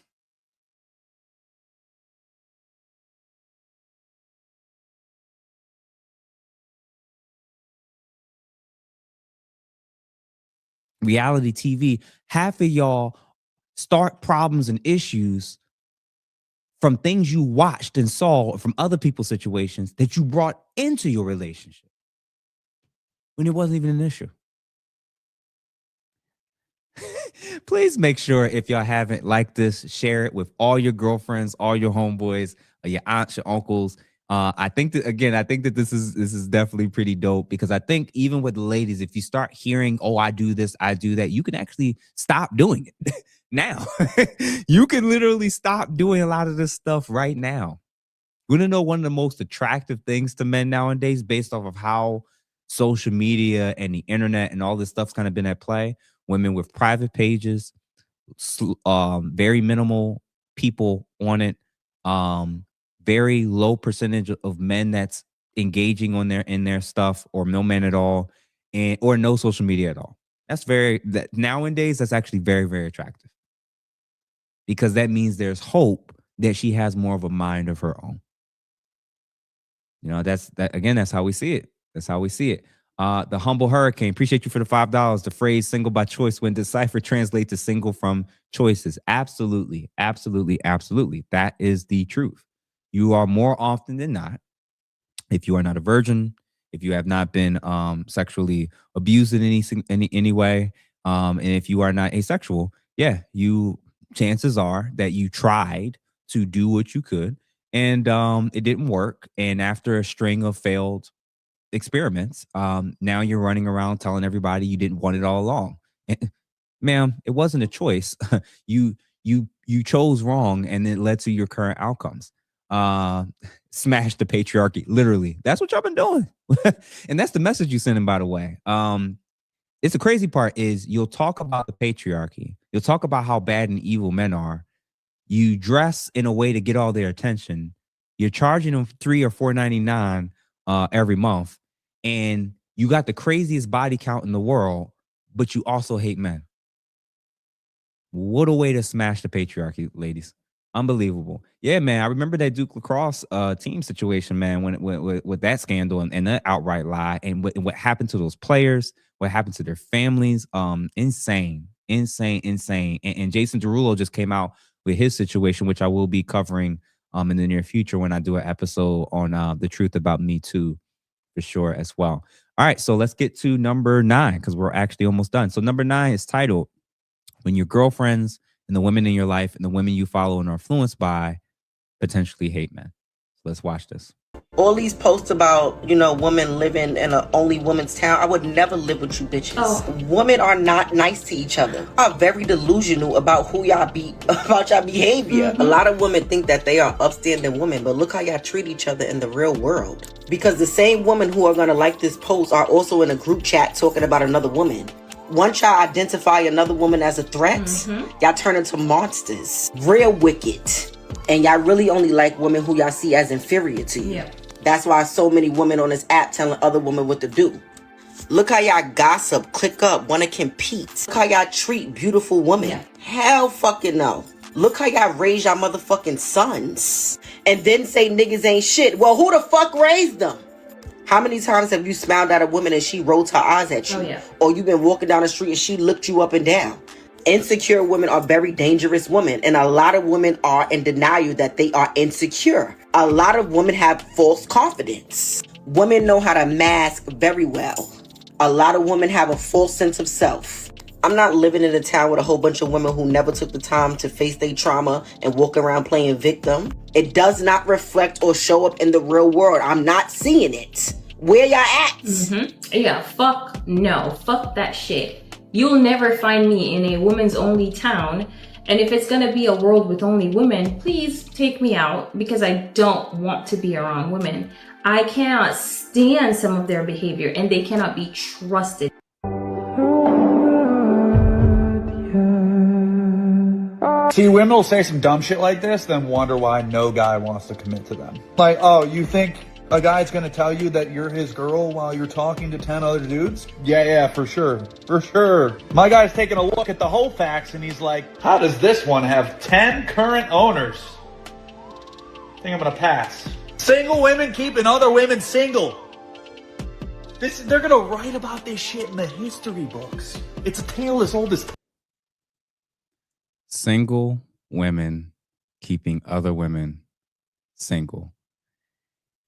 reality TV, half of y'all start problems and issues from things you watched and saw from other people's situations that you brought into your relationship when it wasn't even an issue. Please make sure, if y'all haven't liked this, share it with all your girlfriends, all your homeboys, your aunts, your uncles. I think that this is definitely pretty dope, because I think even with the ladies, if you start hearing, oh, I do this, I do that, you can actually stop doing it now. You can literally stop doing a lot of this stuff right now. You want to know one of the most attractive things to men nowadays, based off of how social media and the internet and all this stuff's kind of been at play? Women with private pages, very minimal people on it, very low percentage of men that's engaging in their stuff, or no men at all, or no social media at all. Nowadays, that's actually very, very attractive, because that means there's hope that she has more of a mind of her own. You know, that's how we see it. That's how we see it. The Humble Hurricane, appreciate you for the $5. The phrase single by choice, when deciphered, translates to single from choices. Absolutely, absolutely, absolutely. That is the truth. You are, more often than not, if you are not a virgin, if you have not been sexually abused in any way, and if you are not asexual, chances are that you tried to do what you could, and it didn't work. And after a string of failed experiments, now you're running around telling everybody you didn't want it all along. Ma'am, it wasn't a choice. You chose wrong, and it led to your current outcomes. Smash the patriarchy. Literally, that's what y'all been doing. And that's the message you sending, by the way. It's the crazy part is, you'll talk about the patriarchy, you'll talk about how bad and evil men are, you dress in a way to get all their attention, you're charging them $3 or $4.99 every month, and you got the craziest body count in the world, but you also hate men. What a way to smash the patriarchy, ladies. Unbelievable. Yeah, man. I remember that Duke lacrosse team situation, man, when with that scandal and that outright lie, and what happened to those players, what happened to their families. Insane. And Jason Derulo just came out with his situation, which I will be covering in the near future when I do an episode on the truth about Me Too, for sure, as well. All right, so let's get to number 9, because we're actually almost done. So number 9 is titled, When Your Girlfriends and the women in your life and the women you follow and are influenced by potentially hate men. So let's watch this. All these posts about, women living in an only woman's town. I would never live with you bitches. Oh. Women are not nice to each other. Are very delusional about who y'all be, about y'all behavior. Mm-hmm. A lot of women think that they are upstanding women, but look how y'all treat each other in the real world. Because the same women who are going to like this post are also in a group chat talking about another woman. Once y'all identify another woman as a threat, y'all turn into monsters. Real wicked. And y'all really only like women who y'all see as inferior to you. Yeah. That's why so many women on this app telling other women what to do. Look how y'all gossip, click up, want to compete. Look how y'all treat beautiful women. Yeah. Hell fucking no. Look how y'all raise y'all motherfucking sons. And then say niggas ain't shit. Well, who the fuck raised them? How many times have you smiled at a woman and she rolled her eyes at you? Oh, yeah. Or you've been walking down the street and she looked you up and down? Insecure women are very dangerous women. And a lot of women are in denial that they are insecure. A lot of women have false confidence. Women know how to mask very well. A lot of women have a false sense of self. I'm not living in a town with a whole bunch of women who never took the time to face their trauma and walk around playing victim. It does not reflect or show up in the real world. I'm not seeing it. Where y'all at? Yeah, fuck no. Fuck that shit. You'll never find me in a women's only town. And if it's gonna be a world with only women, please take me out, because I don't want to be around women. I cannot stand some of their behavior, and they cannot be trusted. See, women will say some dumb shit like this, then wonder why no guy wants to commit to them. Like, oh, you think a guy's gonna tell you that you're his girl while you're talking to 10 other dudes? Yeah, for sure. For sure. My guy's taking a look at the whole facts and he's like, how does this one have 10 current owners? I think I'm gonna pass. Single women keeping other women single. They're gonna write about this shit in the history books. It's a tale as old as... Single women keeping other women single.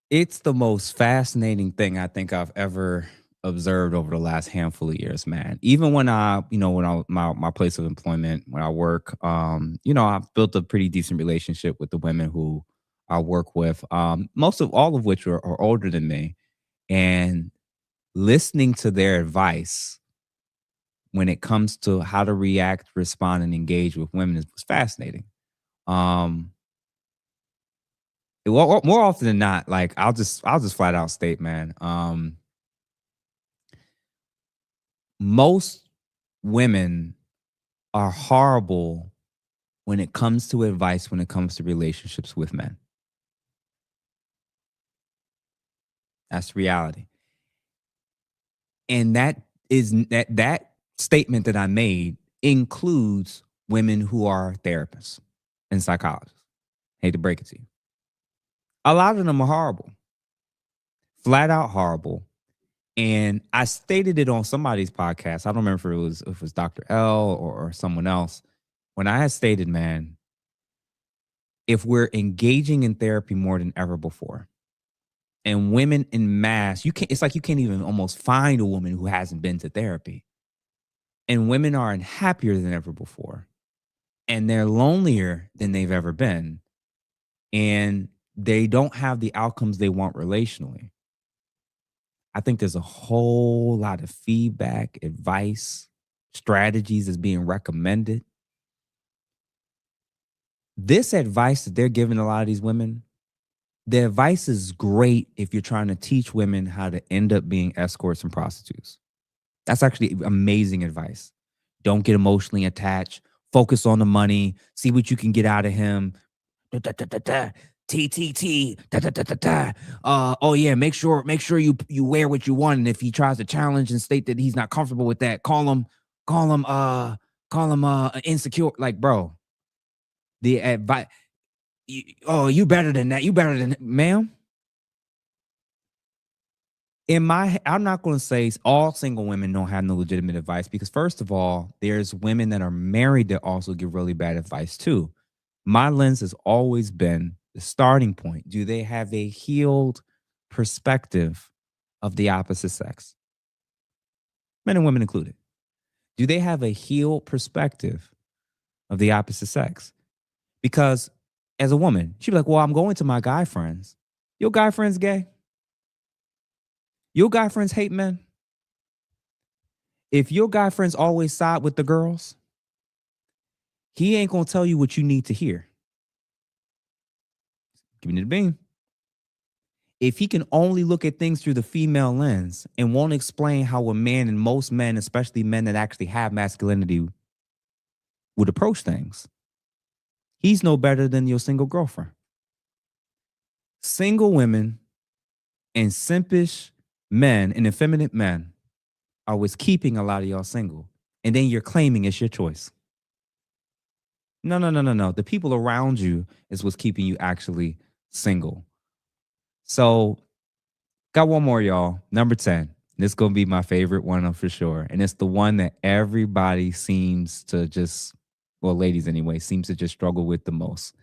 It's the most fascinating thing I think I've ever observed over the last handful of years, man. Even when my place of employment, when I work, I've built a pretty decent relationship with the women who I work with, all of which are older than me. And listening to their advice when it comes to how to react, respond, and engage with women was fascinating. More often than not, like I'll just flat out state, man. Most women are horrible when it comes to advice, when it comes to relationships with men. That's reality. And that statement that I made includes women who are therapists and psychologists. Hate to break it to you. A lot of them are horrible. Flat out horrible. And I stated it on somebody's podcast. I don't remember if it was Dr. L or someone else. When I had stated, man, if we're engaging in therapy more than ever before, and women in mass, it's like you can't even almost find a woman who hasn't been to therapy. And women are happier than ever before. And they're lonelier than they've ever been. And they don't have the outcomes they want relationally. I think there's a whole lot of feedback, advice, strategies that's being recommended. This advice that they're giving a lot of these women, the advice is great if you're trying to teach women how to end up being escorts and prostitutes. That's actually amazing advice. Don't get emotionally attached. Focus on the money. See what you can get out of him. TTT. Oh yeah, make sure you wear what you want. And if he tries to challenge and state that he's not comfortable with that, call him insecure. Like, bro, the advice. You better than that. You better than that, ma'am. I'm not going to say all single women don't have no legitimate advice, because first of all, there's women that are married that also give really bad advice too. My lens has always been the starting point. Do they have a healed perspective of the opposite sex? Men and women included. Do they have a healed perspective of the opposite sex? Because as a woman, she'd be like, well, I'm going to my guy friends. Your guy friends gay? Your guy friends hate men? If your guy friends always side with the girls, he ain't going to tell you what you need to hear. Give me the bean. If he can only look at things through the female lens and won't explain how a man, and most men, especially men that actually have masculinity, would approach things, he's no better than your single girlfriend. Single women and simpish men and effeminate men are what's keeping a lot of y'all single. And then you're claiming it's your choice. No. The people around you is what's keeping you actually single. So, got one more, y'all. Number 10. This is going to be my favorite one for sure. And it's the one that everybody seems to just, well, ladies anyway, seems to just struggle with the most.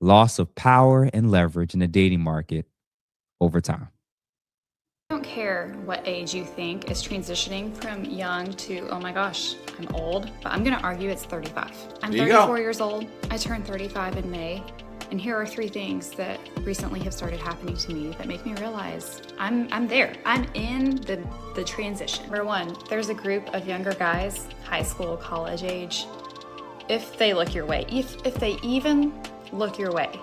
Loss of power and leverage in the dating market over time. I don't care what age you think is transitioning from young to, oh my gosh, I'm old, but I'm going to argue it's 35. I'm 34 years old. I turned 35 in May. And here are 3 things that recently have started happening to me that make me realize I'm there. I'm in the transition. Number 1, there's a group of younger guys, high school, college age. If they look your way, if they even look your way,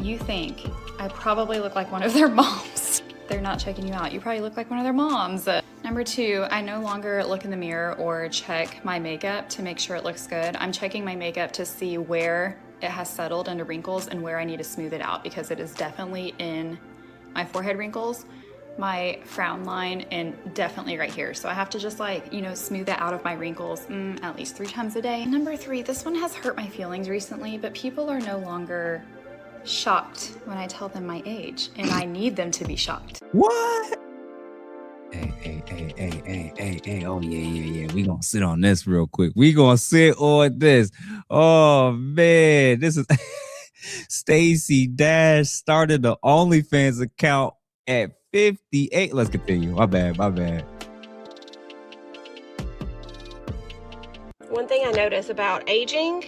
you think I probably look like one of their moms. They're not checking you out. You probably look like one of their moms. Number 2, I no longer look in the mirror or check my makeup to make sure it looks good. I'm checking my makeup to see where it has settled into wrinkles and where I need to smooth it out, because it is definitely in my forehead wrinkles, my frown line, and definitely right here. So I have to just smooth that out of my wrinkles at least 3 times a day. Number 3, this one has hurt my feelings recently, but people are no longer shocked when I tell them my age, and I need them to be shocked. What? Hey, Hey. Oh, yeah. We gonna sit on this real quick. We gonna sit on this. Oh, man. This is Stacy Dash started the OnlyFans account at 58. Let's continue. My bad. One thing I notice about aging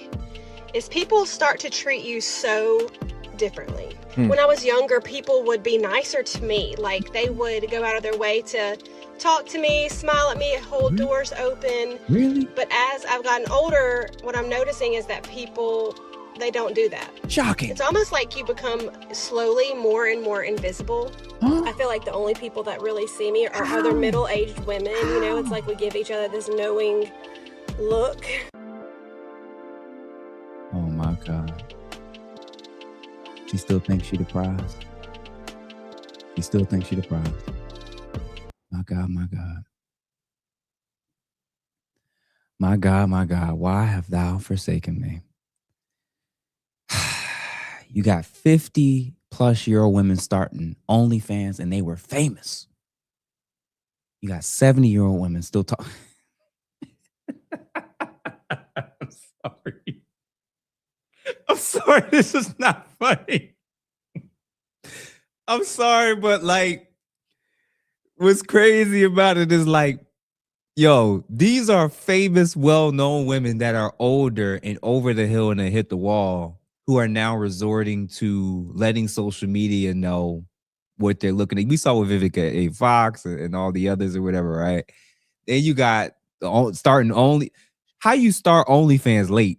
is people start to treat you so differently. When I was younger, people would be nicer to me. Like, they would go out of their way to talk to me, smile at me, hold doors open. Really? But as I've gotten older, what I'm noticing is that people, they don't do that. Shocking. It's almost like you become slowly more and more invisible. I feel like the only people that really see me are other middle-aged women. You know, it's like we give each other this knowing look. Oh, my God. She still thinks she the prize. My God. My God, why have thou forsaken me? You got 50-plus-year-old women starting OnlyFans, and they were famous. You got 70-year-old women still talking. I'm sorry, this is not funny. I'm sorry, but like, what's crazy about it is like, yo, these are famous, well-known women that are older and over the hill and they hit the wall, who are now resorting to letting social media know what they're looking at. We saw with Vivica A. Fox and all the others or whatever, right? Then you got starting only. How you start OnlyFans late?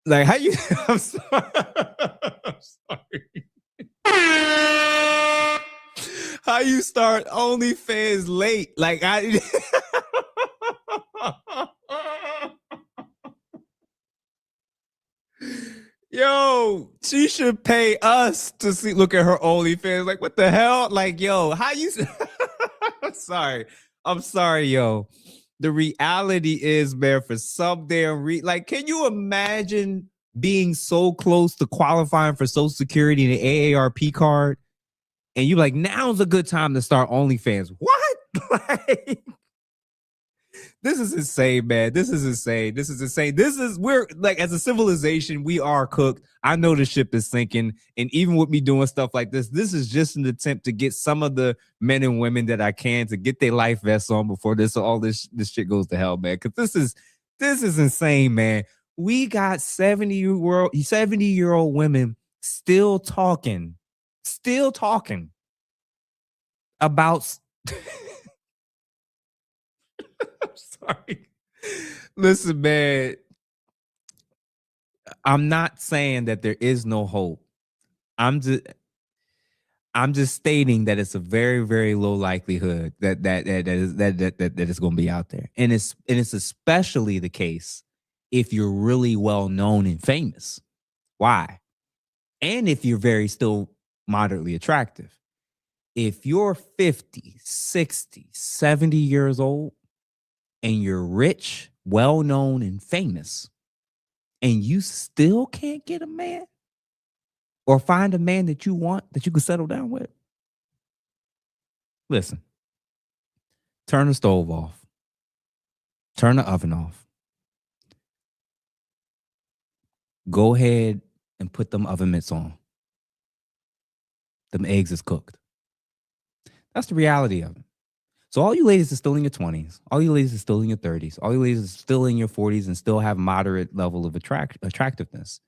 Like, how you? I'm sorry. How you start OnlyFans late? Like, yo, she should pay us to look at her OnlyFans. Like, what the hell? Like, yo, how you? I'm sorry, yo. The reality is, man, for some damn like, can you imagine being so close to qualifying for Social Security and the AARP card, and you like, now's a good time to start OnlyFans? What? Like, this is insane, man. This is insane. We're like, as a civilization, we are cooked. I know the ship is sinking. And even with me doing stuff like this is just an attempt to get some of the men and women that I can to get their life vests on before all this shit goes to hell, man. Because this is insane, man. We got 70-year-old women still talking about. I'm sorry. Listen, man. I'm not saying that there is no hope. I'm just stating that it's a very, very low likelihood that it's going to be out there, and it's especially the case if you're really well known and famous. Why? And if you're still moderately attractive. If you're 50, 60, 70 years old, and you're rich, well-known, and famous, and you still can't get a man or find a man that you want, that you can settle down with, listen, turn the stove off. Turn the oven off. Go ahead and put them oven mitts on. Them eggs is cooked. That's the reality of it. So all you ladies are still in your 20s, all you ladies are still in your 30s, all you ladies are still in your 40s and still have moderate level of attractiveness.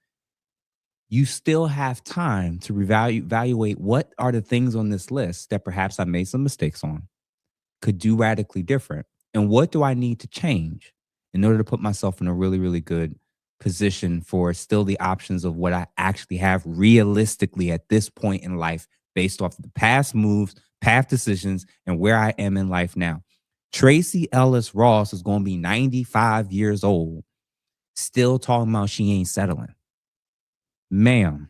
You still have time to evaluate what are the things on this list that perhaps I made some mistakes on, could do radically different, and what do I need to change in order to put myself in a really, really good position for still the options of what I actually have realistically at this point in life based off of the past moves, past decisions, and where I am in life now. Tracy Ellis Ross is going to be 95 years old, still talking about she ain't settling. Ma'am.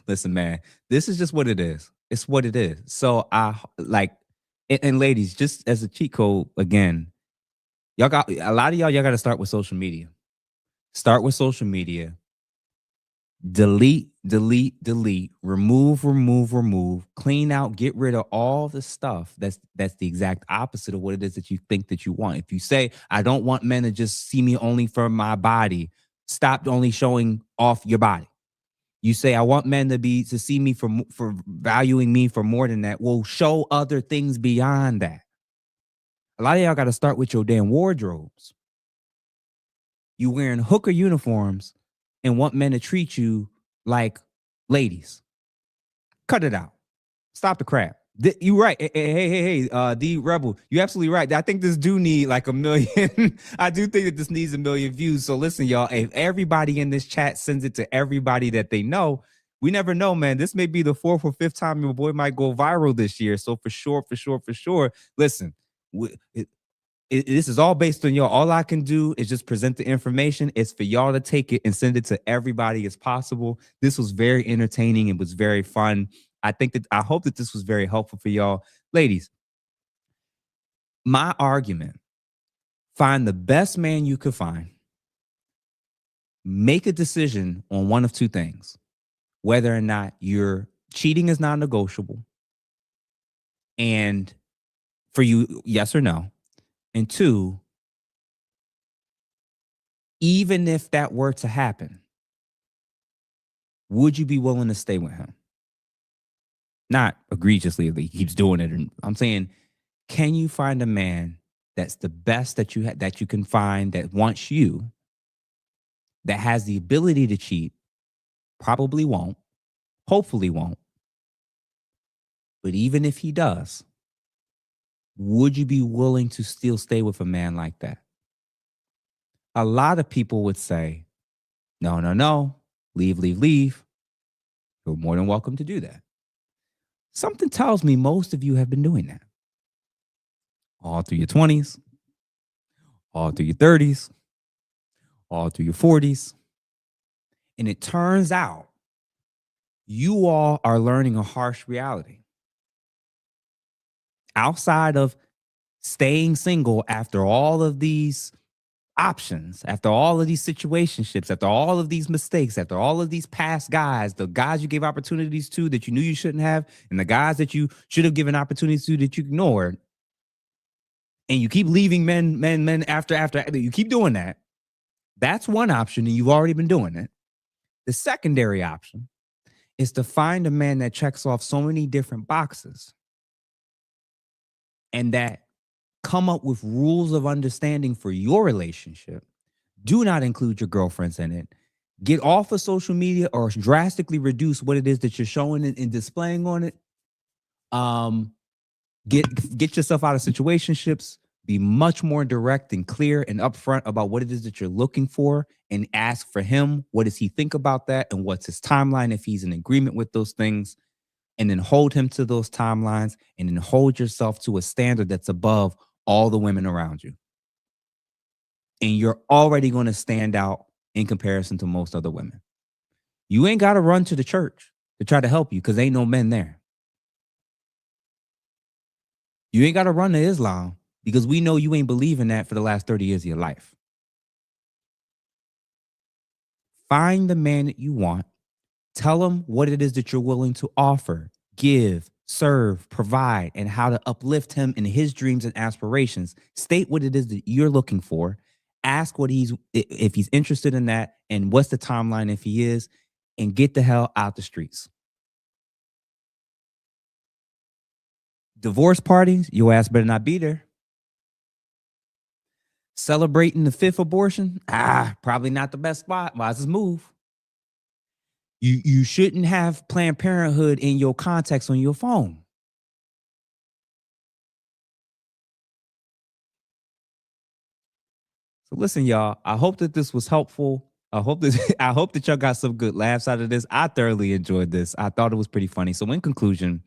Listen, man, this is just what it is. It's what it is. So I like, and ladies, just as a cheat code, again, y'all got to start with social media. Start with social media. delete, remove, clean out, get rid of all the stuff that's the exact opposite of what it is that you think that you want. If you say, I don't want men to just see me only for my body, stop only showing off your body. You say, I want men to see me for valuing me for more than that. Well, show other things beyond that. A lot of y'all got to start with your damn wardrobes. You wearing hooker uniforms and want men to treat you like ladies. Cut it out. Stop the crap. You right. Hey, D Rebel, you absolutely right. I think this do need like 1 million. I do think that this needs 1 million views. So listen, y'all, if everybody in this chat sends it to everybody that they know, we never know, man. This may be the 4th or 5th time your boy might go viral this year. So for sure, listen, this is all based on y'all. All I can do is just present the information. It's for y'all to take it and send it to everybody as possible. This was very entertaining. It was very fun. I hope that this was very helpful for y'all. Ladies, my argument, find the best man you could find. Make a decision on one of two things, whether or not your cheating is non-negotiable. And for you, yes or no. And 2, even if that were to happen, would you be willing to stay with him? Not egregiously, if he keeps doing it. I'm saying, can you find a man that's the best that you can find, that wants you, that has the ability to cheat, probably won't, hopefully won't. But even if he does, would you be willing to still stay with a man like that? A lot of people would say, no, leave. You're more than welcome to do that. Something tells me most of you have been doing that. All through your 20s, all through your 30s, all through your 40s. And it turns out you all are learning a harsh reality. Outside of staying single after all of these options, after all of these situationships, after all of these mistakes, after all of these past guys, the guys you gave opportunities to that you knew you shouldn't have, and the guys that you should have given opportunities to that you ignored, and you keep leaving men after you keep doing that, that's one option, and you've already been doing it. The secondary option is to find a man that checks off so many different boxes and that come up with rules of understanding for your relationship. Do not include your girlfriends in it. Get off of social media or drastically reduce what it is that you're showing and displaying on it. Get yourself out of situationships. Be much more direct and clear and upfront about what it is that you're looking for, and ask for him, what does he think about that, and what's his timeline if he's in agreement with those things. And then hold him to those timelines, and then hold yourself to a standard that's above all the women around you. And you're already going to stand out in comparison to most other women. You ain't got to run to the church to try to help you, because ain't no men there. You ain't got to run to Islam, because we know you ain't believing that for the last 30 years of your life. Find the man that you want. Tell him what it is that you're willing to offer, give, serve, provide, and how to uplift him in his dreams and aspirations. State what it is that you're looking for. Ask if he's interested in that, and what's the timeline if he is, and get the hell out the streets. Divorce parties, your ass better not be there. Celebrating the 5th abortion, probably not the best spot. Wisest move. You shouldn't have Planned Parenthood in your contacts on your phone. So listen, y'all, I hope that this was helpful. I hope that y'all got some good laughs out of this. I thoroughly enjoyed this. I thought it was pretty funny. So in conclusion,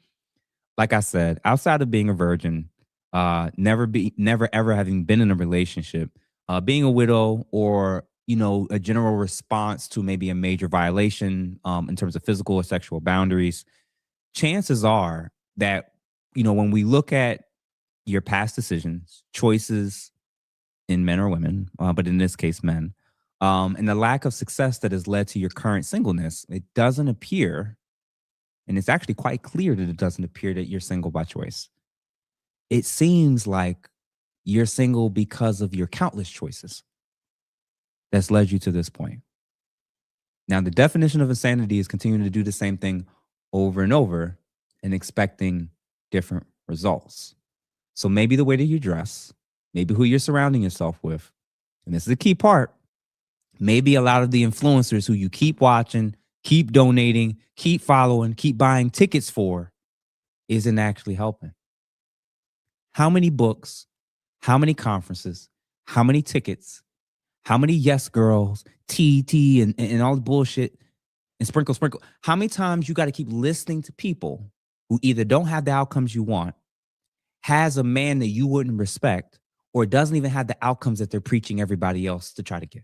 like I said, outside of being a virgin, never ever having been in a relationship, being a widow, or a general response to maybe a major violation in terms of physical or sexual boundaries, chances are that, when we look at your past decisions, choices in men or women, but in this case, men, and the lack of success that has led to your current singleness, it doesn't appear, and it's actually quite clear that it doesn't appear that you're single by choice. It seems like you're single because of your countless choices that's led you to this point. Now, the definition of insanity is continuing to do the same thing over and over and expecting different results. So maybe the way that you dress, maybe who you're surrounding yourself with, and this is a key part, maybe a lot of the influencers who you keep watching, keep donating, keep following, keep buying tickets for, isn't actually helping. How many books, how many conferences, how many tickets, how many yes girls, TT, and all the bullshit, and sprinkle. How many times you got to keep listening to people who either don't have the outcomes you want, has a man that you wouldn't respect, or doesn't even have the outcomes that they're preaching everybody else to try to get?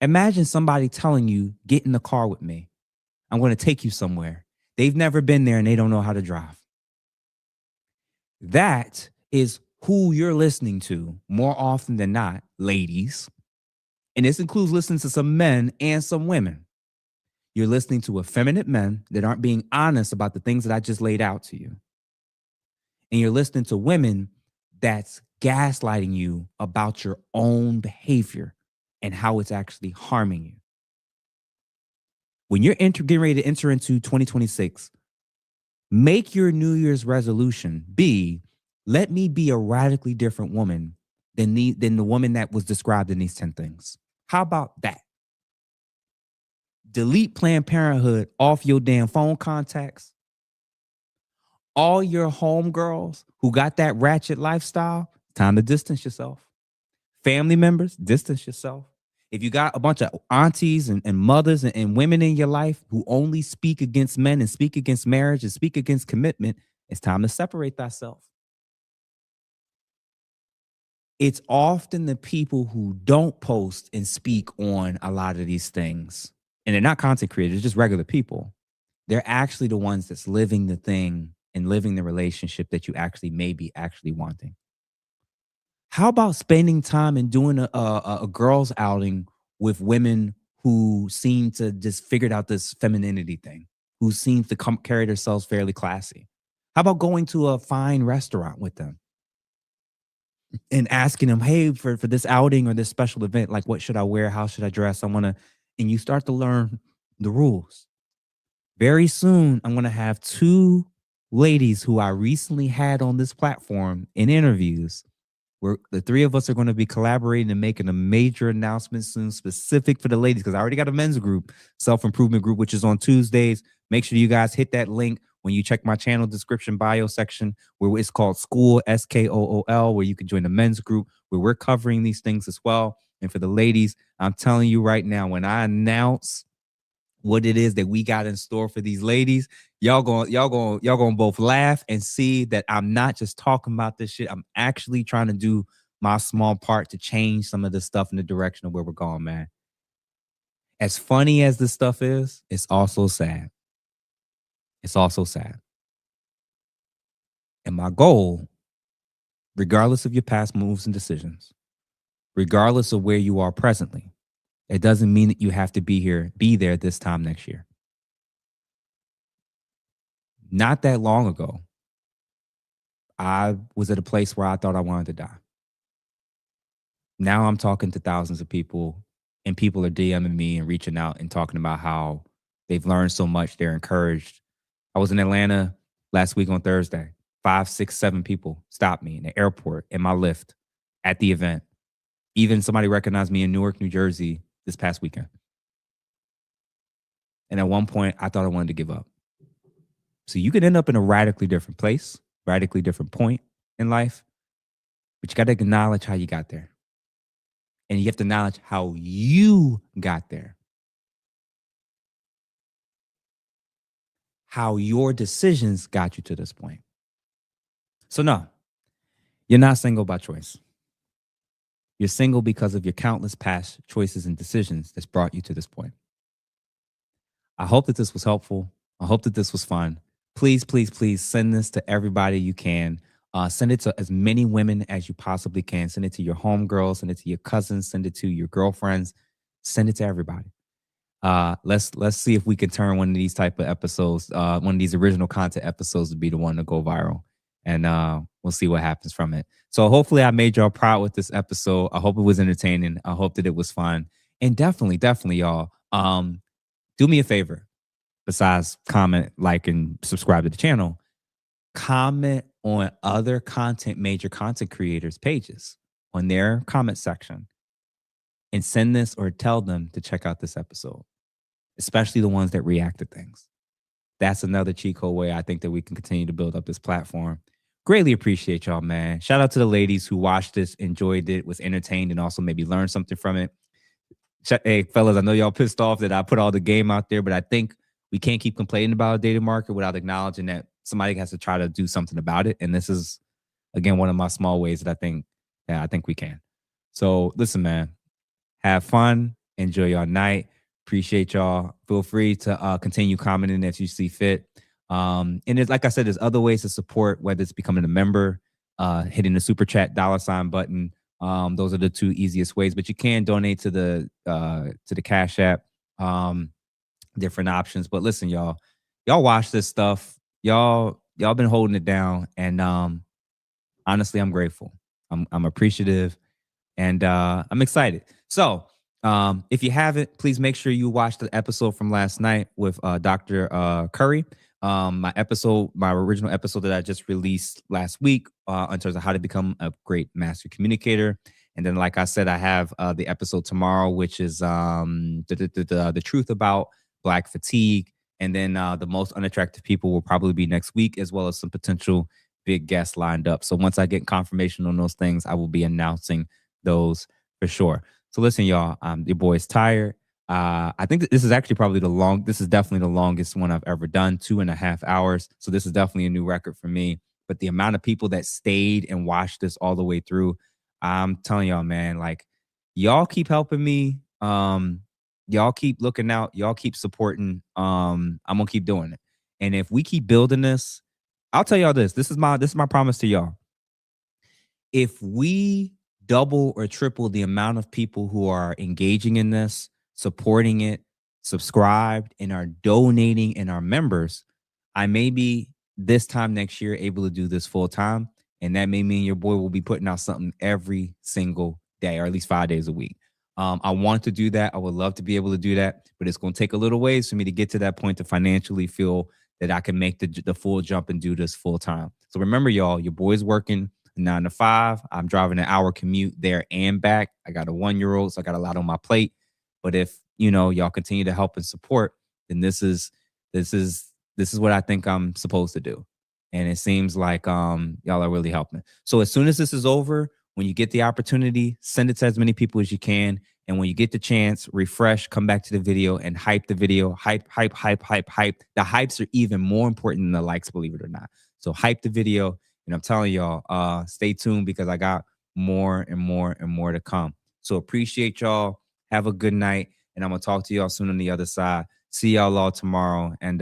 Imagine somebody telling you, get in the car with me. I'm going to take you somewhere. They've never been there and they don't know how to drive. That is who you're listening to more often than not, ladies. And this includes listening to some men and some women. You're listening to effeminate men that aren't being honest about the things that I just laid out to you. And you're listening to women that's gaslighting you about your own behavior and how it's actually harming you. When you're getting ready to enter into 2026, make your New Year's resolution be, let me be a radically different woman than the woman that was described in these 10 things. How about that? Delete Planned Parenthood off your damn phone contacts. All your homegirls who got that ratchet lifestyle, time to distance yourself. Family members, distance yourself. If you got a bunch of aunties and mothers and women in your life who only speak against men and speak against marriage and speak against commitment, it's time to separate thyself. It's often the people who don't post and speak on a lot of these things, and they're not content creators, just regular people. They're actually the ones that's living the thing and living the relationship that you actually may be actually wanting. How about spending time and doing a girls' outing with women who seem to just figured out this femininity thing, who seem to carry themselves fairly classy? How about going to a fine restaurant with them and asking them, hey, for this outing or this special event, like, what should I wear? How should I dress? And you start to learn the rules. Very soon, I'm going to have 2 ladies who I recently had on this platform in interviews, where the 3 of us are going to be collaborating and making a major announcement soon specific for the ladies, because I already got a men's group, self-improvement group, which is on Tuesdays. Make sure you guys hit that link when you check my channel description bio section, where it's called School, SKOOL, where you can join the men's group, where we're covering these things as well. And for the ladies, I'm telling you right now, when I announce what it is that we got in store for these ladies, y'all gonna both laugh and see that I'm not just talking about this shit. I'm actually trying to do my small part to change some of this stuff in the direction of where we're going, man. As funny as this stuff is, it's also sad. It's also sad. And my goal, regardless of your past moves and decisions, regardless of where you are presently, it doesn't mean that you have to be there this time next year. Not that long ago, I was at a place where I thought I wanted to die. Now I'm talking to thousands of people, and people are DMing me and reaching out and talking about how they've learned so much. They're encouraged. I was in Atlanta last week on Thursday. 5, 6, 7 people stopped me in the airport, in my Lyft, at the event. Even somebody recognized me in Newark, New Jersey this past weekend. And at one point, I thought I wanted to give up. So you could end up in a radically different place, radically different point in life, but you got to acknowledge how you got there. And you have to acknowledge how you got there. How your decisions got you to this point. So no, you're not single by choice. You're single because of your countless past choices and decisions that's brought you to this point. I hope that this was helpful. I hope that this was fun. Please, please, please send this to everybody you can. Send it to as many women as you possibly can. Send it to your homegirls, send it to your cousins, send it to your girlfriends, send it to everybody. Let's see if we can turn one of these type of episodes, one of these original content episodes, to be the one to go viral, and we'll see what happens from it. So hopefully I made y'all proud with this episode. I hope it was entertaining. I hope that it was fun, and definitely y'all, do me a favor. Besides comment, like, and subscribe to the channel, comment on other major content creators' pages on their comment section, and send this or tell them to check out this episode, especially the ones that react to things. That's another cheat code way I think that we can continue to build up this platform. Greatly appreciate y'all, man. Shout out to the ladies who watched this, enjoyed it, was entertained, and also maybe learned something from it. Hey, fellas, I know y'all pissed off that I put all the game out there, but I think we can't keep complaining about a dating market without acknowledging that somebody has to try to do something about it. And this is, again, one of my small ways that I think we can. So listen, man, have fun. Enjoy your night. Appreciate y'all. Feel free to continue commenting if you see fit. And it's, like I said, there's other ways to support, whether it's becoming a member, hitting the super chat $ button. Those are the two easiest ways, but you can donate to the Cash App. Different options. But listen, y'all watch this stuff. Y'all been holding it down, and honestly, I'm grateful. I'm appreciative, and I'm excited. So if you haven't, please make sure you watch the episode from last night with Dr. Curry. My original episode that I just released last week in terms of how to become a great master communicator. And then, like I said, I have the episode tomorrow, which is the truth about Black fatigue. And then the most unattractive people will probably be next week, as well as some potential big guests lined up. So once I get confirmation on those things, I will be announcing those for sure. So listen, y'all, your boy's tired. I think that this is actually probably this is definitely the longest one I've ever done, 2.5 hours. So this is definitely a new record for me. But the amount of people that stayed and watched this all the way through, I'm telling y'all, man, like, y'all keep helping me. Y'all keep looking out. Y'all keep supporting. I'm gonna keep doing it. And if we keep building this, I'll tell y'all this. This is my promise to y'all. If we double or triple the amount of people who are engaging in this, supporting it, subscribed, and are donating, and are members, I may be this time next year able to do this full time. And that may mean your boy will be putting out something every single day, or at least 5 days a week. I want to do that. I would love to be able to do that, but it's going to take a little ways for me to get to that point to financially feel that I can make the full jump and do this full time. So remember, y'all, your boy's working 9 to 5. I'm driving an hour commute there and back. I got a 1-year-old, so I got a lot on my plate. But if, y'all continue to help and support, then this is what I think I'm supposed to do. And it seems like y'all are really helping. So as soon as this is over, when you get the opportunity, send it to as many people as you can. And when you get the chance, refresh, come back to the video and hype the video. Hype. The hypes are even more important than the likes, believe it or not. So hype the video. And I'm telling y'all, stay tuned, because I got more and more and more to come. So appreciate y'all. Have a good night. And I'm going to talk to y'all soon on the other side. See y'all all tomorrow. And